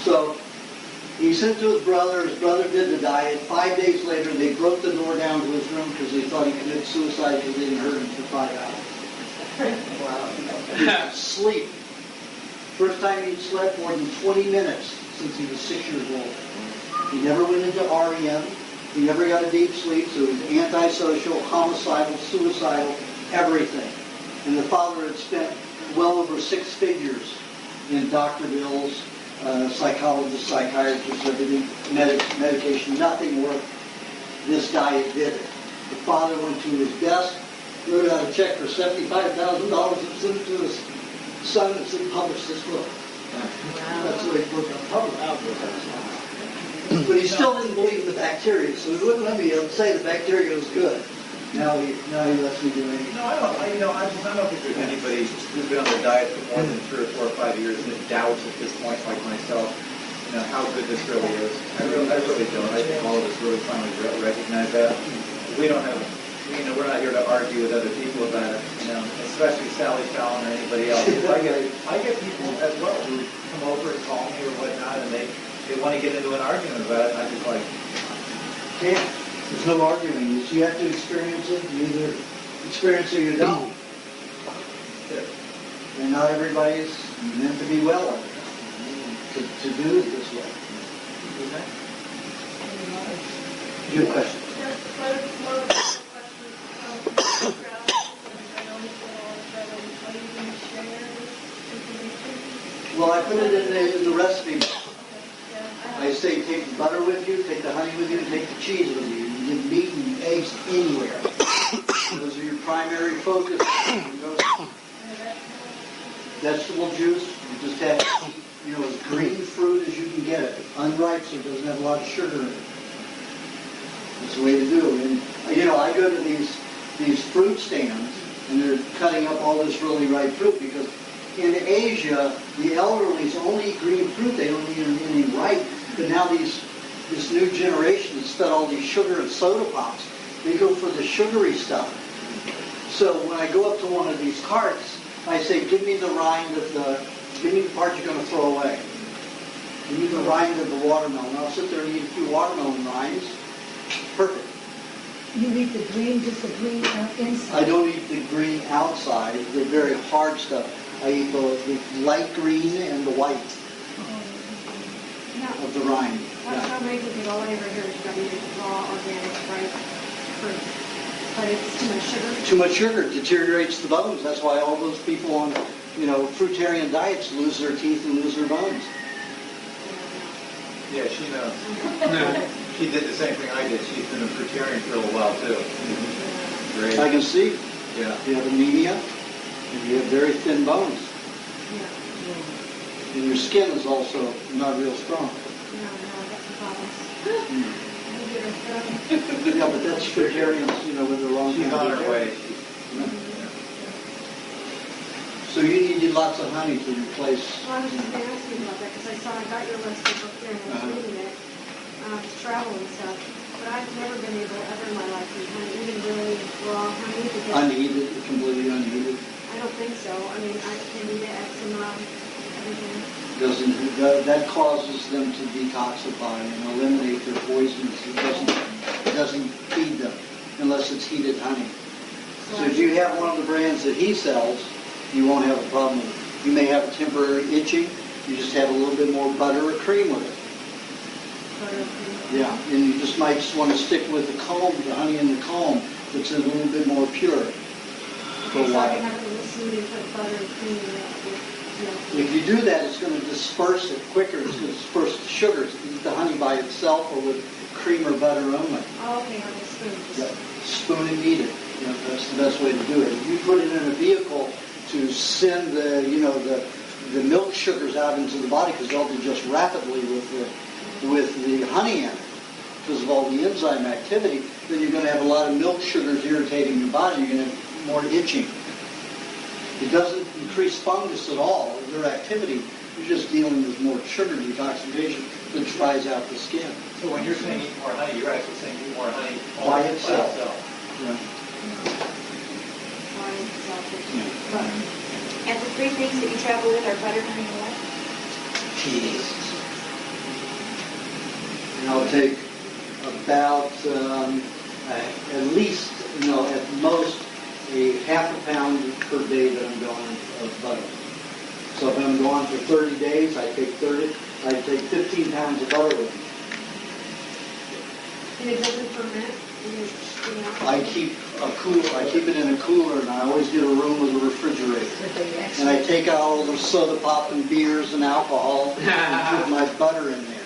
Speaker 1: So he sent it to his brother. His brother did the diet. 5 days later, they broke the door down to his room because they thought he committed suicide because they didn't hurt him for 5 hours. Wow. Sleep. First time he'd slept more than 20 minutes since he was 6 years old. He never went into REM. He never got a deep sleep, so he was antisocial, homicidal, suicidal, everything. And the father had spent well over 6 figures in doctor bills, psychologists, psychiatrists, everything, medication, nothing worked. This diet did it. The father went to his desk, wrote out a check for $75,000 and sent it to his son and said, publish this book. Wow. That's the way it worked on public. But he still didn't believe in the bacteria, so he wouldn't let me say the bacteria was good. Now he lets me do anything.
Speaker 3: No, I don't think there's anybody who's been on the diet for more than 3 or 4 or 5 years that doubts at this point, like myself, how good this really is. I really don't. I think all of us really finally recognize that. We don't have, we're not here to argue with other people about it, especially Sally Fallon or anybody else. I get people as well who come over and call me or whatnot, and they want to get into an argument about it, and I just like,
Speaker 1: can't. There's no arguing. You have to experience it. You either experience it or you don't. And not everybody is meant to be well at it, to do it this way. Okay? Good question. Well, I put it in the recipe. I say take the butter with you, take the honey with you, and take the cheese with you. You get meat and eggs anywhere. Those are your primary focus. Vegetable juice, you just have as green fruit as you can get it. Unripe, so it doesn't have a lot of sugar in it. That's the way to do it. And, I go to these fruit stands, and they're cutting up all this really ripe fruit because in Asia, the elderly's only eat green fruit. They don't eat any ripe. But now this new generation has fed all these sugar and soda pops. They go for the sugary stuff. So when I go up to one of these carts, I say, give me the rind give me the part you're going to throw away. Give me the rind of the watermelon. I'll sit there and eat a few watermelon rinds. Perfect.
Speaker 2: You eat the green, just the green inside?
Speaker 1: I don't eat the green outside. They're very hard stuff. I eat the light green and the white of the rind.
Speaker 8: How many people all over here is going to eat raw, organic, right? Fruit. But it's too much sugar.
Speaker 1: Too much sugar deteriorates the bones. That's why all those people on, fruitarian diets lose their teeth and lose their bones.
Speaker 3: Yeah, she knows. She did the same thing I did. She's been a fruitarian for a little while, too. Great.
Speaker 1: I can see.
Speaker 3: Yeah.
Speaker 1: You have anemia, and you have very thin bones. And your skin is also not real strong. Yeah, but that's fruitarians, with the wrong
Speaker 3: She's on her way.
Speaker 1: So you need lots of honey to replace.
Speaker 8: Well, I was just going to ask you about that because I got your list of book there and I was reading it to travel and stuff. But I've never been able ever in my life to eat honey, even really raw honey. Because
Speaker 1: Unheated, completely unheated.
Speaker 8: I don't think so. I mean, I can eat eczema, everything.
Speaker 1: That causes them to detoxify and eliminate their poisons. It doesn't feed them unless it's heated honey. So if you have one of the brands that he sells, you won't have a problem with it. You may have a temporary itching. You just have a little bit more butter or cream with it. Yeah, and you just might want to stick with the comb, the honey in the comb, that's a little bit more pure for a while. If you do that, it's going to disperse it quicker. It's going to disperse the sugars. If you eat the honey by itself or with cream or butter only.
Speaker 8: Oh, okay, on a spoon.
Speaker 1: Yeah. Spoon and eat it. That's the best way to do it. If you put it in a vehicle to send the milk sugars out into the body, because they'll digest rapidly with the honey in it, because of all the enzyme activity, then you're going to have a lot of milk sugars irritating your body. You're going to have more itching. It doesn't increase fungus at all, their activity. You're just dealing with more sugar detoxification that dries out the skin.
Speaker 3: So when you're saying eat more honey, you're actually saying eat more honey
Speaker 1: by itself. Yeah.
Speaker 5: And the three things that you travel with are butter, honey, and what?
Speaker 1: Cheese. And I'll take about at least, at most, a half a pound per day that I'm going of butter. So if I'm gone for 30 days, I take 15 pounds of butter with me.
Speaker 8: And it doesn't ferment?
Speaker 1: I keep it in a cooler, and I always get a room with a refrigerator. And I take out all the soda pop and beers and alcohol and put my butter in there.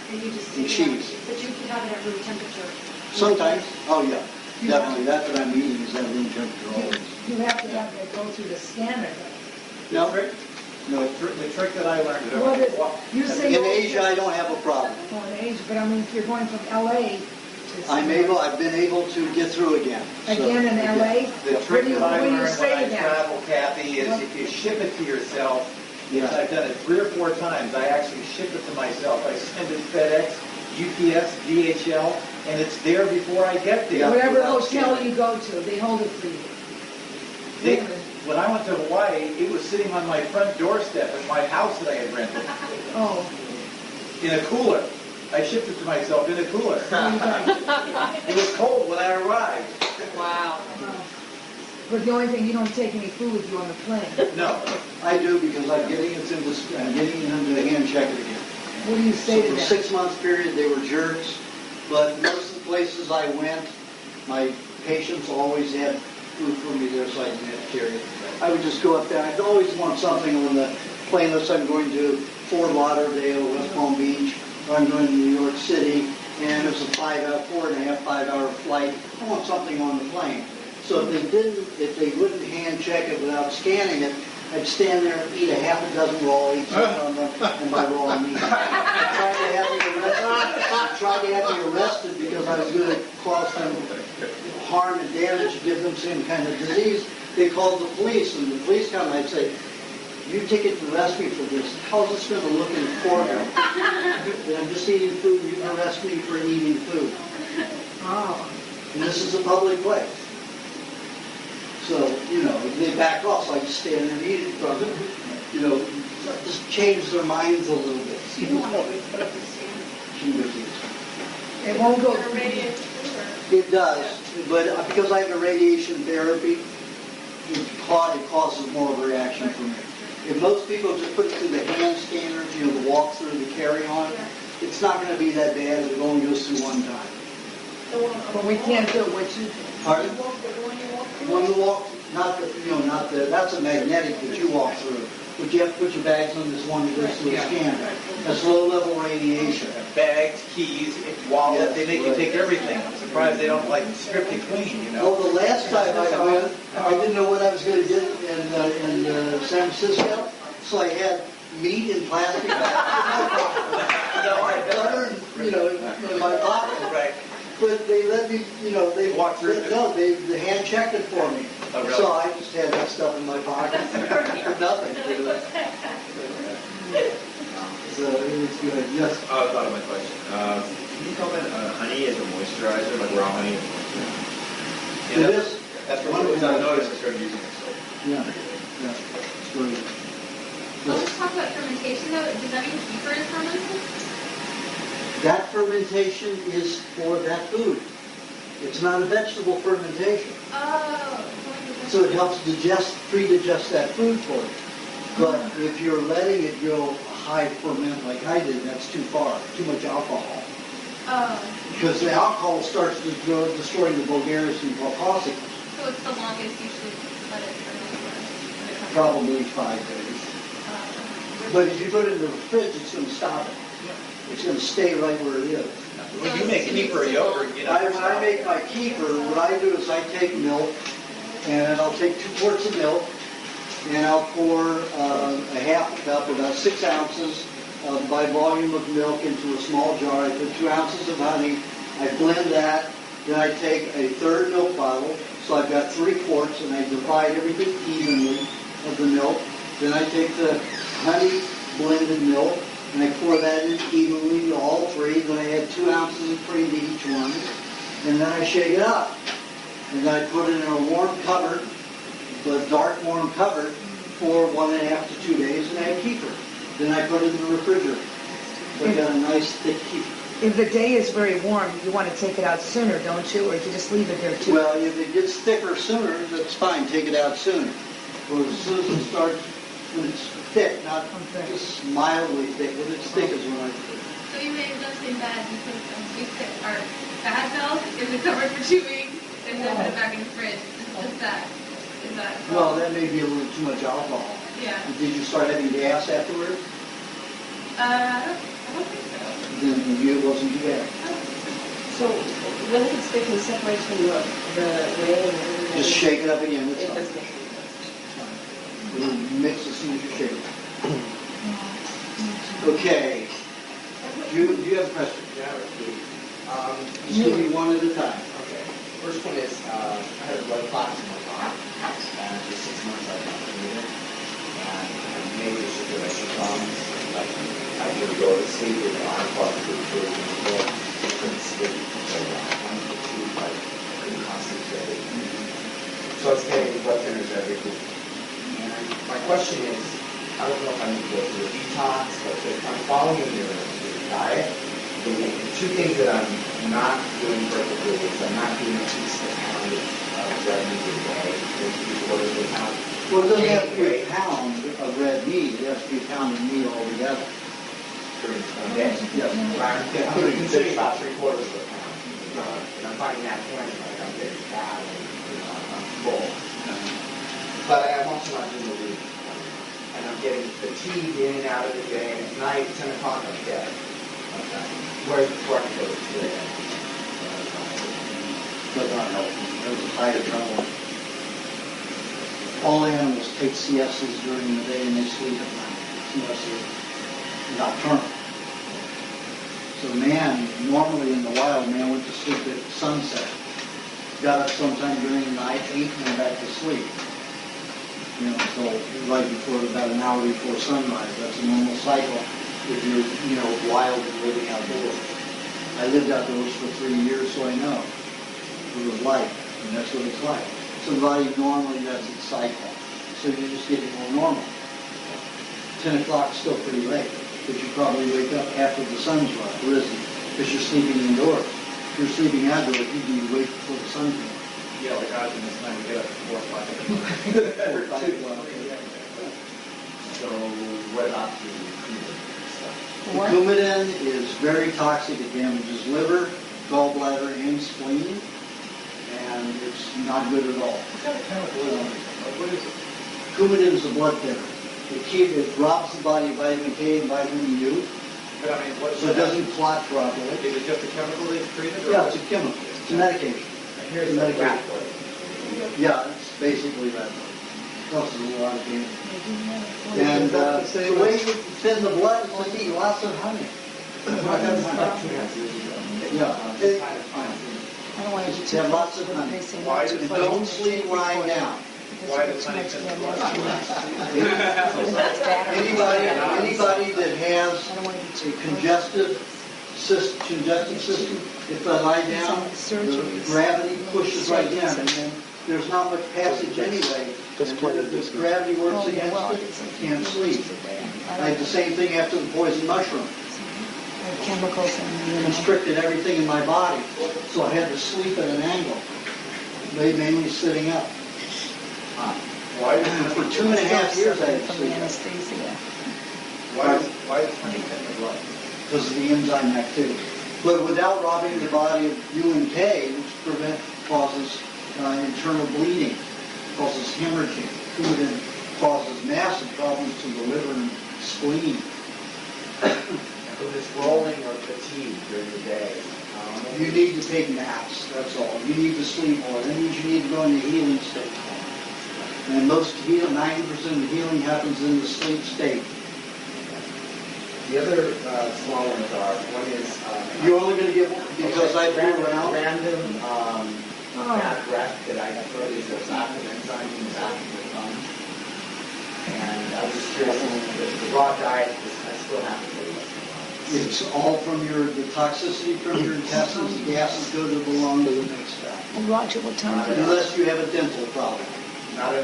Speaker 1: And cheese.
Speaker 8: But you can have it at room temperature.
Speaker 1: Sometimes. Oh yeah. Definitely. That's what I'm eating is at room temperature always.
Speaker 2: You have to go through the scanner.
Speaker 1: No.
Speaker 3: No, the trick that I learned.
Speaker 2: What is it? You say
Speaker 1: in Asia, I don't have a problem.
Speaker 2: Oh, in Asia, but I mean, if you're going from LA.
Speaker 1: I've been able to get through again.
Speaker 2: Again in LA?
Speaker 3: The trick that I learned when I travel, Kathy, is if you ship it to yourself, I've done it 3 or 4 times, I actually ship it to myself. I send it FedEx, UPS, DHL, and it's there before I get there.
Speaker 2: Whatever hotel you go to, they hold it for you.
Speaker 3: When I went to Hawaii, it was sitting on my front doorstep at my house that I had rented.
Speaker 2: Oh.
Speaker 3: In a cooler. I shipped it to myself in a cooler. It was cold when I arrived.
Speaker 2: Wow. But the only thing, you don't take any food with you on the plane.
Speaker 3: No.
Speaker 1: I do because I'm getting it into the hand checker again.
Speaker 2: What do you say to
Speaker 1: them? For a 6 month period, they were jerks. But most of the places I went, my patients always had food for me there so I didn't have to carry it. I would just go up there. I'd always want something on the plane unless I'm going to Fort Lauderdale, West Palm Beach, or I'm going to New York City, and it's a 5-hour flight. I want something on the plane. So if they wouldn't hand check it without scanning it, I'd stand there and eat a half a dozen raw eggs and my raw meat. I tried to have me arrested because I was going to cause them harm and damage, give them some kind of disease. They called the police, and the police come and I'd say, "You ticket to arrest me for this. How's this going to look in court? I'm just eating food. You can arrest me for eating food."
Speaker 2: Oh.
Speaker 1: And this is a public place. So, they back off, so I just stand there and eat it from them. You know, just change their minds a little bit.
Speaker 8: You don't want to put up the standard.
Speaker 2: It won't go.
Speaker 1: It does, but because I have a radiation therapy, it causes more of a reaction for me. If most people just put it through the hand scanners, you know, the walk-through, the carry-on, it's not going to be that bad if it only goes through one time.
Speaker 2: But we can't do it with you.
Speaker 1: Pardon? When you walk, that's a magnetic that you walk through. But you have to put your bags on this one that goes through a scanner. That's low-level radiation.
Speaker 3: Bags, keys, wallet, they make you take everything. I'm surprised they don't like strip you clean, you know.
Speaker 1: Well, the last time I went, I didn't know what I was going to get in San Francisco, so I had meat in plastic bags butter, in my pocket.
Speaker 3: Right.
Speaker 1: But they let me, they
Speaker 3: walked through.
Speaker 1: No, they hand checked it for me.
Speaker 3: Oh, really?
Speaker 1: So I just had that stuff in my pocket for nothing. So it was good. Yes.
Speaker 10: I thought of my question. Can you comment honey as a moisturizer, like raw honey?
Speaker 1: It is.
Speaker 10: That's what I noticed. I started using it. So.
Speaker 1: Yeah. It's really good.
Speaker 11: Let's talk about fermentation though. Does that mean kefir is fermented?
Speaker 1: That fermentation is for that food. It's not a vegetable fermentation.
Speaker 11: Oh.
Speaker 1: So it helps pre-digest that food for you. But if you're letting it go high ferment like I did, that's too far, too much alcohol.
Speaker 11: Oh.
Speaker 1: Because the alcohol starts destroying the vulgaris and glaucosicus.
Speaker 11: So it's the longest you should let it ferment for?
Speaker 1: Probably 5 days. But if you put it in the fridge, it's going to stop it. It's going to stay right where it is.
Speaker 3: When you make kefir or yogurt,
Speaker 1: When I make my kefir, what I do is I take milk, and I'll take 2 quarts of milk, and I'll pour a half a cup, about 6 ounces by volume of milk into a small jar. I put 2 ounces of honey. I blend that. Then I take a third milk bottle, so I've got 3 quarts, and I divide everything evenly of the milk. Then I take the honey blended milk, and I pour that in evenly to all 3. Then I add 2 ounces of cream to each one, and then I shake it up. And then I put it in a warm cupboard, the dark warm cupboard, for 1.5 to 2 days, and I have kefir. Then I put it in the refrigerator. So I got a nice thick kefir.
Speaker 2: If the day is very warm, you want to take it out sooner, don't you? Or you just leave it there too?
Speaker 1: Well, if it gets thicker sooner, that's fine. Take it out sooner. Well, as soon as it starts, when it's thick, not just mildly thick, when it's thick is when I do it.
Speaker 11: So you may have done something bad because we put our bad milk in the cupboard for 2 weeks and then put it back in the fridge. Is that?
Speaker 1: Well, that may be a little too much alcohol.
Speaker 11: Yeah.
Speaker 1: Did you start having gas afterwards?
Speaker 11: I don't think so.
Speaker 1: Then it wasn't too bad.
Speaker 5: So when it's thick and separates from the whey and everything?
Speaker 1: Just shake it up again. It's
Speaker 5: It
Speaker 1: fine.
Speaker 5: doesn't.
Speaker 1: It'll mix as soon as you shake it. Okay. Do you have a question?
Speaker 15: Yeah,
Speaker 1: Just give me one at a time.
Speaker 15: okay. First one is, I had a blood clot in my arm, and for 6 months I've not treated it. And I had major circulation problems. Like, I would go to sleep with an arm clot through the floor. I couldn't sleep. So I wanted to sleep, like, I couldn't concentrate. So I was getting blood thinners every week. And my question is, I don't know if I need to go through a detox, but if I'm following your diet, the 2 things that I'm not doing perfectly is I'm not doing at least a pound of red meat a day, maybe 3/4 of a pound.
Speaker 1: Well, it doesn't have to be a pound of red meat. It has to be a pound of meat altogether.
Speaker 15: During a day.
Speaker 1: Yes.
Speaker 15: I'm considering about 3/4 of a pound. And I'm finding that point, like I'm getting fat and I'm full. But I'm also not doing the week. And I'm getting fatigued in and out of the day. And at night, 10 o'clock, I'm dead. Okay. Where's before I can go to sleep?
Speaker 1: Does not help. There's a higher trouble. All animals take siestas during the day and they sleep at night. Siestas nocturnal. So man, normally in the wild, man went to sleep at sunset. Got up sometime during the night, ate, and went back to sleep. So right before, about an hour before sunrise. That's a normal cycle if you're, wild and living outdoors. I lived outdoors for 3 years, so I know what it was like, and that's what it's like. So the body normally does its cycle. So you're just getting more normal. 10 o'clock is still pretty late, but you probably wake up after the sun's risen because you're sleeping indoors. If you're sleeping outdoors, you can wait before the sun comes up.
Speaker 3: Yeah, like Aajonus and I would get up at 4 o'clock.
Speaker 1: 4 or 5 o'clock.
Speaker 15: So what about the coumadin stuff?
Speaker 1: The coumadin is very toxic. It damages liver, gallbladder, and spleen, and it's not good at all.
Speaker 3: What kind of chemical is it? What is it?
Speaker 1: Coumadin is a blood thinner. It robs the body of vitamin K and vitamin U,
Speaker 3: But I mean, what
Speaker 1: so it doesn't clot properly.
Speaker 3: Is it just a chemical they've treated? Or
Speaker 1: Yeah, it's a chemical. It's a medication.
Speaker 15: Here's
Speaker 1: It's a
Speaker 15: the
Speaker 1: medication.
Speaker 15: rat poison.
Speaker 1: Yeah, it's basically that. Causes a lot of damage. And the way you thin the blood is to eat lots of honey. Yeah.
Speaker 2: I don't want to
Speaker 1: Just have lots of honey. And don't sleep lying down.
Speaker 3: Why does honey thin the blood?
Speaker 1: Anybody that has a congestive system, if they lie down, the gravity pushes right down, and then there's not much passage anyway. And if this gravity works against it, you can't sleep. I had the same thing after the poison mushroom.
Speaker 2: Chemicals and
Speaker 1: Constricted everything in my body, so I had to sleep at an angle, mainly sitting up.
Speaker 3: Why
Speaker 1: For 2.5 years I had to
Speaker 2: from
Speaker 1: sleep.
Speaker 2: anesthesia.
Speaker 3: Why does honey thin the blood?
Speaker 1: Because of the enzyme activity. But without robbing the body of U and K, which causes internal bleeding, causes hemorrhaging. Coumadin causes massive problems to the liver and spleen.
Speaker 15: So this rolling or fatigue during the day.
Speaker 1: You need to take naps, that's all. You need to sleep more. That means you need to go into healing state. And most healing, 90% of the healing happens in the sleep state.
Speaker 15: The other small ones are, one is...
Speaker 1: You're only going to get one because I flew around?
Speaker 15: Random back breath that I have heard is there's active enzyme in the back of the tongue. And I was just curious, the raw diet, I still have to do it.
Speaker 1: It's all from the toxicity from your intestines. The gases go to the lungs and the next back.
Speaker 2: Roger, what time is it?
Speaker 1: Unless you have a dental problem.
Speaker 15: Not a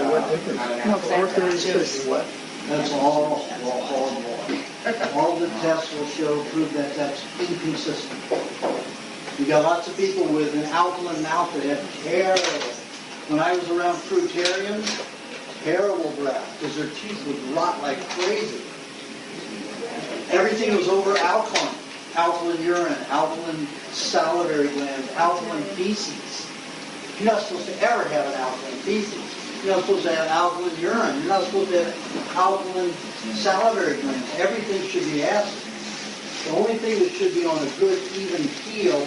Speaker 1: What difference?
Speaker 2: No, exactly.
Speaker 1: What? That's all horrible. All the tests will prove that that's inconsistent. You got lots of people with an alkaline mouth that have terrible. When I was around fruitarians, terrible breath because their teeth would rot like crazy. Everything was over alkaline. Alkaline urine, alkaline salivary glands, alkaline feces. You're not supposed to ever have an alkaline feces. You're not supposed to have alkaline urine. You're not supposed to have alkaline salivary glands. Everything should be acid. The only thing that should be on a good, even keel,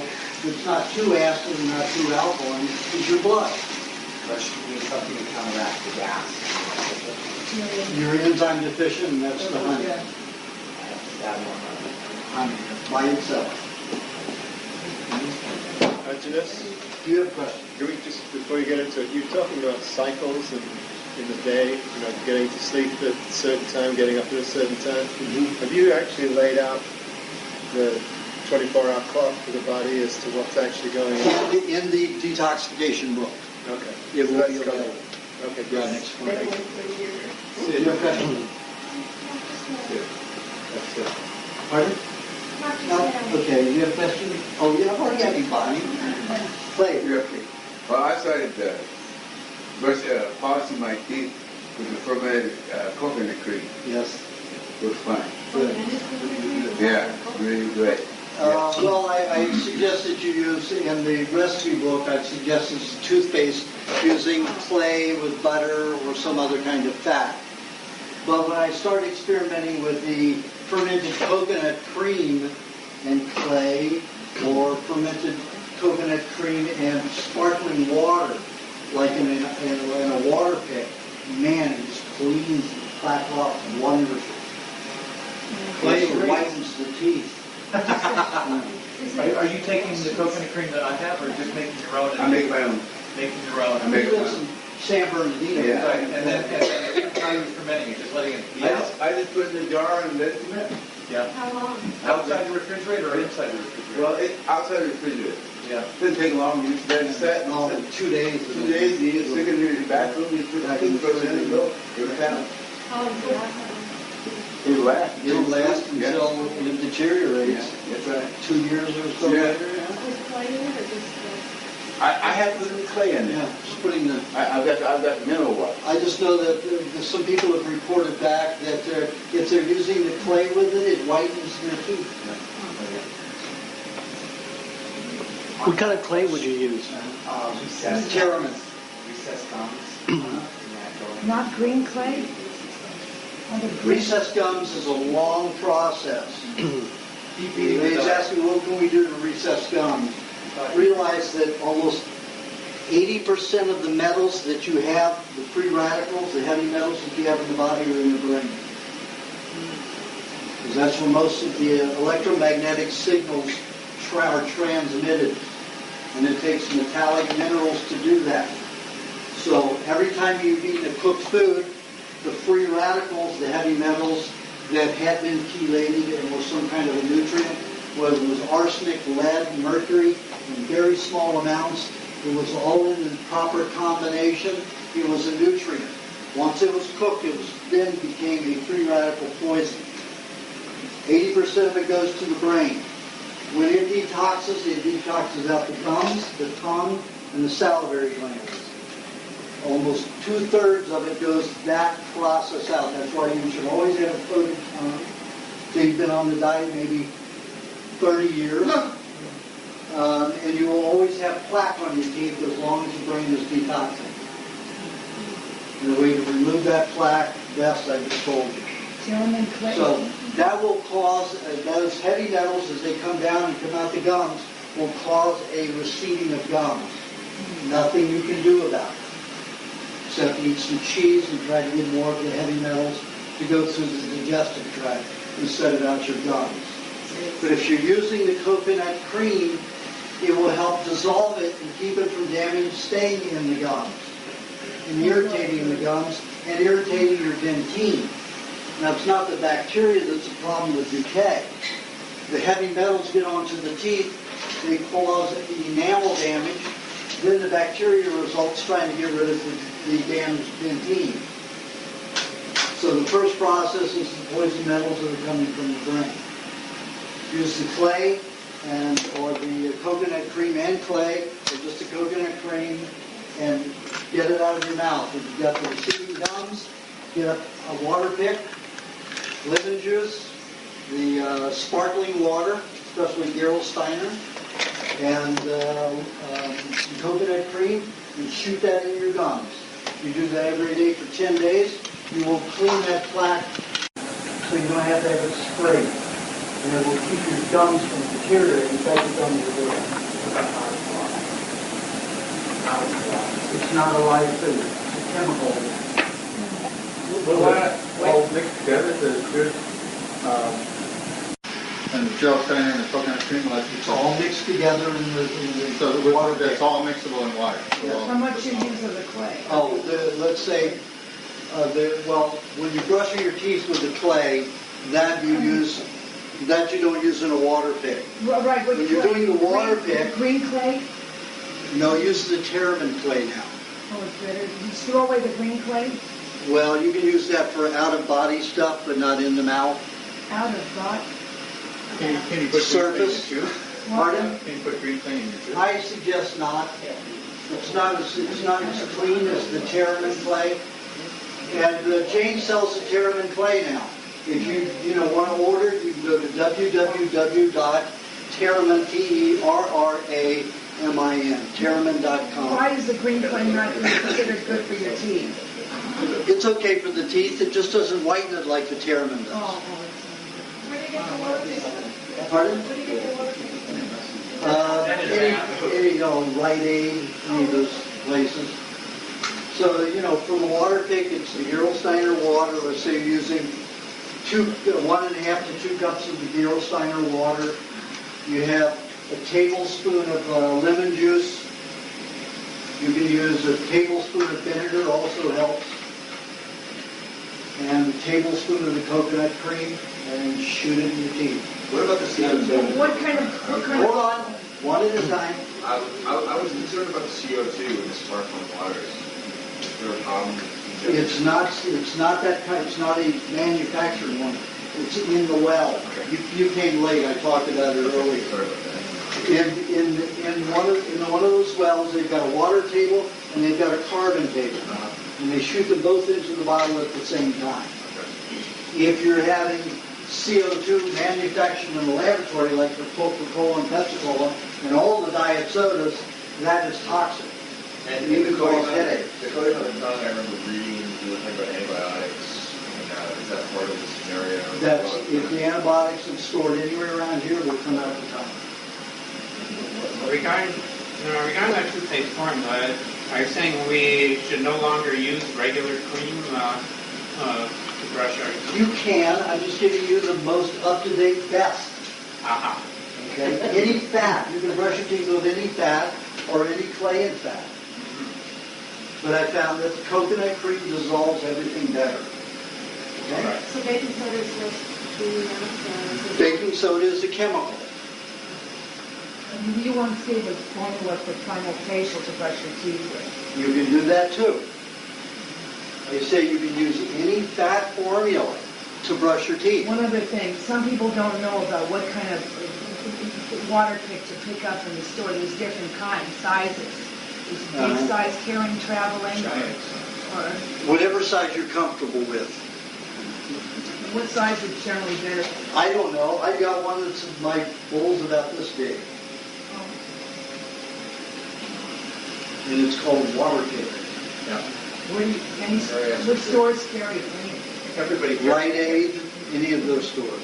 Speaker 1: that's not too acid and not too alkaline, is your blood.
Speaker 15: But should be something to counteract the gas.
Speaker 1: You're enzyme deficient, and that's the honey. Honey, by itself.
Speaker 12: Aajonus,
Speaker 1: Do you have a question?
Speaker 12: can we just, before you get into it, you're talking about cycles in the day, getting to sleep at a certain time, getting up at a certain time.
Speaker 1: Mm-hmm.
Speaker 12: Have you actually laid out the 24-hour clock for the body as to what's actually going on?
Speaker 1: In the detoxification book.
Speaker 12: Okay.
Speaker 1: It
Speaker 12: So
Speaker 1: will
Speaker 12: that's
Speaker 1: be
Speaker 12: covered.
Speaker 1: available.
Speaker 12: Okay,
Speaker 1: Yeah,
Speaker 12: good.
Speaker 1: next one. Do you have a question?
Speaker 12: That's it.
Speaker 1: Pardon? No? Okay, you have a question? Oh, yeah, I've already got you, Bonnie. Play.
Speaker 16: Yeah, okay. Well, I started polishing my teeth with the fermented coconut cream.
Speaker 1: Yes.
Speaker 16: It was fine.
Speaker 1: Good.
Speaker 16: Yeah, really great.
Speaker 1: Well, I suggest that you use, in the recipe book, I'd suggest as a toothpaste using clay with butter or some other kind of fat. But when I started experimenting with the fermented coconut cream and clay, or fermented coconut cream and sparkling water, like in a water pick, man, it just cleans the plaque off wonderfully. Clay whitens the teeth.
Speaker 3: Are you taking the coconut cream that I have, or just making your own?
Speaker 16: I make my own.
Speaker 3: Making your own.
Speaker 16: I make my
Speaker 1: some
Speaker 16: own.
Speaker 1: San Bernardino.
Speaker 16: Yeah.
Speaker 3: Right, and then how are you fermenting it? Just letting it be out?
Speaker 16: I just put it in the jar and let it ferment.
Speaker 3: Yeah.
Speaker 6: How long?
Speaker 3: Outside the refrigerator or inside the refrigerator?
Speaker 16: Well, outside the refrigerator.
Speaker 3: Yeah.
Speaker 16: Didn't take long. You just let it set.
Speaker 1: No, 2 days.
Speaker 16: 2 days, you just stick it in your bathroom, you put it in, put it in, and go. It was kind of, it lasts.
Speaker 1: It'll last until it deteriorates.
Speaker 16: Yeah, that's right.
Speaker 1: 2 years or so
Speaker 16: Yeah.
Speaker 1: later. Yeah.
Speaker 16: I have put some clay in there.
Speaker 1: Yeah, just putting the.
Speaker 16: I've got mineral water.
Speaker 1: I just know that some people have reported back that if they're using the clay with it, it whitens their teeth.
Speaker 7: What kind of clay would you use?
Speaker 15: Recessed
Speaker 1: Terramine.
Speaker 15: Recessed gums.
Speaker 2: Not green clay?
Speaker 1: Recessed gums is a long process. He's asking, what can we do to recess gums? Realize that almost 80% of the metals that you have, the free radicals, the heavy metals that you have in the body are in the brain. Because that's where most of the electromagnetic signals are transmitted. And it takes metallic minerals to do that. So every time you've eaten a cooked food, the free radicals, the heavy metals that had been chelated and were some kind of a nutrient, whether it was arsenic, lead, mercury, in very small amounts, it was all in the proper combination, it was a nutrient. Once it was cooked, it then became a free radical poison. 80% of it goes to the brain. When it detoxes out the gums, the tongue, and the salivary glands. Almost 2/3 of it goes that process out. That's why you should always have a coated tongue. So you've been on the diet maybe 30 years. And you will always have plaque on your teeth as long as the brain is detoxing. And the way to remove that plaque, best I just told you. So that will cause, those heavy metals as they come down and come out the gums, will cause a receding of gums. Nothing you can do about it. Except eat some cheese and try to get more of the heavy metals to go through the digestive tract and set it out your gums. But if you're using the coconut cream, it will help dissolve it and keep it from damage staying in the gums and irritating the gums and irritating your dentine. Now, it's not the bacteria that's the problem with decay. The heavy metals get onto the teeth, they cause enamel damage, then the bacteria results trying to get rid of the damaged dentine. So the first process is the poison metals that are coming from the brain. Use the clay or the coconut cream and clay, or just the coconut cream, and get it out of your mouth. If you've got the receding gums, get a water pick, lemon juice, the sparkling water, especially Gerolsteiner, and coconut cream, and shoot that in your gums. If you do that every day for 10 days, you will clean that plaque so you don't have to have it sprayed. And it will keep your gums from deteriorating. In fact, your gums are good. It's not a live food. It's a chemical.
Speaker 13: All mixed together, the good, and the Gerolsteiner and the coconut cream,
Speaker 1: it's all mixed together in the
Speaker 13: so the water. It's all mixable in water.
Speaker 2: How much you use of the clay?
Speaker 1: Oh, let's say, when you're brushing your teeth with the clay, that you don't use in a water pick.
Speaker 2: Right,
Speaker 1: when you're doing the water pick,
Speaker 2: green clay.
Speaker 1: No, use the Terramine clay now.
Speaker 2: Oh, it's better. You throw away the green clay.
Speaker 1: Well, you can use that for out-of-body stuff, but not in the mouth.
Speaker 2: Out of body.
Speaker 13: Can you put
Speaker 1: surface?
Speaker 13: green clay in your juice?
Speaker 1: Pardon?
Speaker 13: Can you put green clay in your juice?
Speaker 1: I suggest not. It's not as clean as the Terramine clay. And Jane sells the Terramine clay now. If you want to order, you can go to Terramine.com.
Speaker 2: Why is the green clay not considered good for your teeth?
Speaker 1: It's okay for the teeth. It just doesn't whiten it like the Terramine does.
Speaker 6: Where do you get the water pick?
Speaker 1: Pardon?
Speaker 6: Where do you get the water pick?
Speaker 1: Rite Aid, any of those places. So, for the water pick, it's the Gerolsteiner water. Let's say you're using 1.5 to 2 cups of the Gerolsteiner water. You have a tablespoon of lemon juice. You can use a tablespoon of vinegar, also helps. And a tablespoon of the coconut cream, and shoot it in your teeth.
Speaker 16: What about the seeds?
Speaker 2: What kind of?
Speaker 1: Hold on. One at a time.
Speaker 10: I was concerned about the CO2 in the sparkling waters. Is there a problem?
Speaker 1: It's not that kind, it's not a manufactured one. It's in the well. You came late, I talked about it earlier.
Speaker 10: Sorry about that.
Speaker 1: In one of those wells, they've got a water table and they've got a carbon table. And they shoot them both into the bottle at the same time. If you're having CO2 manufactured in the laboratory, like the Coca-Cola and Pepsi-Cola and all the diet sodas, that is toxic.
Speaker 10: And
Speaker 1: it can cause headache.
Speaker 10: The coating on the tongue, I remember reading, you were talking about antibiotics. Is that part of the scenario?
Speaker 1: That's, if the antibiotics are stored anywhere around here, will come out the tongue.
Speaker 4: Regarding that toothpaste formula, are you saying we should no longer use regular cream to brush our teeth?
Speaker 1: You can. I'm just giving you the most up-to-date best.
Speaker 4: Aha.
Speaker 1: Okay? Any fat. You can brush your teeth with any fat or any clay and fat. But I found that the coconut cream dissolves everything better. Okay?
Speaker 8: So baking soda is just
Speaker 1: Baking soda is a chemical.
Speaker 2: You want to see the formula for primal facial to brush your teeth with.
Speaker 1: You can do that too. They say you can use any fat formula to brush your teeth.
Speaker 2: One other thing, some people don't know about what kind of water pick to pick up in the store. There's different kinds, sizes. There's big size carrying, traveling, or
Speaker 1: whatever size you're comfortable with.
Speaker 2: what size is generally better?
Speaker 1: I don't know. I've got one that's my bowl's about this big. And it's called water pick.
Speaker 10: Yeah.
Speaker 2: Which stores carry it?
Speaker 10: Everybody.
Speaker 1: Rite Aid, any of those stores.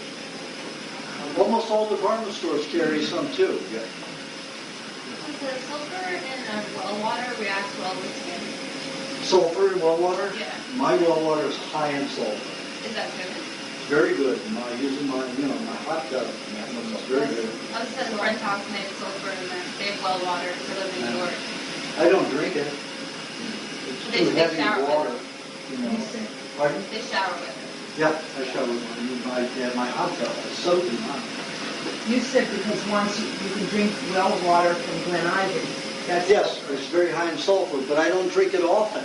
Speaker 1: Almost all department stores carry some too.
Speaker 11: Does the sulfur in well water react well with skin?
Speaker 1: Sulfur in well water?
Speaker 11: Yeah.
Speaker 1: My well water is high in sulfur.
Speaker 11: Is that good?
Speaker 1: It's very good. Using my hot tub, it's very good.
Speaker 11: I was at friend house and they have sulfur in there. They have well water for the New York.
Speaker 1: I don't drink it. It's
Speaker 11: They
Speaker 1: too heavy
Speaker 11: shower with
Speaker 1: water.
Speaker 11: it.
Speaker 1: Pardon?
Speaker 11: They shower with it.
Speaker 1: Yeah, I shower with my hot tub. It's soaking hot.
Speaker 2: You said because once you can drink well water from Glen Ivy.
Speaker 1: Yes, it's very high in sulfur, but I don't drink it often.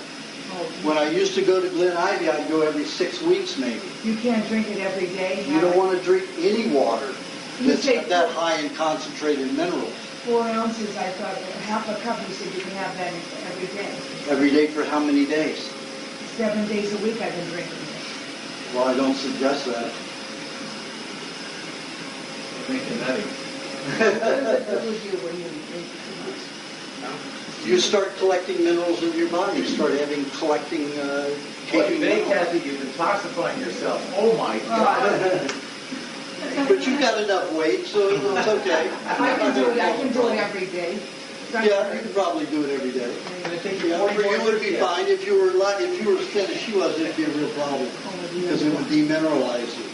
Speaker 1: When I used to go to Glen Ivy, I'd go every 6 weeks maybe.
Speaker 2: You can't drink it every day?
Speaker 1: You don't want to drink any water that's that high in concentrated minerals.
Speaker 2: 4 ounces, I thought, half a cup, you said you can have that every day.
Speaker 1: Every day for how many days?
Speaker 2: 7 days a week I've been drinking it.
Speaker 1: Well, I don't suggest that.
Speaker 3: Drinking nutty.
Speaker 2: What would you when you drink too much?
Speaker 1: You start collecting minerals in your body. You start collecting.
Speaker 3: What you think, Kathy, you've been toxifying yourself. Oh my God.
Speaker 1: But you've got enough weight, so it's okay.
Speaker 2: I can do it every day.
Speaker 1: Yeah, you can probably do it every day. Yeah, for you it would be fine. If you were thin as she was, it'd be a real problem because it would demineralize you.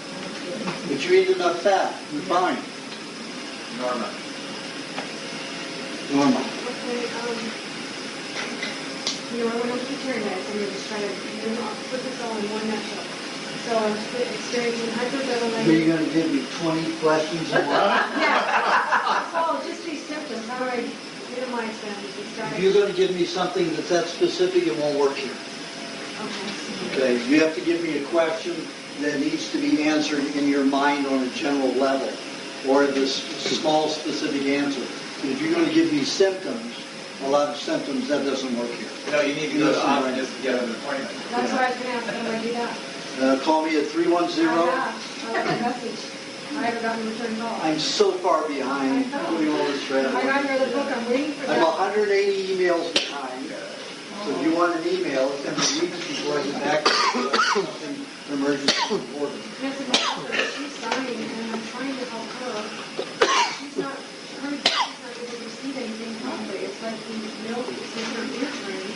Speaker 1: But you eat enough fat, you're fine.
Speaker 3: Norma.
Speaker 8: Okay, I went on vegetarian diet, and just trying to put this all in one nutshell. So I'm experiencing hyperventilating.
Speaker 1: Are you going to give me 20 questions?
Speaker 8: Yeah. Well, just these symptoms. How do I minimize them?
Speaker 1: If you're going to give me something that's that specific, it won't work here.
Speaker 8: Okay.
Speaker 1: Okay, you have to give me a question that needs to be answered in your mind on a general level, or this small specific answer. And if you're going to give me symptoms, a lot of symptoms, that doesn't work here.
Speaker 3: No, you need to go to the office just to get an appointment.
Speaker 8: That's what I was going to ask. How do I do that?
Speaker 1: Call me at 310.
Speaker 8: I left a message. I haven't gotten a return call.
Speaker 1: I'm so far behind doing all this travel.
Speaker 8: I got your other book. I'm waiting for that.
Speaker 1: I'm 180 emails behind. So if you want an email, it's going to be weeks before I get back to something emergency important.
Speaker 8: Yes, she's dying, and I'm trying to help her. She's not able to receive anything properly. It's like the milk is making her ears ring.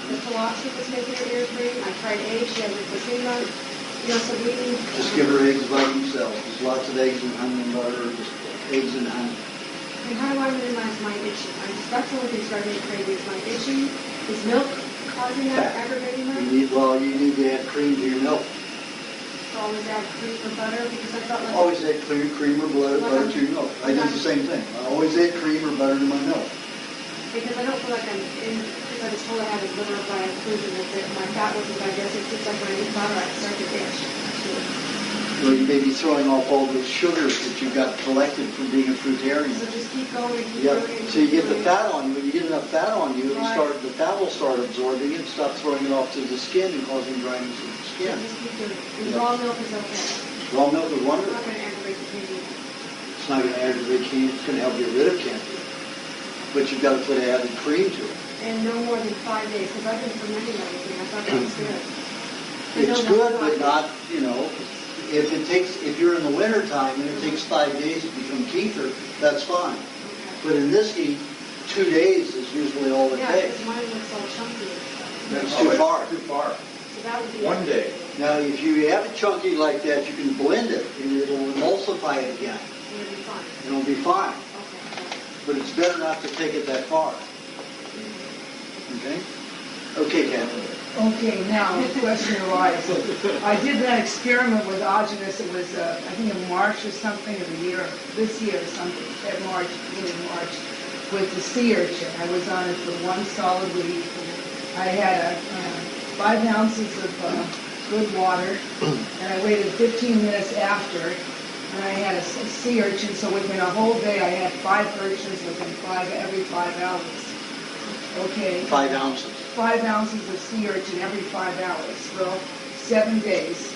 Speaker 8: The colostrum is making her ears ring. I tried eggs. She has emphysema. So we need...
Speaker 1: Just give her eggs by themselves. There's lots of eggs and honey and butter. Just eggs and honey.
Speaker 8: And how do I minimize my itching? That's the only thing starting to crazy is my itching. Is milk causing that, aggravating that?
Speaker 1: You need to add cream to your milk.
Speaker 8: to always add cream or butter? Because I felt like...
Speaker 1: Always add cream or butter to your milk. I do the same thing. I always add cream or butter to my milk.
Speaker 8: Because I don't feel like because I was told I had a liver by inclusion that my fat wasn't digested. It's just like when I eat butter, I start to ditch.
Speaker 1: Well, you may be throwing off all those sugars that you got collected from being a fruitarian.
Speaker 8: So just keep going.
Speaker 1: Yeah. So you get the fat on you. When you get enough fat on you, the fat will start absorbing it, stop throwing it off to the skin and causing dryness of the skin.
Speaker 8: So just keep doing it. And raw milk is okay.
Speaker 1: Raw milk is wonderful.
Speaker 8: It's not going to aggravate the kidney.
Speaker 1: It's not going to aggravate kidney. It's going to help get rid of cancer. But you've got to put added cream to it.
Speaker 8: And no more than 5 days, because I've been fermenting everything. I thought that was good.
Speaker 1: It's good, but not, if you're in the winter time and it takes 5 days to become kefir, that's fine. But in this heat, 2 days is usually all it
Speaker 8: Yeah,
Speaker 1: takes.
Speaker 8: because mine looks all chunky.
Speaker 1: That's too far.
Speaker 10: Too far.
Speaker 8: So that would be...
Speaker 10: 1 day.
Speaker 1: Now, if you have it chunky like that, you can blend it and it'll emulsify it again.
Speaker 8: It'll be fine.
Speaker 1: It'll be fine.
Speaker 8: Okay.
Speaker 1: But it's better not to take it that far. Okay? Okay, Catherine.
Speaker 2: Okay, now the question arises. I did that experiment with Aajonus. It was, I think, in March or something of the year, this year or something, March, beginning of March, with the sea urchin. I was on it for 1 solid week. I had 5 ounces of good water, and I waited 15 minutes after, and I had a sea urchin. So within a whole day, I had 5 urchins every 5 hours. Okay.
Speaker 1: 5 ounces.
Speaker 2: 5 ounces of sea urchin every 5 hours for 7 days.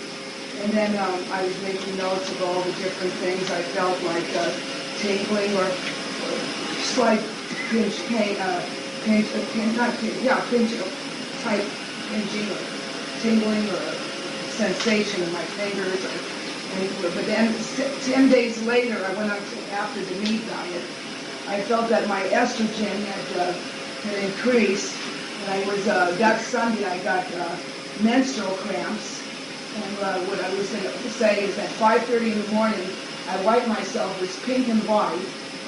Speaker 2: And then I was making notes of all the different things I felt like tingling or slight pinch pain, type pinching or tingling or sensation in my fingers or anywhere. But then 10 days later, I went up after the meat diet. I felt that my estrogen had increased. And I was, that Sunday I got menstrual cramps. And what I was going to say is at 5:30 in the morning, I wiped myself, it was pink and white.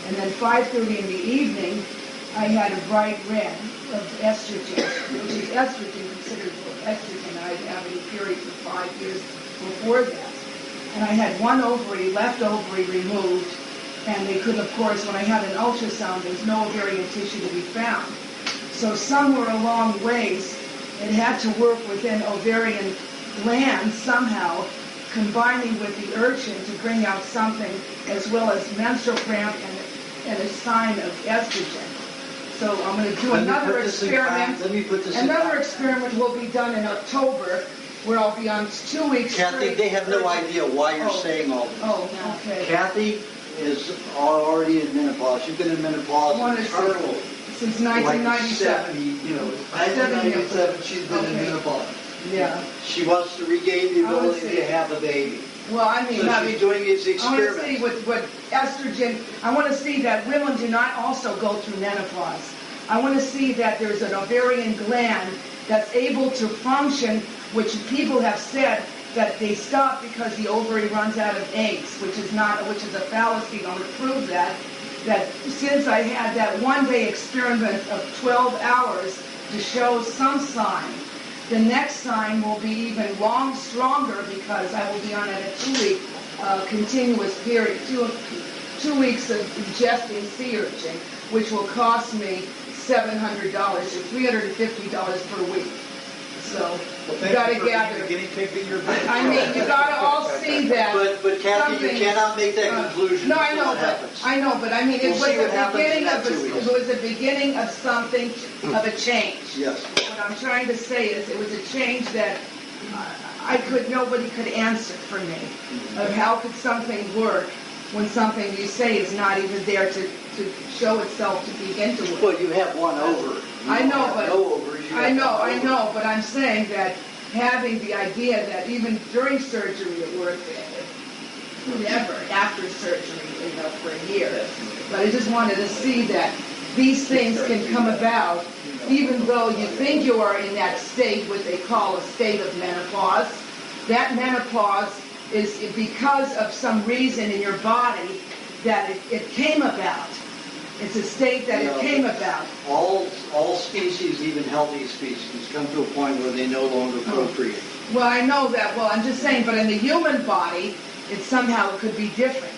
Speaker 2: And then 5:30 in the evening, I had a bright red of estrogen, which is estrogen, considered estrogen. I didn't have any period for 5 years before that. And I had 1 left ovary removed. And they could, of course, when I had an ultrasound, there's no ovarian tissue to be found. So somewhere along ways, it had to work within ovarian glands somehow, combining with the urchin to bring out something as well as menstrual cramp and a sign of estrogen. So I'm going to do another experiment.
Speaker 1: Let me put this
Speaker 2: Another experiment will be done in October, where I'll be on 2 weeks
Speaker 1: Kathy,
Speaker 2: straight.
Speaker 1: they have no idea why you're saying all this.
Speaker 2: Oh, okay.
Speaker 1: Kathy is already in menopause. She's been in menopause
Speaker 2: since 1997.
Speaker 1: 1997, she's been in menopause.
Speaker 2: Yeah.
Speaker 1: She wants to regain the ability to have a baby.
Speaker 2: Well, I mean,
Speaker 1: so she's doing these experiments.
Speaker 2: I want to see what estrogen, I want to see that women do not also go through menopause. I want to see that there's an ovarian gland that's able to function, which people have said that they stop because the ovary runs out of eggs, which is a fallacy. I'm going to prove that since I had that 1-day experiment of 12 hours to show some sign, the next sign will be even stronger because I will be on a 2-week continuous period, 2 weeks of ingesting sea urchin, which will cost me $700 or $350 per week. So you got to gather. I mean, you got to all see that.
Speaker 1: But Kathy, you cannot make that conclusion.
Speaker 2: No, I know, but I mean, it was the beginning of something, of a change.
Speaker 1: Yes.
Speaker 2: What I'm trying to say is, it was a change that nobody could answer for me. Of how could something work when something you say is not even there to show itself to begin to work.
Speaker 1: Well, you have 1 ovary.
Speaker 2: I know, but
Speaker 1: no ovaries.
Speaker 2: I know, but I'm saying that having the idea that even during surgery it worked, never after surgery, for a year. But I just wanted to see that these things can come about even though you think you are in that state, what they call a state of menopause. That menopause is because of some reason in your body that it came about. It's a state that it came about.
Speaker 1: All species, even healthy species, come to a point where they no longer procreate.
Speaker 2: Well, I know that. Well, I'm just saying, but in the human body, it somehow could be different.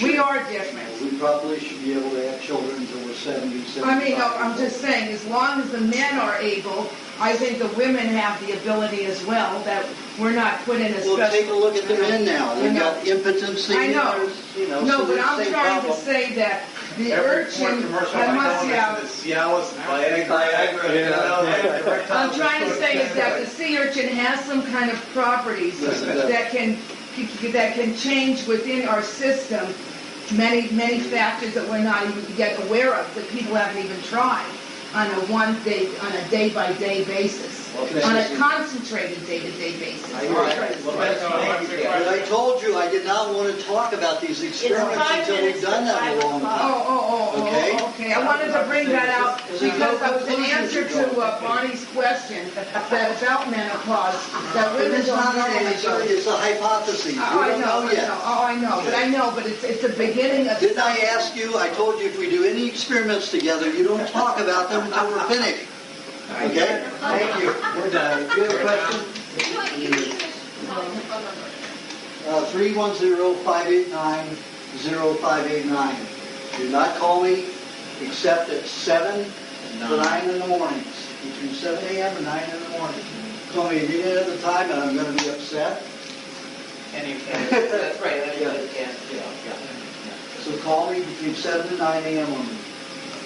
Speaker 2: We are different.
Speaker 1: We probably should be able to have children until we're 70, 75.
Speaker 2: I mean, no, I'm just saying, as long as the men are able, I think the women have the ability as well, that we're not put in a special...
Speaker 1: Well, take a look at the men now. They've got impotency.
Speaker 2: I know. No,
Speaker 1: so
Speaker 2: but I'm
Speaker 1: same
Speaker 2: trying
Speaker 1: problem.
Speaker 2: to say that the urchin that must have... I'm trying to say is that the sea urchin has some kind of properties that can change within our system many factors that we're not even yet aware of, that people haven't even tried on a day-by-day basis. On a concentrated day-to-day basis.
Speaker 1: But I told you I did not want to talk about these experiments until we've done that a long time.
Speaker 2: Okay. I wanted to bring that out because that was an answer to Bonnie's question that about menopause, that women
Speaker 1: It's
Speaker 2: don't
Speaker 1: not
Speaker 2: know
Speaker 1: an answer, it's a hypothesis. We don't know yet.
Speaker 2: I know, but it's the beginning of...
Speaker 1: Didn't I ask you, I told you if we do any experiments together, you don't talk about them until we're finished. Okay? Thank you. We're done. Do you have a question? 310-589-0589. Do not call me except at 7 to 9 in the mornings. Between 7 a.m. and 9 in the morning. Call me any other time and I'm going to be upset.
Speaker 15: That's right.
Speaker 1: So call me between 7 to 9 a.m. on me.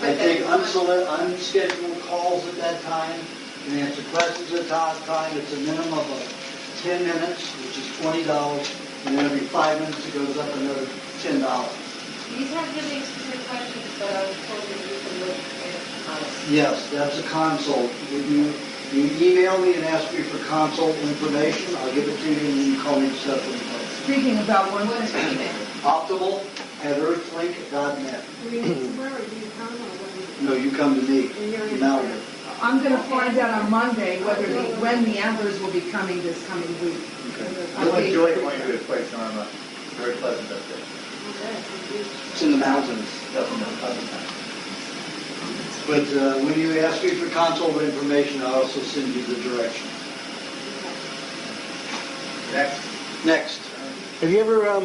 Speaker 1: I take unscheduled calls at that time and answer questions at that time. It's a minimum of 10 minutes, which is $20, and then every 5 minutes it goes up another $10.
Speaker 5: These have really specific questions, but I was told that you can look at it.
Speaker 1: Yes, that's a consult. You email me and ask me for consult information, I'll give it to you, and you can call me separately.
Speaker 2: Speaking about one
Speaker 5: What is your email?
Speaker 1: Optimal@earthlink.net.
Speaker 8: Where are you from or what?
Speaker 1: No, you come to me. Now,
Speaker 2: I'm going to find out on Monday when the antlers will be coming this coming week.
Speaker 3: I'd like Joy to point you to a place on very pleasant up there.
Speaker 1: it's in the mountains. But when you ask me for consult information, I'll also send you the direction. Next.
Speaker 12: Have you ever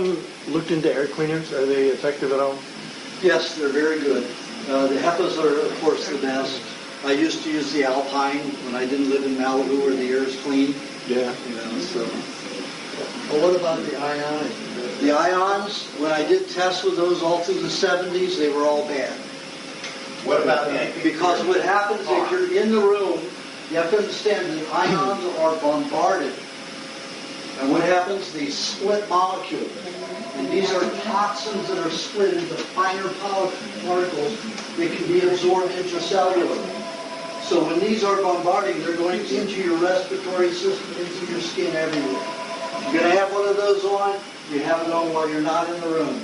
Speaker 12: looked into air cleaners? Are they effective at all?
Speaker 1: Yes, they're very good. The HEPAs are, of course, the best. I used to use the Alpine when I didn't live in Malibu where the air is clean.
Speaker 12: Yeah.
Speaker 1: So.
Speaker 16: Well, what about the ions?
Speaker 1: The ions, when I did tests with those all through the 70s, they were all bad.
Speaker 3: What about the...
Speaker 1: Because what happens if you're in the room, you have to understand that ions are bombarded. And what happens? They split molecules. And these are toxins that are split into finer particles that can be absorbed intracellularly. So when these are bombarding, they're going into your respiratory system, into your skin, everywhere. You're going to have one of those on, you have it on while you're not in the room.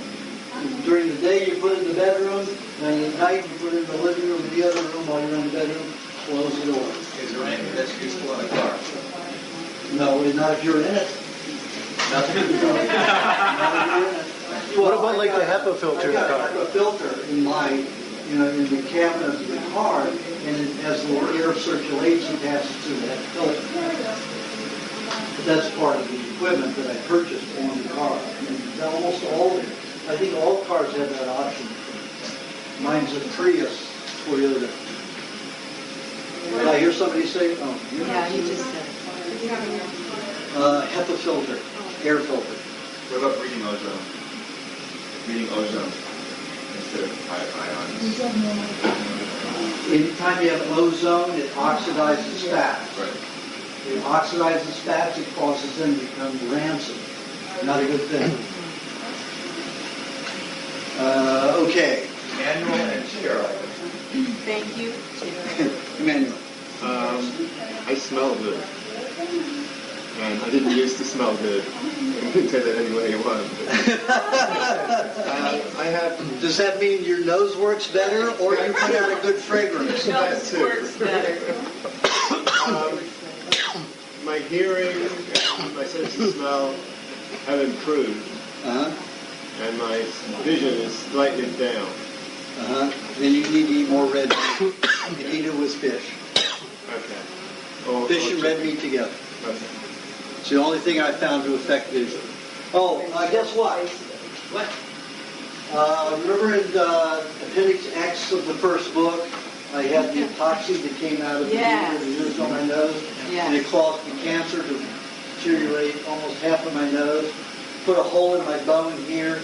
Speaker 1: During the day, you put it in the bedroom, and at night, you put it in the living room or the other room while you're in the bedroom, close the door.
Speaker 3: Is there anything that's useful in a car?
Speaker 1: No, not if you're in it.
Speaker 12: What about like the HEPA filter in the
Speaker 1: I've got
Speaker 12: car?
Speaker 1: a HEPA filter in my, in the cabinet of the car, and as the air circulates, it passes through that filter. But that's part of the equipment that I purchased on the car. And almost all, I think all cars have that option. Mine's a Prius Toyota. Did I hear somebody say? Oh,
Speaker 5: Yeah, you just said.
Speaker 1: HEPA filter, air filter.
Speaker 10: What about breathing ozone? Breathing ozone instead of ions?
Speaker 1: Anytime you have ozone, it oxidizes fats.
Speaker 10: Right.
Speaker 1: It oxidizes fats, it causes them to become rancid. Not a good thing. Okay.
Speaker 3: Manual and sterile.
Speaker 5: Thank you.
Speaker 1: Emmanuel.
Speaker 12: I smell good. And I didn't used to smell good. I didn't say that any way you want. I have...
Speaker 1: Does that mean your nose works better, or you put out a good fragrance?
Speaker 5: Nose works better.
Speaker 12: My hearing and my sense of smell have improved. And my vision is slightly down.
Speaker 1: Then you need to eat more red meat. You can eat it with fish.
Speaker 12: Okay.
Speaker 1: Fish and red meat together.
Speaker 12: Okay.
Speaker 1: the only thing I found to affect vision. Oh, guess what? What? Remember in Appendix X of the first book, I had the epoxy that came out of the ears on my nose, and it caused the cancer to deteriorate almost half of my nose. Put a hole in my bone here,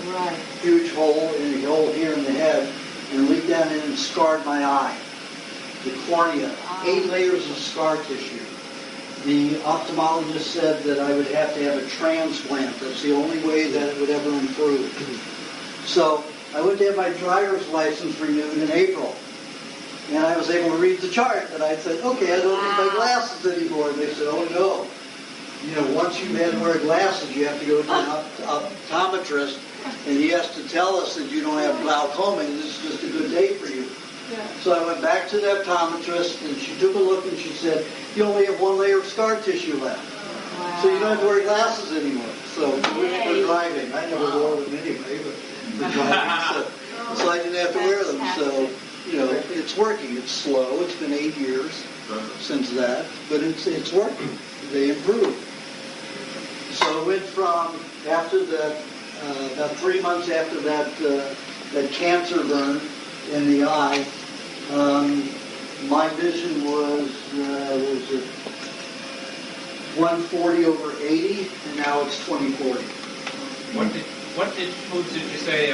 Speaker 1: huge hole, and a hole here in the head, and leaked down in and scarred my eye. The cornea, 8 layers of scar tissue. The ophthalmologist said that I would have to have a transplant. That's the only way that it would ever improve. So I went to have my driver's license renewed in April. And I was able to read the chart. And I said, okay, I don't need my glasses anymore. And they said, oh no. You know, once you've had to wear glasses, you have to go to an optometrist. And he has to tell us that you don't have glaucoma and this is just a good day for you. So I went back to the optometrist and she took a look and she said, you only have 1 layer of scar tissue left. So you don't have to wear glasses anymore. So we're driving. I never wore them anyway, but we're driving. So I didn't have to wear them. So, you know, it's working. It's slow. It's been 8 years since that, but it's working. They improved. So it went from, after that, about 3 months after that cancer burn in the eye, my vision was 140/80, and now it's 20/40.
Speaker 4: What foods did you say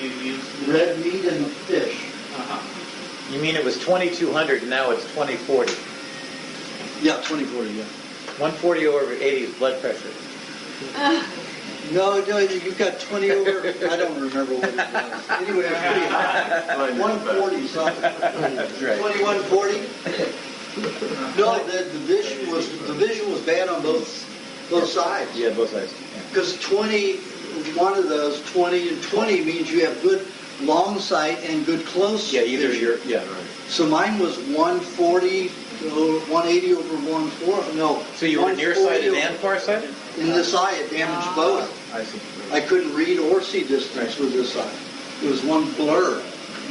Speaker 4: you used?
Speaker 1: Red meat and fish.
Speaker 3: You mean it was 2200 and now it's 2040?
Speaker 1: Yeah, 20/40, yeah.
Speaker 3: 140/80 is blood pressure.
Speaker 1: No, you've got 20 over, I don't remember what it was. Anyway, it's pretty high. 140 something.
Speaker 3: That's right.
Speaker 1: 21/40? No, the vision was bad on both sides.
Speaker 3: Yeah, both sides.
Speaker 1: Because 20, one of those, 20 and 20 means you have good long sight and good close.
Speaker 3: Yeah, either
Speaker 1: vision.
Speaker 3: right.
Speaker 1: So mine was 140, 180/140. No.
Speaker 3: So you were nearsighted and farsighted?
Speaker 1: In this eye, it damaged both.
Speaker 3: I see.
Speaker 1: I couldn't read or see distance with this eye. It was one blur.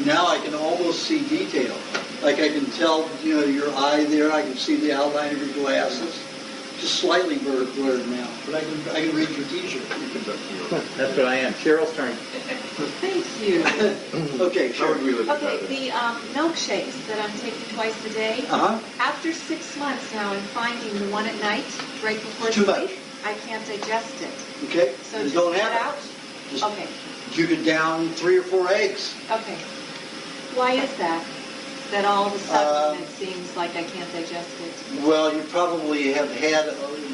Speaker 1: Now I can almost see detail. Like I can tell, you know, your eye there. I can see the outline of your glasses. Just slightly blurred now, but I can read your T-shirt.
Speaker 3: That's what I am. Cheryl's turn.
Speaker 17: Thank you.
Speaker 1: Okay, sure.
Speaker 17: Okay, the milkshakes that I'm taking twice a day. After 6 months now, I'm finding the one at night, right before
Speaker 1: Too
Speaker 17: sleep,
Speaker 1: much.
Speaker 17: I can't digest it.
Speaker 1: Okay.
Speaker 17: So
Speaker 1: You
Speaker 17: just
Speaker 1: don't
Speaker 17: cut
Speaker 1: have
Speaker 17: out.
Speaker 1: Just,
Speaker 17: Okay.
Speaker 1: You could down 3 or 4 eggs.
Speaker 17: Okay. Why is that? That all of a sudden it seems like I can't digest it.
Speaker 1: Well, you probably have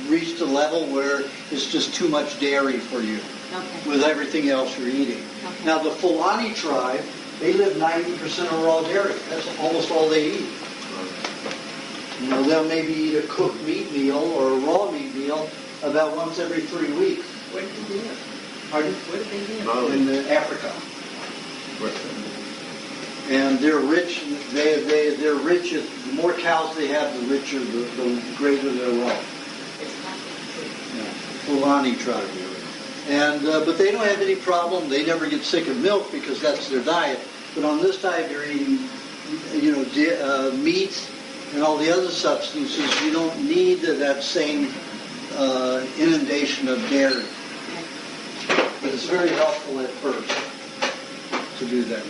Speaker 1: reached a level where it's just too much dairy for you.
Speaker 17: Okay.
Speaker 1: With everything else you're eating.
Speaker 17: Okay.
Speaker 1: Now, the Fulani tribe, they live 90% on raw dairy. That's almost all they eat. You know, they'll maybe eat a cooked meat meal or a raw meat meal about once every 3 weeks.
Speaker 17: Where did they live?
Speaker 1: Pardon?
Speaker 17: Where did they live?
Speaker 1: In Africa. And they're rich. They're rich. The more cows they have, the richer, the greater their wealth. Fulani tribe. And but they don't have any problem. They never get sick of milk because that's their diet. But on this diet, you're eating, you know, meat and all the other substances. You don't need that same inundation of dairy. But it's very helpful at first to do that.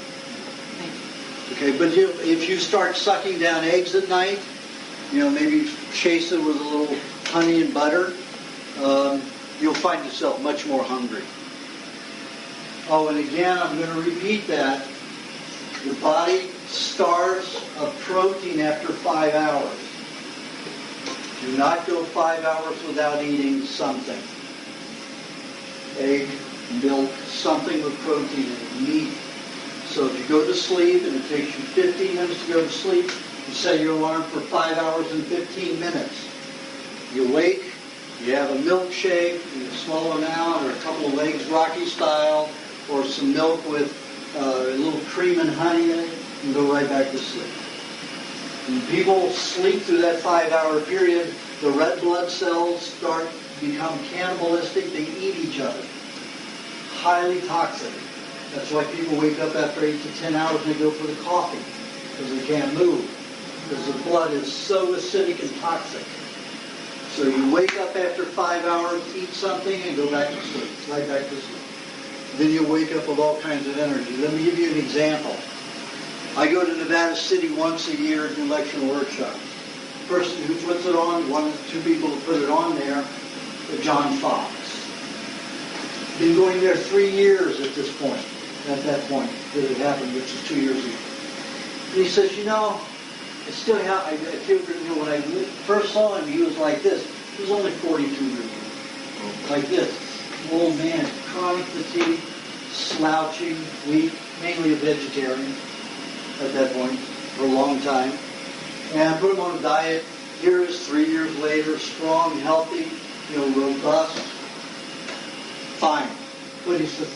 Speaker 1: Okay, but if you start sucking down eggs at night, you know, maybe chase it with a little honey and butter, you'll find yourself much more hungry. Oh, and again, I'm going to repeat that. The body starves of protein after 5 hours. Do not go 5 hours without eating something. Egg, milk, something with protein in it, meat. So if you go to sleep and it takes you 15 minutes to go to sleep, you set your alarm for 5 hours and 15 minutes. You wake, you have a milkshake in a small amount or a couple of eggs Rocky style or some milk with a little cream and honey in it and go right back to sleep. When people sleep through that 5-hour period, the red blood cells become cannibalistic. They eat each other. Highly toxic. That's why people wake up after 8 to 10 hours and they go for the coffee, because they can't move, because the blood is so acidic and toxic. So you wake up after 5 hours, eat something, and go back to sleep, right back to sleep. Then you wake up with all kinds of energy. Let me give you an example. I go to Nevada City once a year and do lecture workshops. Person who puts it on, one of the two people who put it on there, John Fox. Been going there 3 years at this point, at that point that it happened, which is 2 years ago. And he says, I still have, I feel good, when I first saw him, he was like this. He was only 42 years old. Like this. Old man, chronic fatigue, slouching, weak, mainly a vegetarian at that point for a long time. And I put him on a diet. Here is 3 years later, strong, healthy, robust, fine. But he says,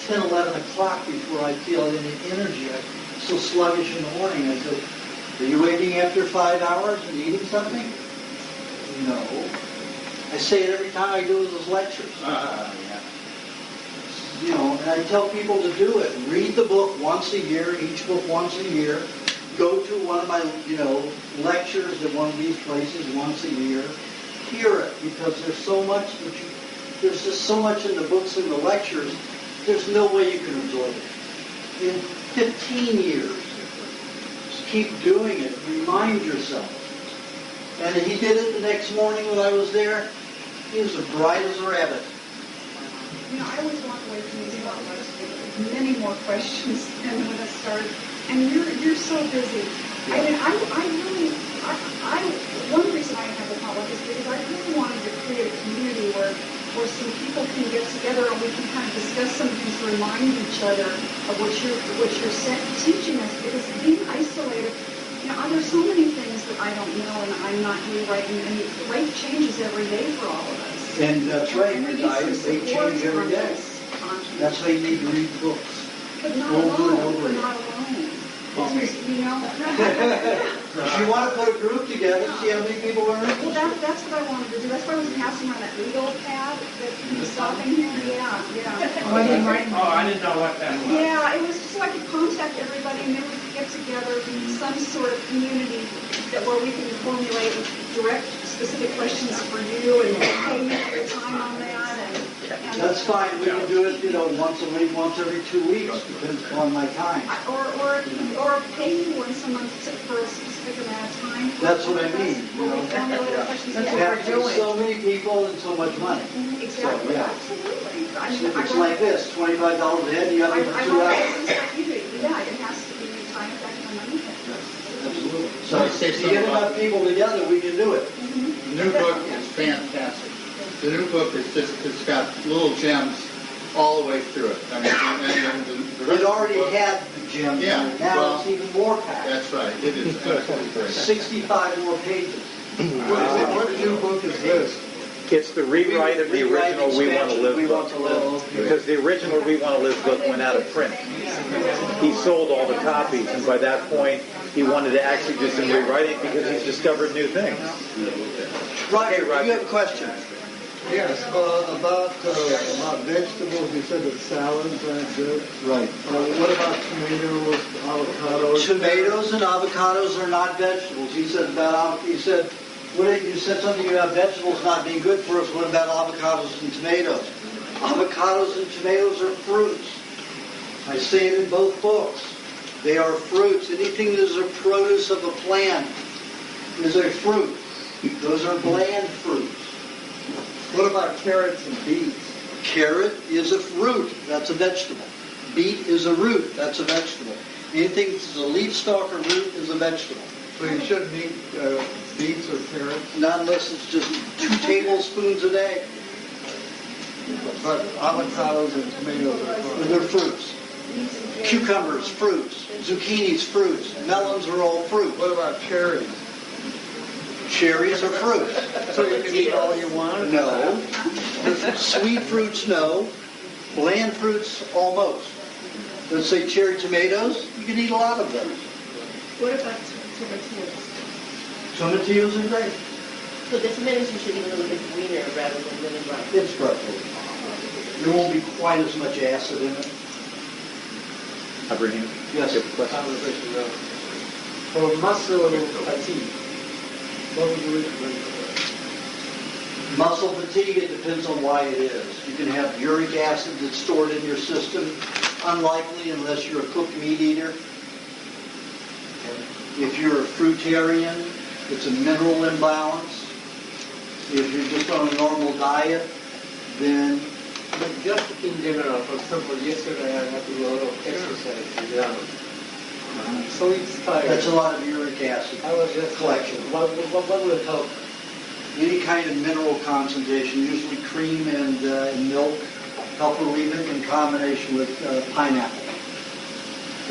Speaker 1: 10, 11 o'clock before I feel any energy. I'm so sluggish in the morning. I said, are you waking after 5 hours and eating something? No. I say it every time I do his lectures. And I tell people to do it. Read the book once a year, each book once a year. Go to one of my, lectures at one of these places once a year. Hear it, because there's so much there's just so much in the books and the lectures, there's no way you can absorb it. In 15 years, just keep doing it. Remind yourself. And he did it the next morning when I was there. He was as bright as a rabbit.
Speaker 2: I always walk away from these podcasts with many more questions than when I started. And you're so busy. I mean, one reason I have a podcast is because I really wanted to create a community where some people can get together and we can kind of discuss some things to remind each other of what you're teaching us. Because being isolated, there's so many things that I don't know and I'm not rewriting. And life changes every day for all of us.
Speaker 1: And that's right, your diet, they change every day. That's why you need to read books.
Speaker 2: But not alone. We're not alone. If you
Speaker 1: want to put a group together, see how many people are in it.
Speaker 2: Well, that's what I wanted to do. That's why I was passing on that legal pad that was stopping here. Yeah.
Speaker 4: I didn't know what that was.
Speaker 2: Yeah, it was just so I could contact everybody and then we could get together some sort of community where we can formulate direct, specific questions for you and pay you for your time on that. And
Speaker 1: that's fine. We can do it, once a week, once every 2 weeks, depends upon my time.
Speaker 2: Or pay you once a month for a specific amount of time.
Speaker 1: That's what I mean. So many people and so much money.
Speaker 2: Exactly.
Speaker 1: So, yeah.
Speaker 2: Absolutely.
Speaker 1: It's like this, $25 a head, you have it for 2 hours.
Speaker 2: Yeah, it has to be time effective and money effective.
Speaker 1: Absolutely. So if you get enough people together, we can do it.
Speaker 13: The new book is fantastic. The new book is it's got little gems all the way through it. I mean,
Speaker 1: it already had the gems.
Speaker 13: Yeah.
Speaker 1: Now it's even more packed.
Speaker 13: That's right. It is absolutely great.
Speaker 1: 65 more pages.
Speaker 12: What new book is this?
Speaker 3: It's the rewrite of the original We Want to Live book. Because the original We Want to Live book went out of print. He sold all the copies, and by that point, he wanted to actually do some rewriting because he's discovered new things.
Speaker 1: Roger, you have a question?
Speaker 12: Yes, about vegetables, you said that salads aren't good.
Speaker 1: Right.
Speaker 12: What about tomatoes, avocados?
Speaker 1: Tomatoes and avocados are not vegetables. You said something about vegetables not being good for us. What about avocados and tomatoes? Avocados and tomatoes are fruits. I say it in both books. They are fruits. Anything that is a produce of a plant is a fruit. Those are bland fruits.
Speaker 12: What about carrots and beets?
Speaker 1: Carrot is a fruit. That's a vegetable. Beet is a root. That's a vegetable. Anything that's a leaf stalk or root is a vegetable.
Speaker 12: So you shouldn't eat beets or carrots?
Speaker 1: Not unless it's just 2 tablespoons a day.
Speaker 12: But avocados and tomatoes are fruits.
Speaker 1: They're fruits. Cucumbers, fruits. Zucchinis, fruits. Melons are all fruit.
Speaker 12: What about cherries?
Speaker 1: Cherries are fruits.
Speaker 12: So you can eat all you want?
Speaker 1: No. Sweet fruits, no. Bland fruits, almost. Let's say cherry tomatoes, you can eat a lot of those.
Speaker 2: What about tomatillos?
Speaker 1: Tomatillos are great.
Speaker 5: So the tomatoes you should eat a little bit greener rather than really ripe.
Speaker 1: It's perfect. There won't be quite as much acid in it.
Speaker 3: Abraham?
Speaker 1: Yes.
Speaker 12: For muscle fatigue, what would you recommend for that?
Speaker 1: Muscle fatigue, it depends on why it is. You can have uric acid that's stored in your system. Unlikely unless you're a cooked meat eater. If you're a fruitarian, it's a mineral imbalance. If you're just on a normal diet, then...
Speaker 12: But just in general, for example, yesterday I had to do a lot of exercise. So it's tired.
Speaker 1: That's a lot of uric acid
Speaker 12: I was just
Speaker 1: collection.
Speaker 12: What will help?
Speaker 1: Any kind of mineral concentration, usually cream and milk, help relieve it in combination with pineapple.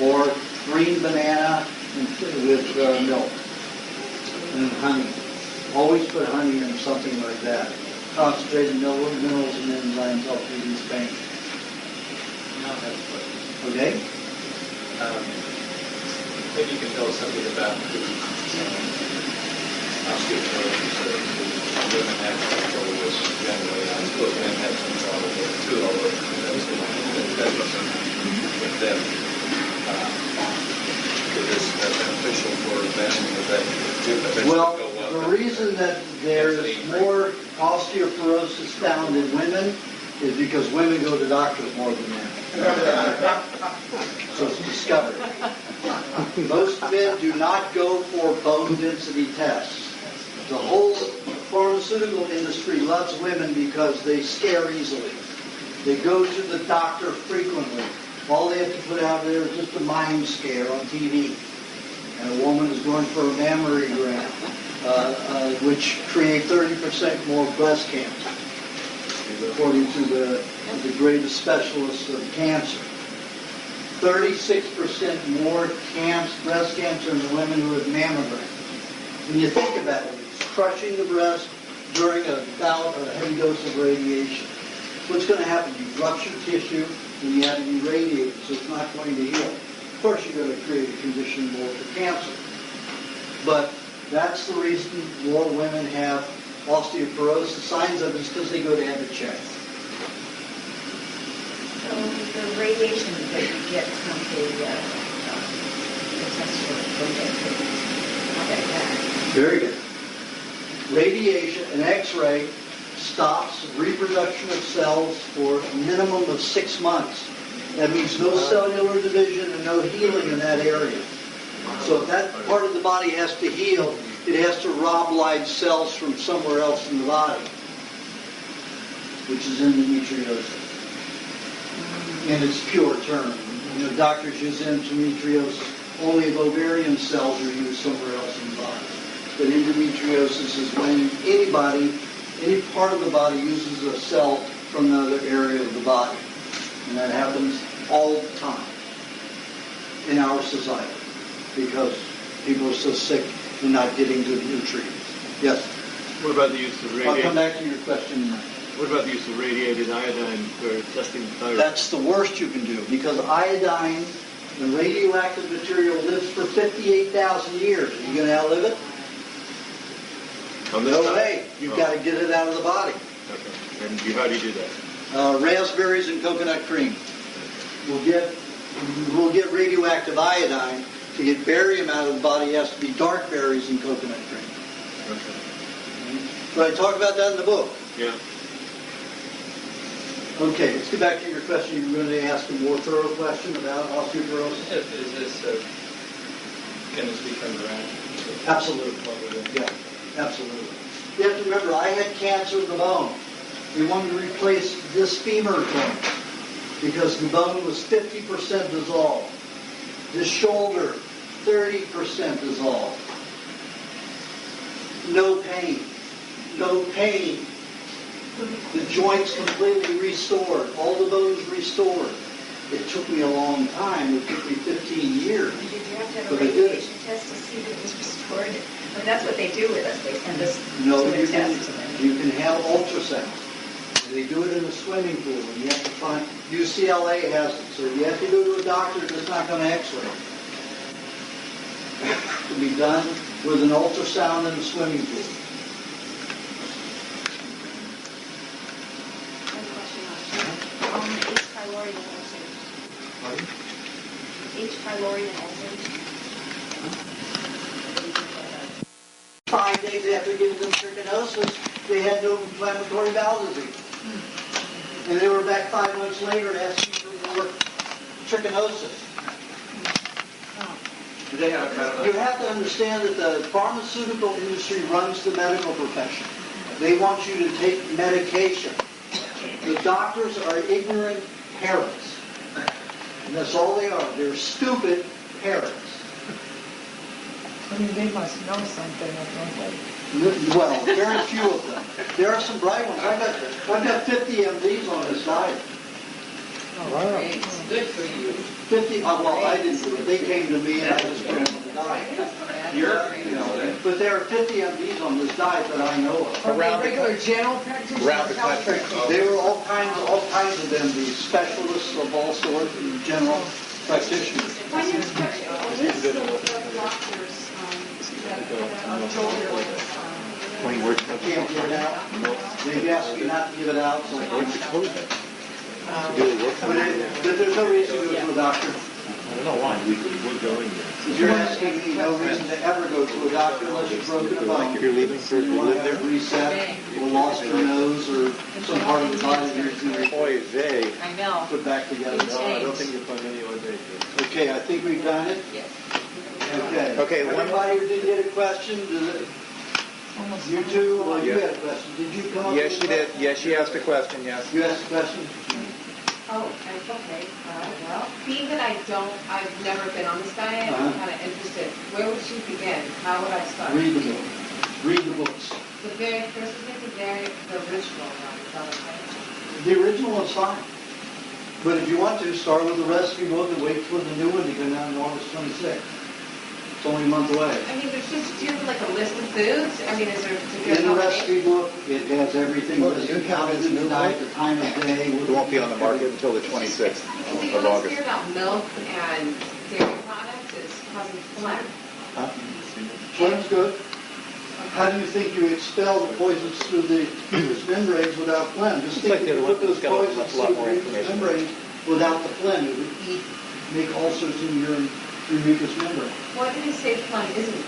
Speaker 1: Or green banana with milk and honey. Always put honey in something like that. Concentrated minerals and enzymes help reduce pain. Okay?
Speaker 10: Maybe you can tell us something about the osteoporosis that women have trouble with generally. I suppose men have some trouble with it too, although that's with them. Is this beneficial for them? Is that
Speaker 1: well, the reason that there's more osteoporosis found in women is because women go to doctors more than men. So it's discovered. Most men do not go for bone density tests. The whole pharmaceutical industry loves women because they scare easily. They go to the doctor frequently. All they have to put out there is just a mind scare on TV. And a woman is going for a mammogram, which create 30% more breast cancer, according to the greatest specialists of cancer. 36% more breast cancer in the women who have mammograms. When you think about it, it's crushing the breast during a bout of a heavy dose of radiation. What's going to happen? You rupture tissue and you have to be radiated, so it's not going to heal. Of course, you're going to create a condition more for cancer. But that's the reason more women have osteoporosis. Signs of it is because they go to have a check.
Speaker 17: So the radiation that you get from the test how about that?
Speaker 1: Very good. Radiation, an X-ray, stops reproduction of cells for a minimum of 6 months. That means no cellular division and no healing in that area. So if that part of the body has to heal, it has to rob live cells from somewhere else in the body, which is endometriosis. In its pure term. You know, doctors use endometriosis, only if ovarian cells are used somewhere else in the body. But endometriosis is when any part of the body uses a cell from another area of the body. And that happens all the time in our society because people are so sick and not getting good nutrients. Yes?
Speaker 12: What about the use of radiation?
Speaker 1: I'll come back to your question in a minute.
Speaker 12: What about the use of radiated iodine for testing thyroid?
Speaker 1: That's the worst you can do because iodine, the radioactive material, lives for 58,000 years. Are you going to outlive it? No way. You've got to get it out of the body.
Speaker 12: Okay. And how do you do that?
Speaker 1: Raspberries and coconut cream. We'll get radioactive iodine. To get barium out of the body, it has to be dark berries and coconut cream.
Speaker 12: Okay.
Speaker 1: But I talk about that in the book.
Speaker 12: Yeah.
Speaker 1: Okay, let's get back to your question. You were going to ask a more thorough question about osteoporosis.
Speaker 10: Can this be turned around?
Speaker 1: Absolutely. Yeah, absolutely. You have to remember, I had cancer of the bone. We wanted to replace this femur bone because the bone was 50% dissolved. This shoulder, 30% dissolved. No pain. No pain. The joints completely restored. All the bones restored. It took me a long time. It took me 15 years.
Speaker 17: Did you have to have a radiation test to see that it was restored? I mean, that's what they do with us. They send us
Speaker 1: No,
Speaker 17: to a test.
Speaker 1: you can have ultrasound. They do it in a swimming pool, and you have to find. UCLA has it, so you have to go to a doctor that's not going to X-ray. It can be done with an ultrasound in a swimming pool.
Speaker 17: One question on H. pylori and ulcers.
Speaker 1: Pardon?
Speaker 17: H. pylori and ulcers.
Speaker 1: 5 days after giving them trichinosis, they had no inflammatory bowel disease. And they were back 5 months later and asking for more trichinosis. You have to understand that the pharmaceutical industry runs the medical profession. They want you to take medication. The doctors are ignorant parrots. And that's all they are. They're stupid parrots.
Speaker 2: I mean, they must know something, don't they?
Speaker 1: Well, very few of them. There are some bright ones. I've got 50 MDs on this diet.
Speaker 9: Wow. It's good for you.
Speaker 1: 50, well, I didn't do it. They came to me and I just put them on the diet. But there are 50 MDs on this diet that I know of.
Speaker 2: Are they regular general practitioners?
Speaker 13: Around the country.
Speaker 1: There were all kinds of MDs, specialists of all sorts, and general practitioners.
Speaker 8: My next question, a list of doctors that are told
Speaker 1: I can't give it out. They've asked me not to give it out. So but there's no reason to go to a doctor.
Speaker 12: I don't know why. We're going there.
Speaker 1: You're asking me no reason to ever go to a doctor unless you've broken a bone.
Speaker 12: You're leaving for
Speaker 1: You want to have a reset, or lost your nose, or some part of the body you're
Speaker 9: I know.
Speaker 1: put back together.
Speaker 12: No, I don't think you'll find any other day.
Speaker 1: Okay, I think we've done it.
Speaker 9: Yes.
Speaker 1: Okay.
Speaker 13: Okay, one-
Speaker 1: Everybody who did get a question, you two, well, you had a question. Did you come up
Speaker 13: Yes,
Speaker 1: with
Speaker 13: she
Speaker 1: a
Speaker 13: did.
Speaker 1: question?
Speaker 13: Yes, she asked a question, yes.
Speaker 1: You asked a question?
Speaker 18: Oh, that's okay. Well, being that I've never been on this diet, I'm kind of interested. Where would she begin? How would I start?
Speaker 1: Read the book. Read the books.
Speaker 18: The very first one, the original one, is that okay?
Speaker 1: The original is fine. But if you want to, start with the recipe book and wait for the new one to go down on August 26th. It's only a month away.
Speaker 18: I mean, there's just, do you have like a list of foods? I mean, is there
Speaker 1: In the recipe book, it has everything listed, how to do the diet, the time of day.
Speaker 13: It won't be on the market until the 26th
Speaker 18: The
Speaker 13: of
Speaker 18: one
Speaker 13: August.
Speaker 18: here about milk and dairy products is causing phlegm.
Speaker 1: Phlegm's good. How do you think you expel the poisons through the mucous membranes without phlegm? Just think if you put those poisons through the mucous membranes without the phlegm, it would make ulcers in your mucous membrane.
Speaker 18: Why did he say phlegm isn't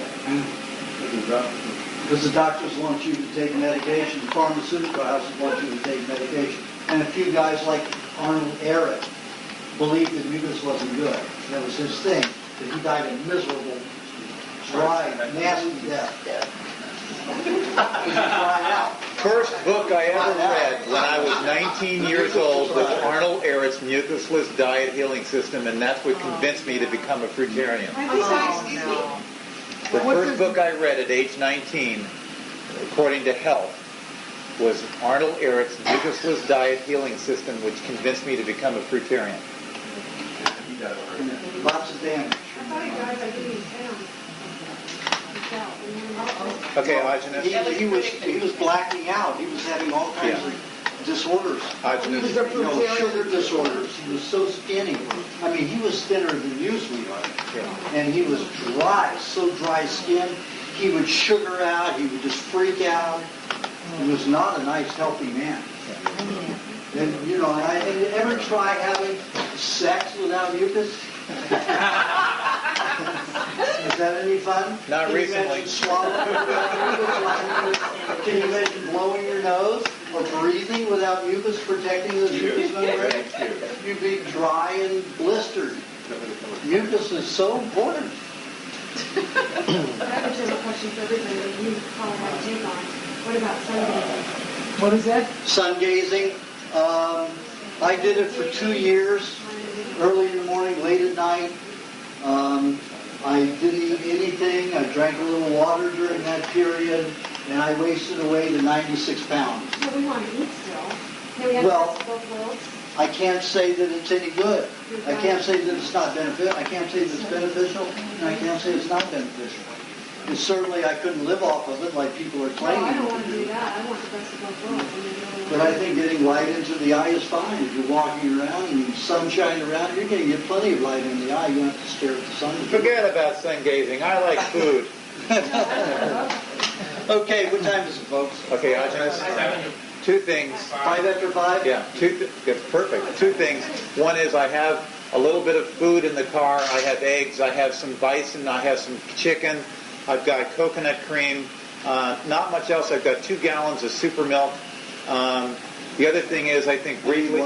Speaker 18: good?
Speaker 1: Because the doctors want you to take medication, the pharmaceutical houses want you to take medication. And a few guys like Arnold Ehret believed that mucus wasn't good. That was his thing. But he died a miserable, dry, nasty death.
Speaker 13: First book I ever read when I was 19 years old was Arnold Ehret's Mucusless Diet Healing System, and that's what convinced me to become a fruitarian. The first book I read at age 19, according to Health, was Arnold Ehret's Mucusless Diet Healing System, which convinced me to become a fruitarian.
Speaker 1: Lots of damage.
Speaker 8: I thought he died by getting his hand.
Speaker 13: Okay, Aajonus.
Speaker 1: He was blacking out. He was having all kinds of disorders.
Speaker 13: Aajonus.
Speaker 1: Sugar disorders. He was so skinny. I mean, he was thinner than you, sweetheart. And he was dry, so dry skinned. He would sugar out. He would just freak out. He was not a nice, healthy man. And, and ever try having sex without mucus? Is that any fun?
Speaker 13: Not recently.
Speaker 1: Can you imagine blowing your nose or breathing without mucus protecting the mucus membrane? You'd be dry and blistered. Mucus is so important.
Speaker 8: I just have a question for everybody that you probably have to take on. What about sun gazing?
Speaker 2: What is that?
Speaker 1: Sun gazing. I did it for 2 years, early in the morning, late at night. I didn't eat anything. I drank a little water during that period, and I wasted away to 96 pounds.
Speaker 8: So we want to eat still. Can we have both worlds?
Speaker 1: I can't say that it's any good. I can't say that it's not beneficial. I can't say that it's beneficial, and I can't say it's not beneficial. And certainly I couldn't live off of it like people are claiming.
Speaker 8: No, I don't want to do that. I want the best of both worlds.
Speaker 1: But I think getting light into the eye is fine. If you're walking around and sunshine around, you're going to get plenty of light in the eye. You don't have to stare at the sun.
Speaker 13: Forget about sun gazing. I like food.
Speaker 1: Okay, what time is it, folks?
Speaker 13: Okay, Aajonus. 2 things.
Speaker 1: 5 after 5?
Speaker 13: Yeah, it's perfect. 2 things. One is I have a little bit of food in the car. I have eggs. I have some bison. I have some chicken. I've got coconut cream.
Speaker 3: Not much else. I've got 2 gallons of super milk. The other thing is, I think briefly.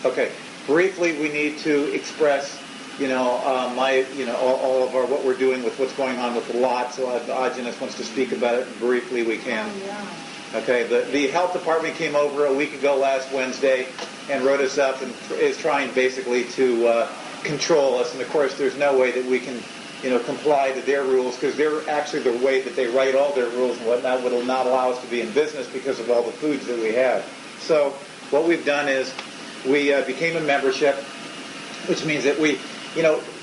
Speaker 3: Okay, briefly, we need to express, all of our what we're doing with what's going on with the lot. So if Aajonus wants to speak about it briefly, we can.
Speaker 2: Oh, yeah.
Speaker 3: Okay, the health department came over a week ago last Wednesday and wrote us up and is trying basically to control us. And of course, there's no way that we can, comply to their rules, because they're actually the way that they write all their rules and whatnot will not allow us to be in business because of all the foods that we have. So what we've done is we became a membership, which means that we,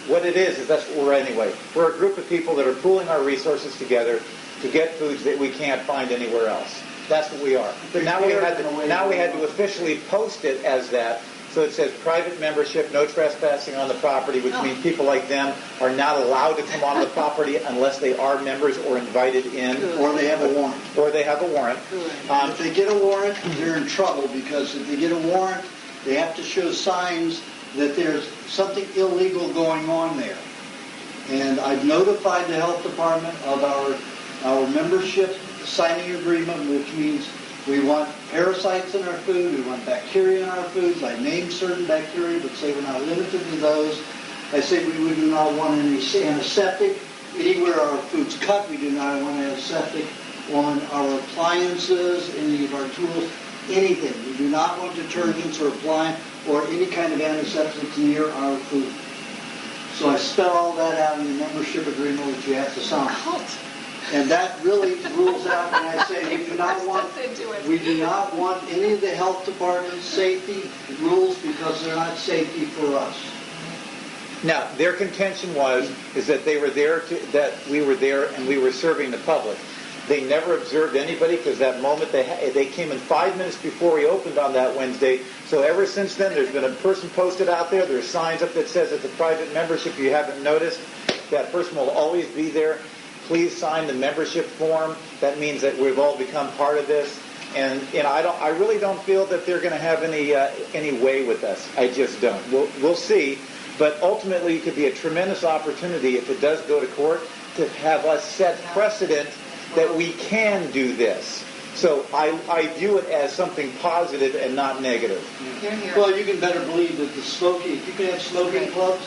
Speaker 3: what it is that's what we're anyway. We're a group of people that are pooling our resources together to get foods that we can't find anywhere else. That's what we are. But now we had to officially post it as that. So it says private membership, no trespassing on the property, which means people like them are not allowed to come on the property unless they are members or invited in.
Speaker 1: Or they have a warrant.
Speaker 3: If
Speaker 1: they get a warrant, they're in trouble, because if they get a warrant, they have to show signs that there's something illegal going on there. And I've notified the health department of our membership signing agreement, which means we want parasites in our food, we want bacteria in our foods. I named certain bacteria, but say we're not limited to those. I say we do not want any antiseptic. Anywhere our food's cut, we do not want antiseptic on our appliances, any of our tools, anything. We do not want detergents or appliance or any kind of antiseptic near our food. So I spell all that out in the membership agreement, which you have to sign. And that really rules out when I say we do not want any of the health department's safety rules, because they're not safety for us.
Speaker 3: Now, their contention is that they were there, that we were there and we were serving the public. They never observed anybody, because that moment they came in 5 minutes before we opened on that Wednesday. So ever since then, there's been a person posted out there. There's signs up that says it's a private membership. If you haven't noticed, that person will always be there. Please sign the membership form. That means that we've all become part of this. And I really don't feel that they're going to have any way with us. I just don't. We'll see. But ultimately, it could be a tremendous opportunity, if it does go to court, to have us set precedent that we can do this. So I view it as something positive and not negative.
Speaker 1: Well, you can better believe that if you can have smoking clubs,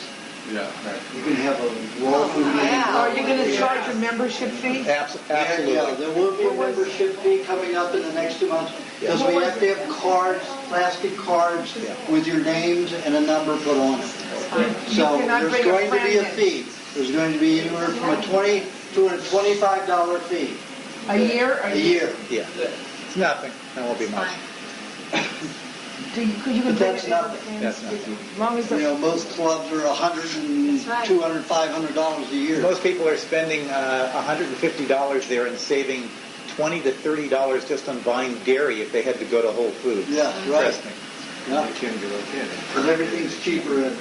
Speaker 10: yeah, right.
Speaker 1: You can have a raw food.
Speaker 2: Are you going to charge a membership fee?
Speaker 3: Absolutely.
Speaker 1: Yeah, there will be a membership fee coming up in the next 2 months, because we have to have cards, plastic cards with your names and a number put on it. So there's going to be a fee. There's going to be anywhere from a $20 to a $25 fee.
Speaker 2: A year?
Speaker 1: A year.
Speaker 3: Yeah. It's nothing. That won't be much.
Speaker 1: But that's nothing.
Speaker 3: That's nothing.
Speaker 2: As long as
Speaker 1: most clubs are $100 and $200, $500 a year.
Speaker 3: Most people are spending $150 there and saving $20 to $30 just on buying dairy if they had to go to Whole Foods.
Speaker 1: Yeah, right.
Speaker 3: Yeah.
Speaker 1: Because everything's cheaper at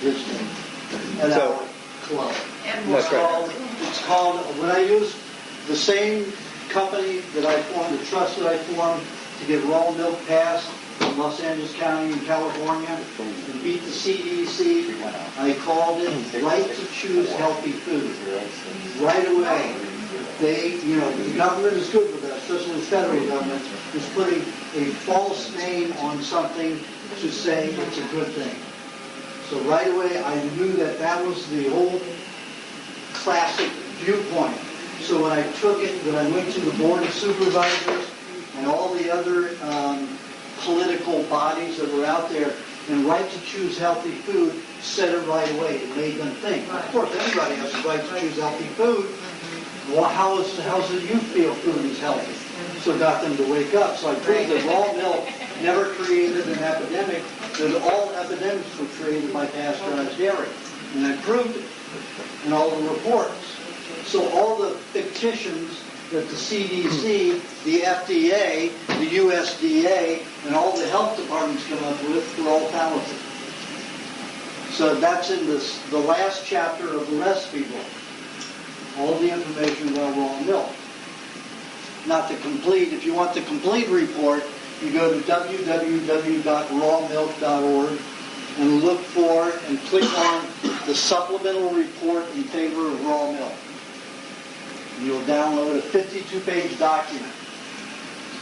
Speaker 1: this thing. At our club.
Speaker 3: That's right.
Speaker 1: It's called, when I use the same company that I formed, the trust that I formed to get raw milk passed in Los Angeles County in California, and beat the CDC, I called it Right to Choose Healthy Food. Right away. The government is good with that, especially the federal government, is putting a false name on something to say it's a good thing. So right away, I knew that was the old classic viewpoint. So when I took it, when I went to the Board of Supervisors and all the other political bodies that were out there, and Right to Choose Healthy Food said it right away. It made them think. Of course, everybody has the right to choose healthy food. Well, how do you feel food is healthy? So it got them to wake up. So I proved that raw milk never created an epidemic, that all epidemics were created by pasteurized dairy. And I proved it in all the reports. So all the fictions that the CDC, the FDA, the USDA, and all the health departments come up with were all fallacy. So that's in the last chapter of the recipe book. All the information about raw milk. Not the complete. If you want the complete report, you go to www.rawmilk.org and look for and click on the supplemental report in favor of raw milk. You'll download a 52-page document.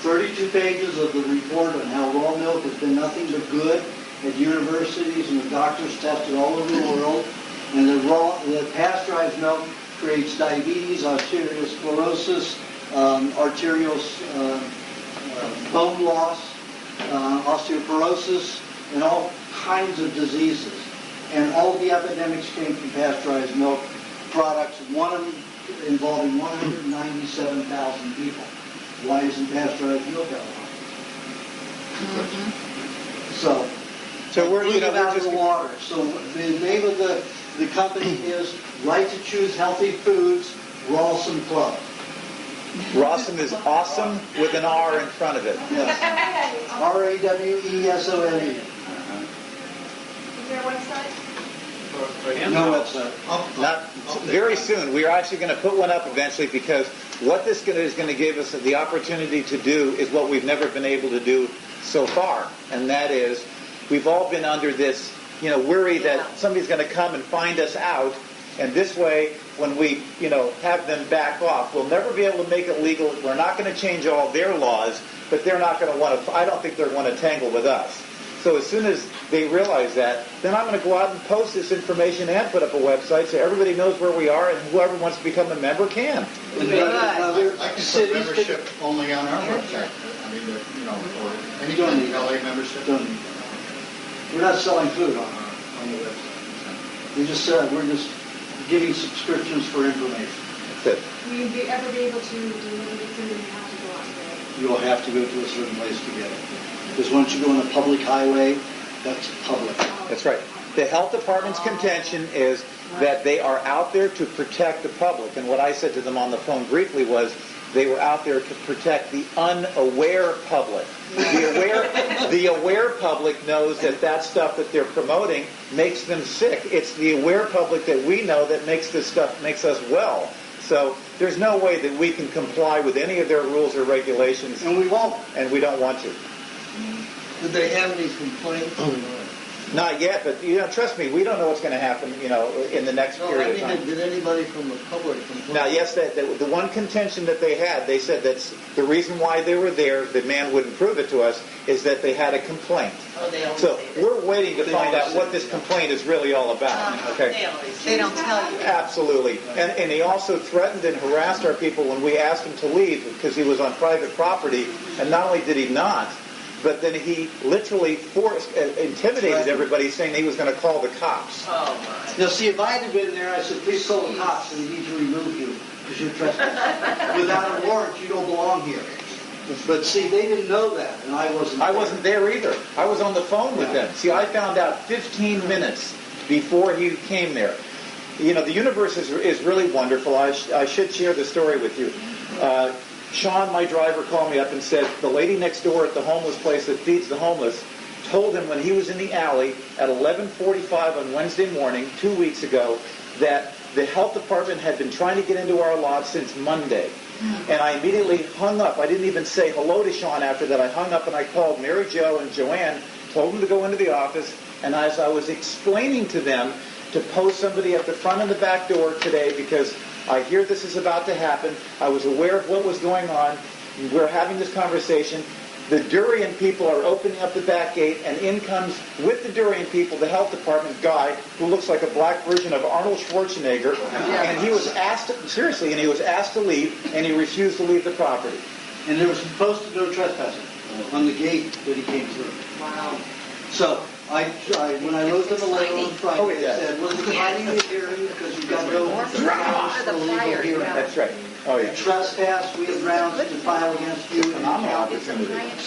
Speaker 1: 32 pages of the report on how raw milk has been nothing but good at universities and the doctors tested all over the world. And the pasteurized milk creates diabetes, osteoporosis, arterial bone loss, osteoporosis, and all kinds of diseases. And all of the epidemics came from pasteurized milk products, one of them involving 197,000 people. Why isn't pasteurized milk out? So we're out of the water. So the name of the company is Right to Choose Healthy Foods, Rawsome Club.
Speaker 3: Rawsome is awesome with an R in front of it.
Speaker 1: Yes. R-A-W-E-S-O-M-E.
Speaker 18: Is there a website?
Speaker 1: No website.
Speaker 3: Not very soon. We are actually going to put one up eventually, because what this is going to give us the opportunity to do is what we've never been able to do so far, and that is we've all been under this, worry that somebody's going to come and find us out, and this way, when we, have them back off, we'll never be able to make it legal. We're not going to change all their laws, but they're not going to want to. I don't think they're going to tangle with us. So as soon as they realize that, then I'm going to go out and post this information and put up a website so everybody knows where we are, and whoever wants to become a member can.
Speaker 13: I can put membership only on our website. I mean, or any LA membership.
Speaker 1: We're not selling food on the website. We just said we're just giving subscriptions for information.
Speaker 3: That's it.
Speaker 8: Will you ever be able to deliver this, and then you have to go out there?
Speaker 1: You'll have to go to a certain place to get it. Because once you go on a public highway, that's public.
Speaker 3: That's right. The health department's contention is that they are out there to protect the public. And what I said to them on the phone briefly was they were out there to protect the unaware public. The aware public knows that stuff that they're promoting makes them sick. It's the aware public that we know that makes this stuff, makes us well. So there's no way that we can comply with any of their rules or regulations.
Speaker 1: And we won't.
Speaker 3: And we don't want to.
Speaker 16: Did they have any complaints?
Speaker 3: Not yet, but trust me, we don't know what's going to happen, in the next period of time.
Speaker 16: Did anybody from the public complain?
Speaker 3: Now, yes, the one contention that they had, they said that's the reason why they were there. The man wouldn't prove it to us, is that they had a complaint. So we're waiting to find out what this complaint is really all about. Okay.
Speaker 17: They don't tell you.
Speaker 3: Absolutely, and he also threatened and harassed our people when we asked him to leave because he was on private property. And not only did he not, but then he literally intimidated everybody, saying he was going to call the cops.
Speaker 1: Oh, my. Now, see, if I had been there, I said, please call the cops, and they need to remove you because you're trespassing. Without a warrant, you don't belong here. But see, they didn't know that, and I wasn't there.
Speaker 3: I wasn't there either. I was on the phone with them. See, I found out 15 minutes before he came there. The universe is really wonderful. I should share the story with you. Sean, my driver, called me up and said the lady next door at the homeless place that feeds the homeless told him when he was in the alley at 11:45 on Wednesday morning, 2 weeks ago, that the health department had been trying to get into our lot since Monday. And I immediately hung up. I didn't even say hello to Sean after that. I hung up and I called Mary Jo and Joanne, told them to go into the office, and as I was explaining to them to post somebody at the front and the back door today because I hear this is about to happen. I was aware of what was going on. We're having this conversation. The durian people are opening up the back gate, and in comes, with the durian people, the health department guy who looks like a black version of Arnold Schwarzenegger. And he was asked, seriously, and he was asked to leave, and he refused to leave the property.
Speaker 1: And there was posted no trespassing on the gate that he came through.
Speaker 18: Wow.
Speaker 1: So, when I wrote them a letter on Friday, I said, we're declining the hearing because you've got no grounds for legal hearing.
Speaker 3: That's right. Oh, yeah.
Speaker 1: Trespass, we have grounds to file against you. So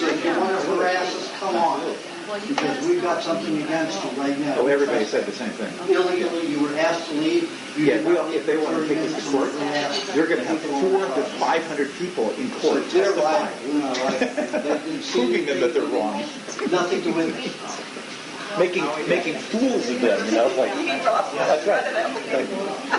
Speaker 1: if you want to harass us, come on. Because we've got something against you right now.
Speaker 3: Oh, everybody said the same thing.
Speaker 1: Illegally, you were asked to leave.
Speaker 3: If they want to take this to court, they're going to have 400 to 500 people in court
Speaker 1: They're
Speaker 3: testifying. Proving them that they're wrong.
Speaker 1: Nothing to win.
Speaker 3: Making fools of them, like. That's right.